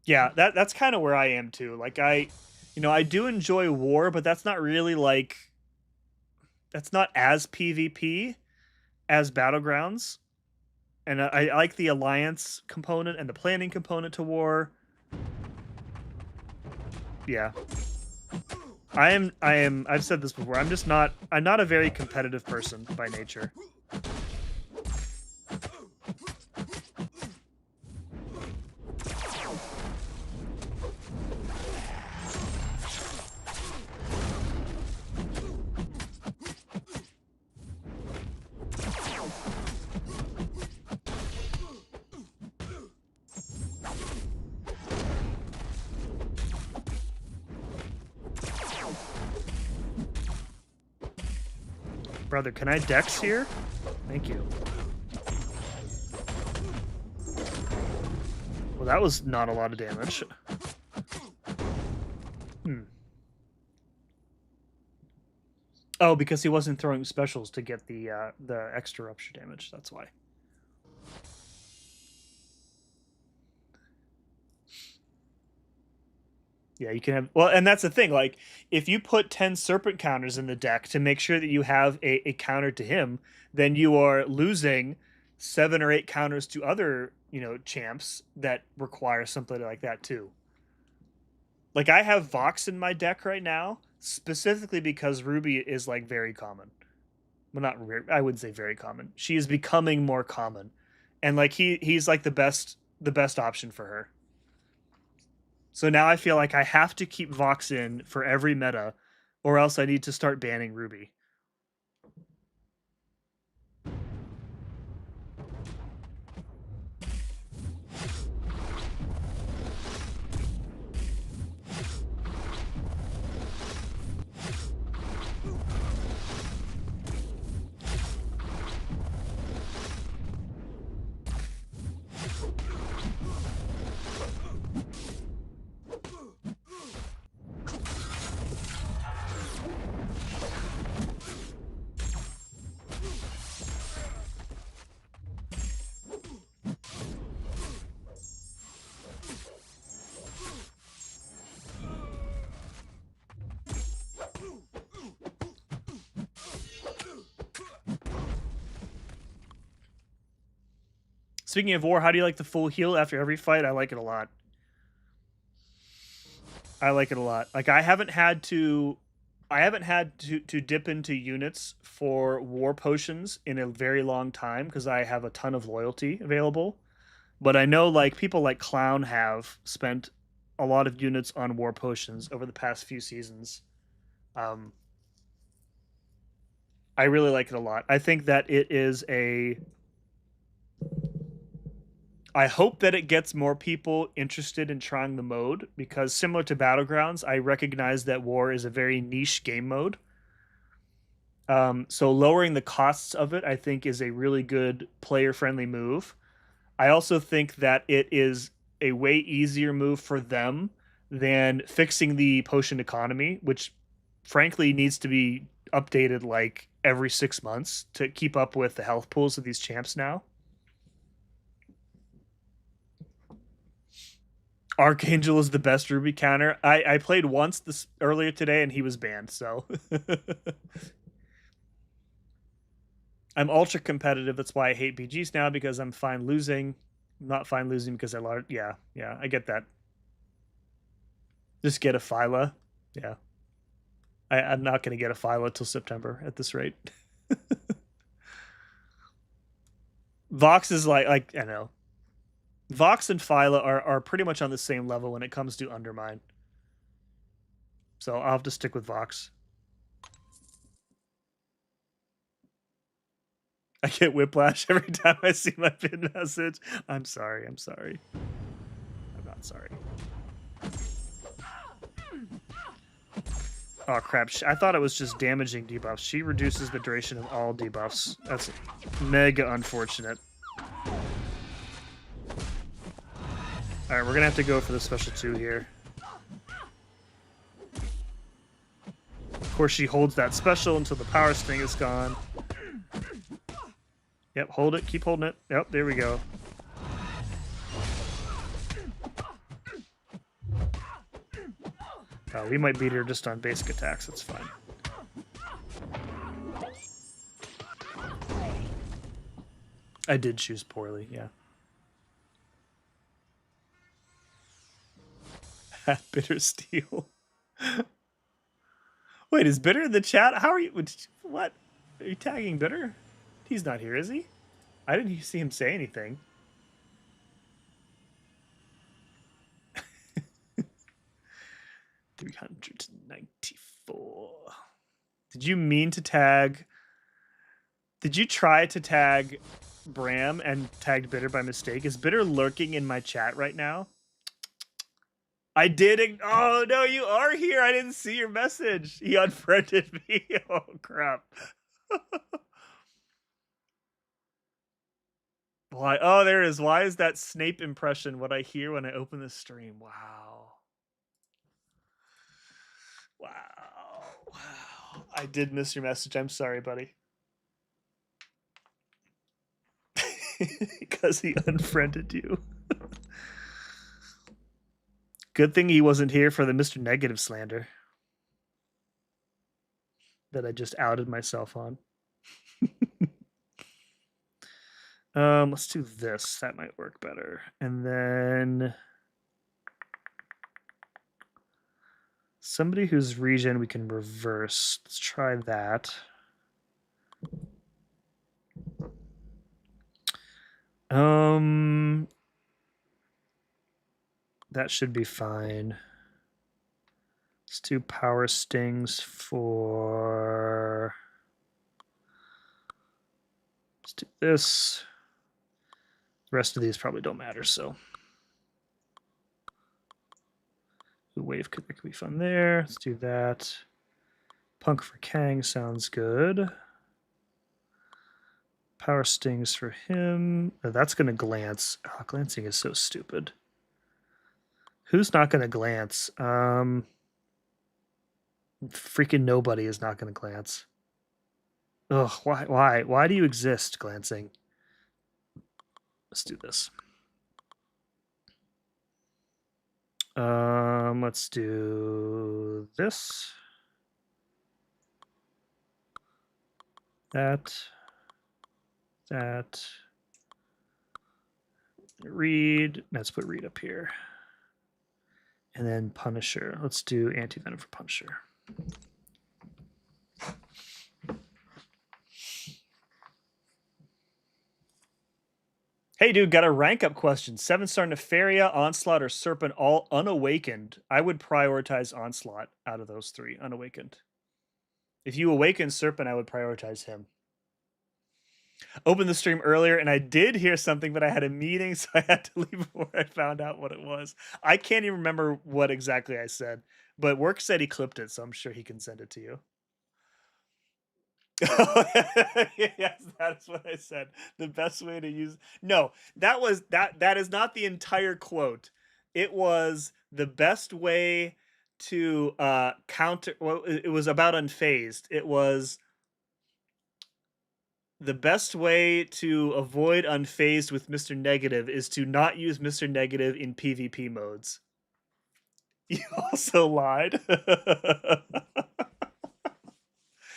Yeah, that's kind of where I am too. Like I do enjoy war, but that's not really like that's not as PvP as Battlegrounds. And I like the alliance component and the planning component to war. Yeah. I've said this before. I'm not a very competitive person by nature. Brother, can I dex here? Thank you. Well, that was not a lot of damage. Oh, because he wasn't throwing specials to get the extra rupture damage. That's why. Yeah, you can have... Well, and that's the thing. Like, if you put 10 Serpent counters in the deck to make sure that you have a counter to him, then you are losing 7 or 8 counters to other, champs that require something like that, too. Like, I have Vox in my deck right now, specifically because Ruby is, like, very common. Well, not rare. I wouldn't say very common. She is becoming more common. And, like, he's, like, the best option for her. So now I feel like I have to keep Vox in for every meta, or else I need to start banning Ruby. Speaking of war, how do you like the full heal after every fight? I like it a lot. I like it a lot. Like I haven't had to dip into units for war potions in a very long time because I have a ton of loyalty available. But I know like people like Clown have spent a lot of units on war potions over the past few seasons. I really like it a lot. I think that it is I hope that it gets more people interested in trying the mode because similar to Battlegrounds, I recognize that War is a very niche game mode. So lowering the costs of it, I think, is a really good player-friendly move. I also think that it is a way easier move for them than fixing the potion economy, which frankly needs to be updated like every 6 months to keep up with the health pools of these champs now. Archangel is the best Ruby counter. I played once this earlier today and he was banned, so I'm ultra competitive. That's why I hate BGs now, because I'm fine losing. I'm not fine losing because I learned. Yeah, I get that. Just get a Phyla. Yeah. I'm not going to get a Phyla till September at this rate. Vox is like I don't know. Vox and Phyla are pretty much on the same level when it comes to Undermine. So I'll have to stick with Vox. I get whiplash every time I see my pin message. I'm sorry. I'm not sorry. Oh crap, I thought it was just damaging debuffs. She reduces the duration of all debuffs. That's mega unfortunate. Alright, we're gonna have to go for the special 2 here. Of course, she holds that special until the power sting is gone. Yep, hold it. Keep holding it. Yep, there we go. We might beat her just on basic attacks. That's fine. I did choose poorly, yeah. Bitter Steel. Wait, is Bitter in the chat? How are you? What? Are you tagging Bitter? He's not here, is he? I didn't see him say anything. 394. Did you mean to tag? Did you try to tag Bram and tagged Bitter by mistake? Is Bitter lurking in my chat right now? I did. Oh no, you are here. I didn't see your message. He unfriended me. Oh crap. Why? Oh, there it is. Why is that Snape impression what I hear when I open the stream? Wow. Wow. I did miss your message. I'm sorry, buddy. Because he unfriended you. Good thing he wasn't here for the Mr. Negative slander that I just outed myself on. Let's do this. That might work better. And then somebody whose regen we can reverse. Let's try that. That should be fine. Let's do power stings for. Let's do this. The rest of these probably don't matter, so. The wave could be fun there. Let's do that. Punk for Kang sounds good. Power stings for him. Oh, that's going to glance. Oh, glancing is so stupid. Who's not going to glance? Freaking nobody is not going to glance. Ugh, why do you exist, glancing? Let's do this. Let's do this. That. Read. Let's put Read up here. And then Punisher. Let's do Anti-Venom for Punisher. Hey, dude, got a rank up question. 7-star Nefaria, Onslaught, or Serpent, all unawakened. I would prioritize Onslaught out of those 3, unawakened. If you awaken Serpent, I would prioritize him. Opened the stream earlier, and I did hear something, but I had a meeting, so I had to leave before I found out what it was. I can't even remember what exactly I said, but Work said he clipped it, so I'm sure he can send it to you. Yes, that's what I said. The best way to use no, that is not the entire quote. It was the best way to counter. Well, it was about unfazed. It was the best way to avoid unfazed with Mr. Negative is to not use Mr. Negative in PvP modes. You also lied.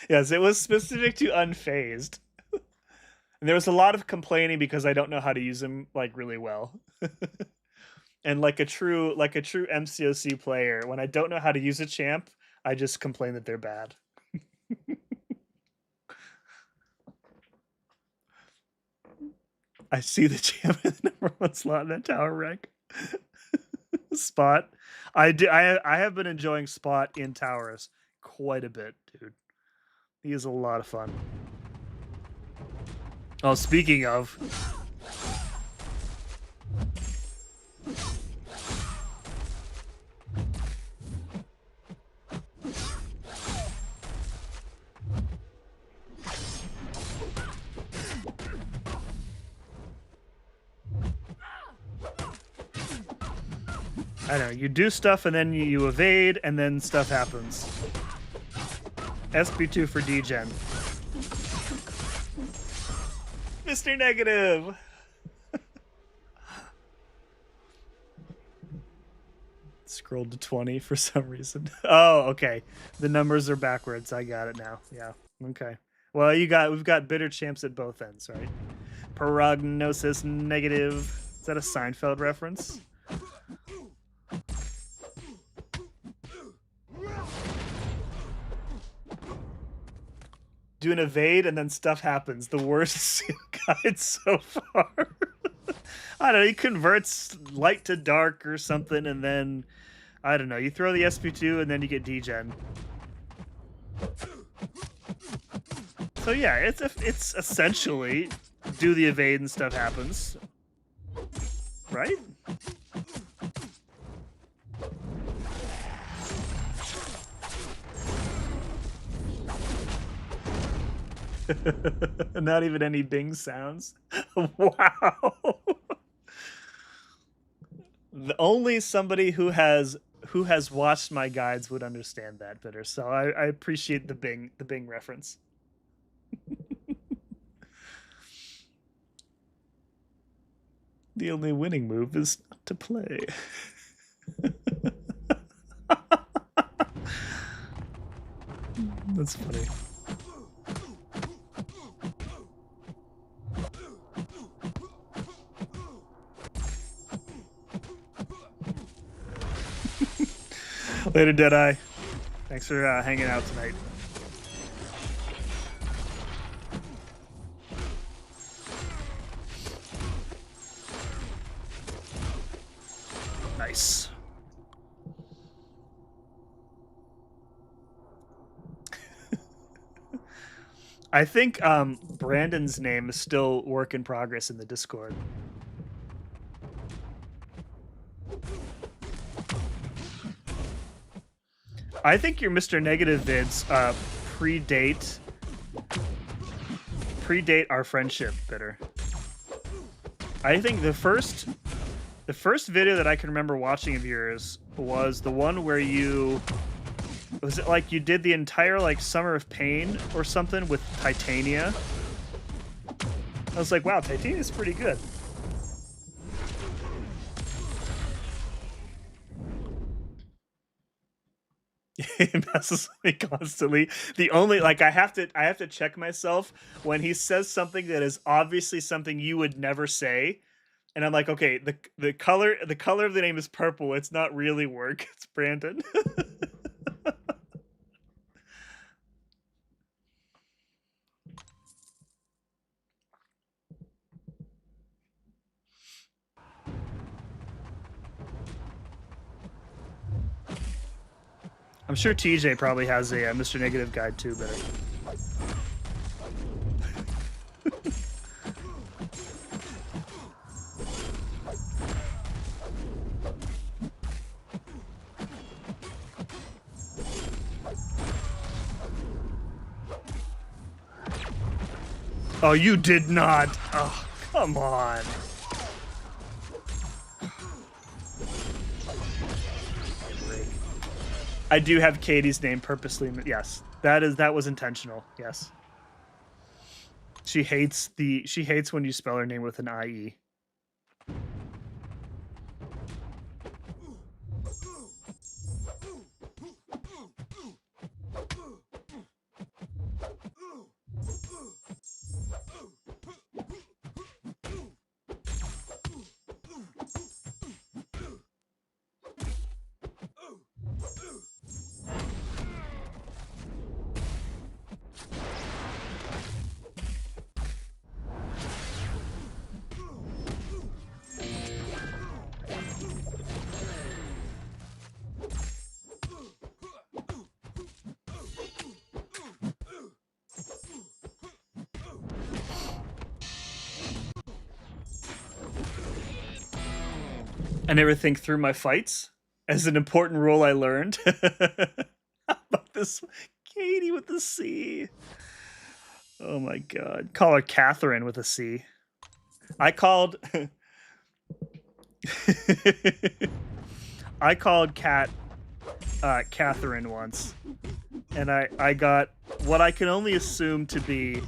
Yes, it was specific to unfazed. And there was a lot of complaining because I don't know how to use them like really well. And like a true MCOC player, when I don't know how to use a champ, I just complain that they're bad. I see the champ in the number 1 slot in that tower rank. Spot. I have been enjoying Spot in towers quite a bit, dude. He is a lot of fun. Oh, speaking of, I don't know, you do stuff and then you evade and then stuff happens. SP2 for DGen. Mr. Negative! Scrolled to 20 for some reason. Oh, okay. The numbers are backwards. I got it now. Yeah. Okay. Well, we've got bitter champs at both ends, right? Prognosis negative. Is that a Seinfeld reference? Do an evade and then stuff happens. The worst guide so far. I don't know. He converts light to dark or something, and then I don't know. You throw the SP2 and then you get DGen. So yeah, it's essentially do the evade and stuff happens, right? Not even any ding sounds. Wow. Only somebody who has watched my guides would understand that better. So I appreciate the Bing reference. The only winning move is not to play. That's funny. Later, Deadeye. Thanks for hanging out tonight. Nice. I think Brandon's name is still work in progress in the Discord. I think your Mr. Negative vids predate our friendship, Bitter. I think the first video that I can remember watching of yours was the one where was it like you did the entire like Summer of Pain or something with Titania? I was like, wow, Titania's pretty good. He messes with me constantly. The only I have to check myself when he says something that is obviously something you would never say, and I'm like, okay, the color of the name is purple. It's not really work. It's Brandon. I'm sure TJ probably has a Mr. Negative guide too, but. Oh, you did not. Oh, come on. I do have Katie's name purposely. Yes, that was intentional. Yes. She hates when you spell her name with an IE. I never think through my fights as an important rule I learned. How about this Katie with the C? Oh my god. Call her Catherine with a C. I called I called Cat Catherine once, and I got what I can only assume to be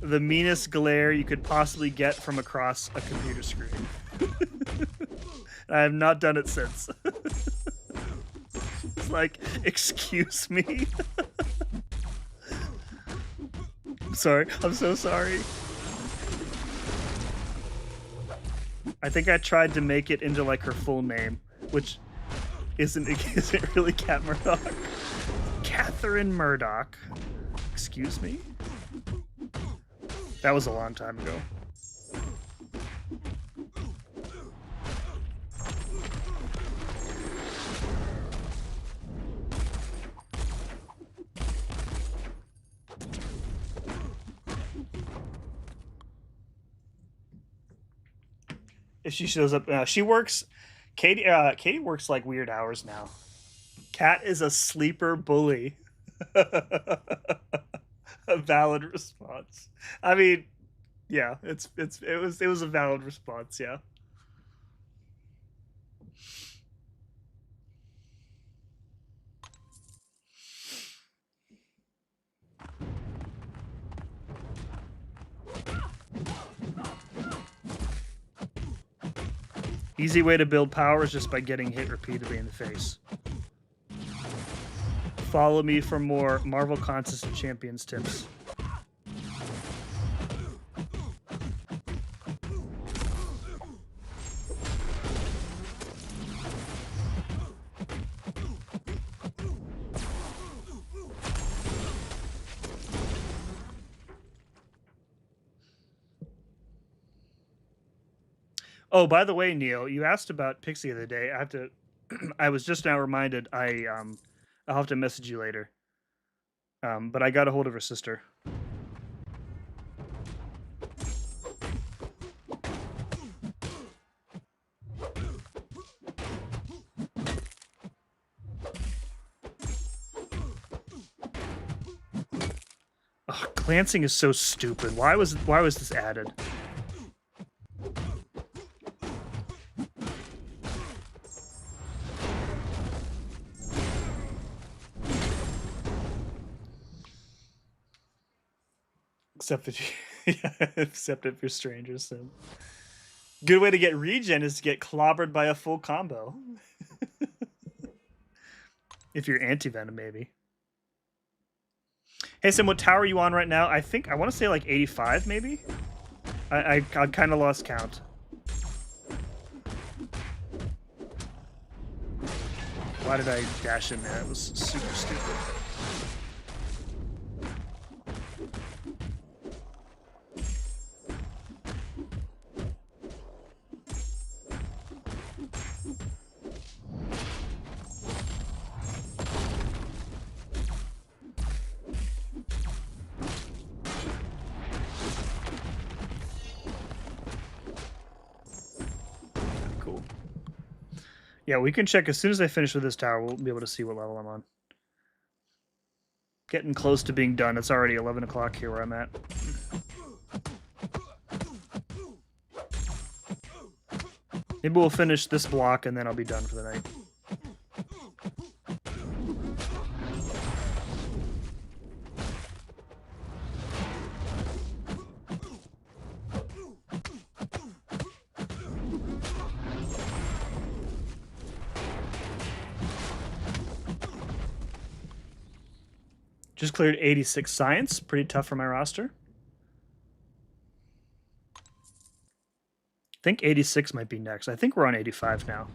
the meanest glare you could possibly get from across a computer screen. I have not done it since. It's like, excuse me. I'm sorry. I'm so sorry. I think I tried to make it into like her full name, which isn't really Cat Murdoch. Catherine Murdoch. Excuse me? That was a long time ago. If she shows up, she works. Katie works like weird hours now. Cat is a sleeper bully. A valid response. I mean, yeah, it was a valid response. Yeah. Easy way to build power is just by getting hit repeatedly in the face. Follow me for more Marvel Contest of Champions tips. Oh, by the way, Neil, you asked about Pixie the other day. I have to. I was just now reminded. I'll have to message you later. But I got a hold of her sister. Ugh, glancing is so stupid. Why was this added? Except that except if you're strangers, then. Good way to get regen is to get clobbered by a full combo. If you're anti-venom, maybe. Hey, Sim, what tower are you on right now? I want to say like 85, maybe? I kind of lost count. Why did I dash in there? It was super stupid. Yeah, we can check as soon as I finish with this tower. We'll be able to see what level I'm on. Getting close to being done. It's already 11 o'clock here where I'm at. Maybe we'll finish this block and then I'll be done for the night. Just cleared 86 science. Pretty tough for my roster. I think 86 might be next. I think we're on 85 now.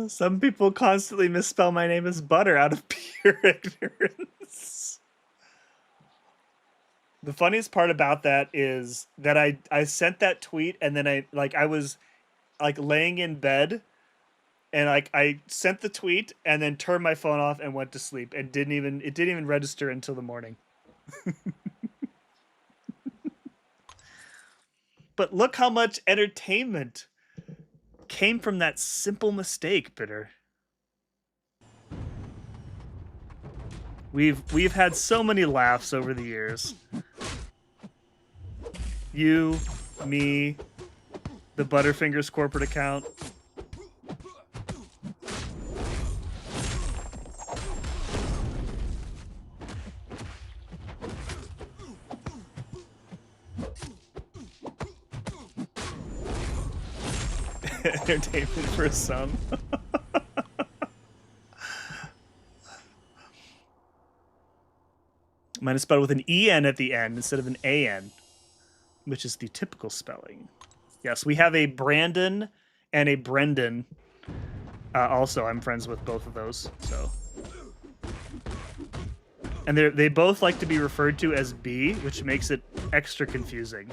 Some people constantly misspell my name as Butter out of pure ignorance. The funniest part about that is that I sent that tweet and then I was like laying in bed and like I sent the tweet and then turned my phone off and went to sleep and didn't even register until the morning. But look how much entertainment came from that simple mistake, Bitter. We've had so many laughs over the years. You, me, the Butterfingers corporate account. Entertainment for some. Mine is spelled with an EN at the end instead of an AN, which is the typical spelling. Yes, we have a Brandon and a Brendan. Also, I'm friends with both of those. So, and they both like to be referred to as B, which makes it extra confusing.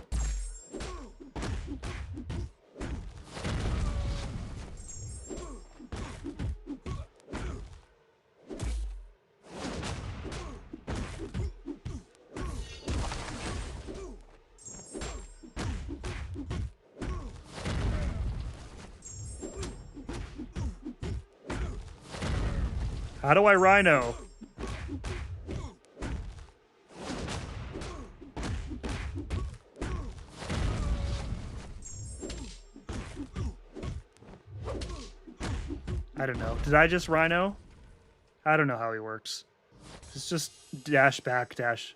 How do I Rhino? I don't know. Did I just Rhino? I don't know how he works. It's just dash back, dash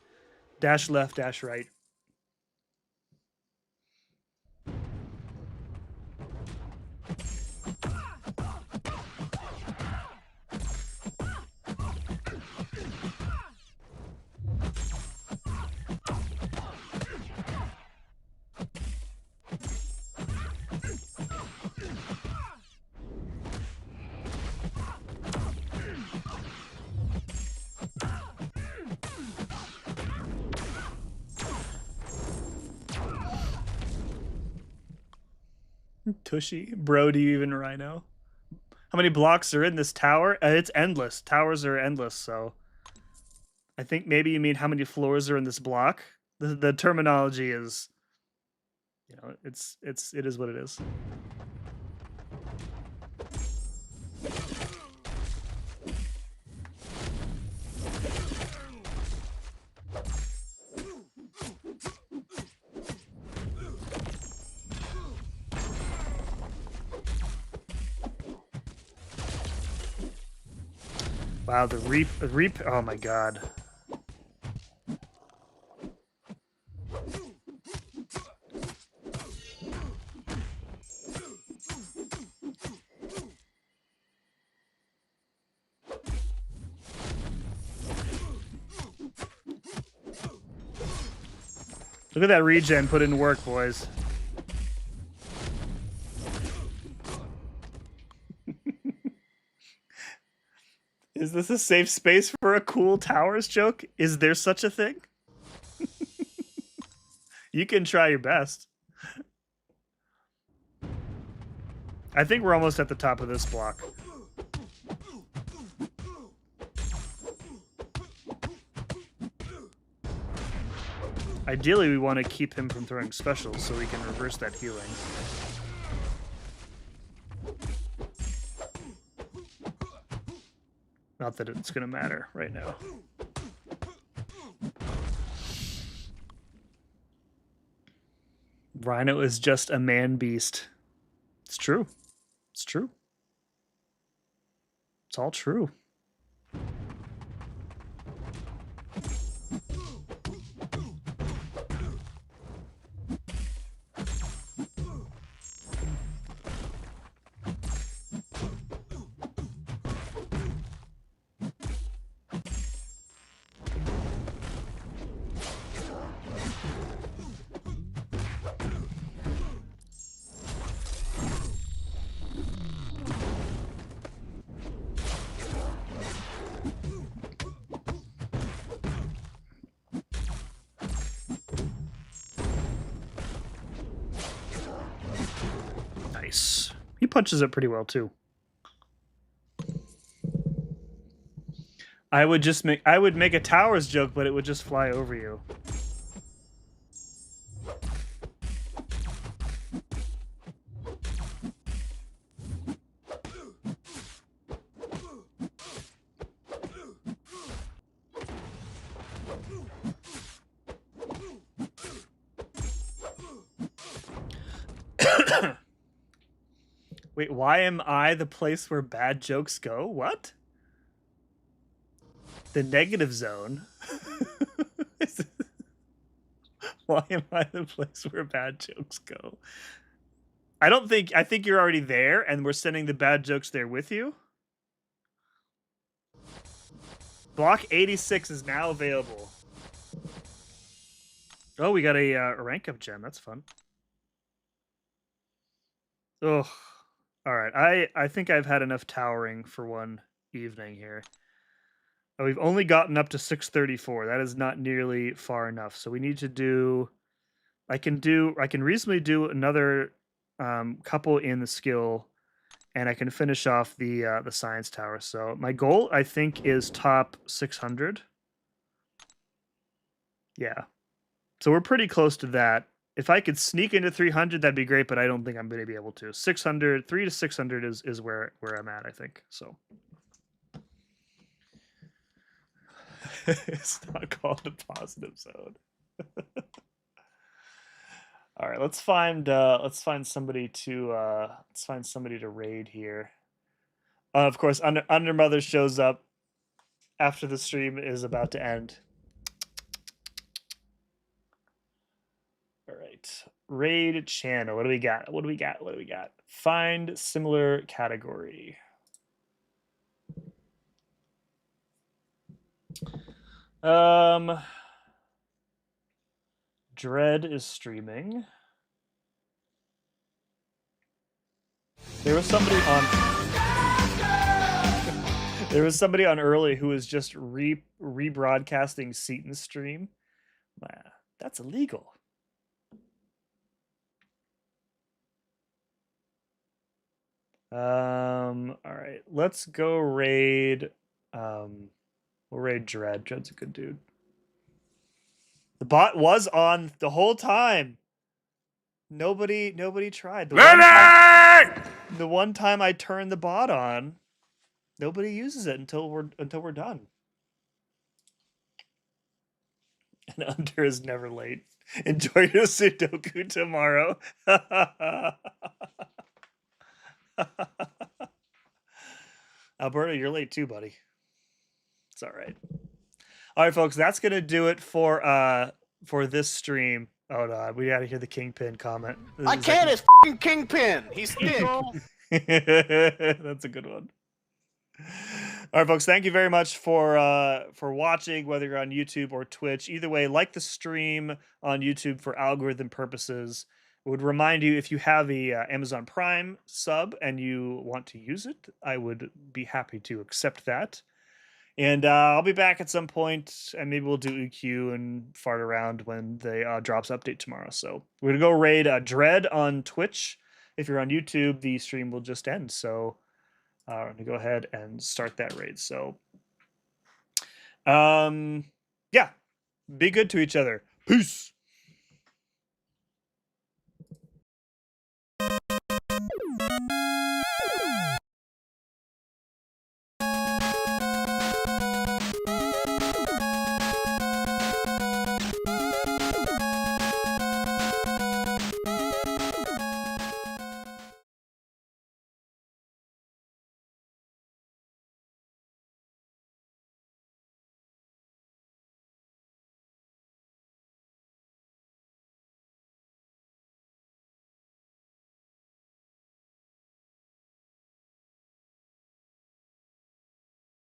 left, dash right. Tushy. Bro, do you even Rhino? How many blocks are in this tower? It's endless. Towers are endless, so I think maybe you mean how many floors are in this block. The terminology is, you know, it is what it is. Wow, the reap. Oh my god. Look at that regen put in work, boys. Is this a safe space for a cool towers joke? Is there such a thing? You can try your best. I think we're almost at the top of this block. Ideally, we want to keep him from throwing specials so we can reverse that healing. Not that it's going to matter right now. Rhino is just a man beast. It's true. It's true. It's all true. Nice. He punches it pretty well too. I would make a towers joke, but it would just fly over you. Wait, why am I the place where bad jokes go? What? The negative zone? Why am I the place where bad jokes go? I think you're already there and we're sending the bad jokes there with you. Block 86 is now available. Oh, we got a rank up gem. That's fun. Oh, all right. I think I've had enough towering for one evening here. Oh, we've only gotten up to 634. That is not nearly far enough. So we need to do. I can reasonably do another couple in the skill, and I can finish off the science tower. So my goal, I think, is top 600. Yeah. So we're pretty close to that. If I could sneak into 300, that'd be great, but I don't think I'm going to be able to. 600, 3 to 600 is where I'm at, I think. So it's not called a positive zone. All right, let's find somebody to raid here. Of course, Undermother shows up after the stream is about to end. All right, raid channel. What do we got? What do we got? What do we got? Find similar category. Dread is streaming. There was somebody on early who was just rebroadcasting Seaton's stream. That's illegal. All right, let's go raid. We'll raid Dread. Dread's a good dude. The bot was on the whole time. Nobody tried. The one time I turned the bot on, nobody uses it until we're done. And Under is never late. Enjoy your Sudoku tomorrow. Alberto, you're late too, buddy. It's all right. All right, folks, that's gonna do it for this stream. Oh no, we gotta hear the Kingpin comment. I can't. It's f***ing Kingpin. He's thick. That's a good one. All right, folks, thank you very much for watching, whether you're on YouTube or Twitch. Either way, like the stream on YouTube for algorithm purposes. I would remind you, if you have a Amazon Prime sub and you want to use it, I would be happy to accept that. And I'll be back at some point, and maybe we'll do EQ and fart around when the drops update tomorrow. So we're going to go raid Dread on Twitch. If you're on YouTube, the stream will just end. So I'm going to go ahead and start that raid. So, yeah, be good to each other. Peace.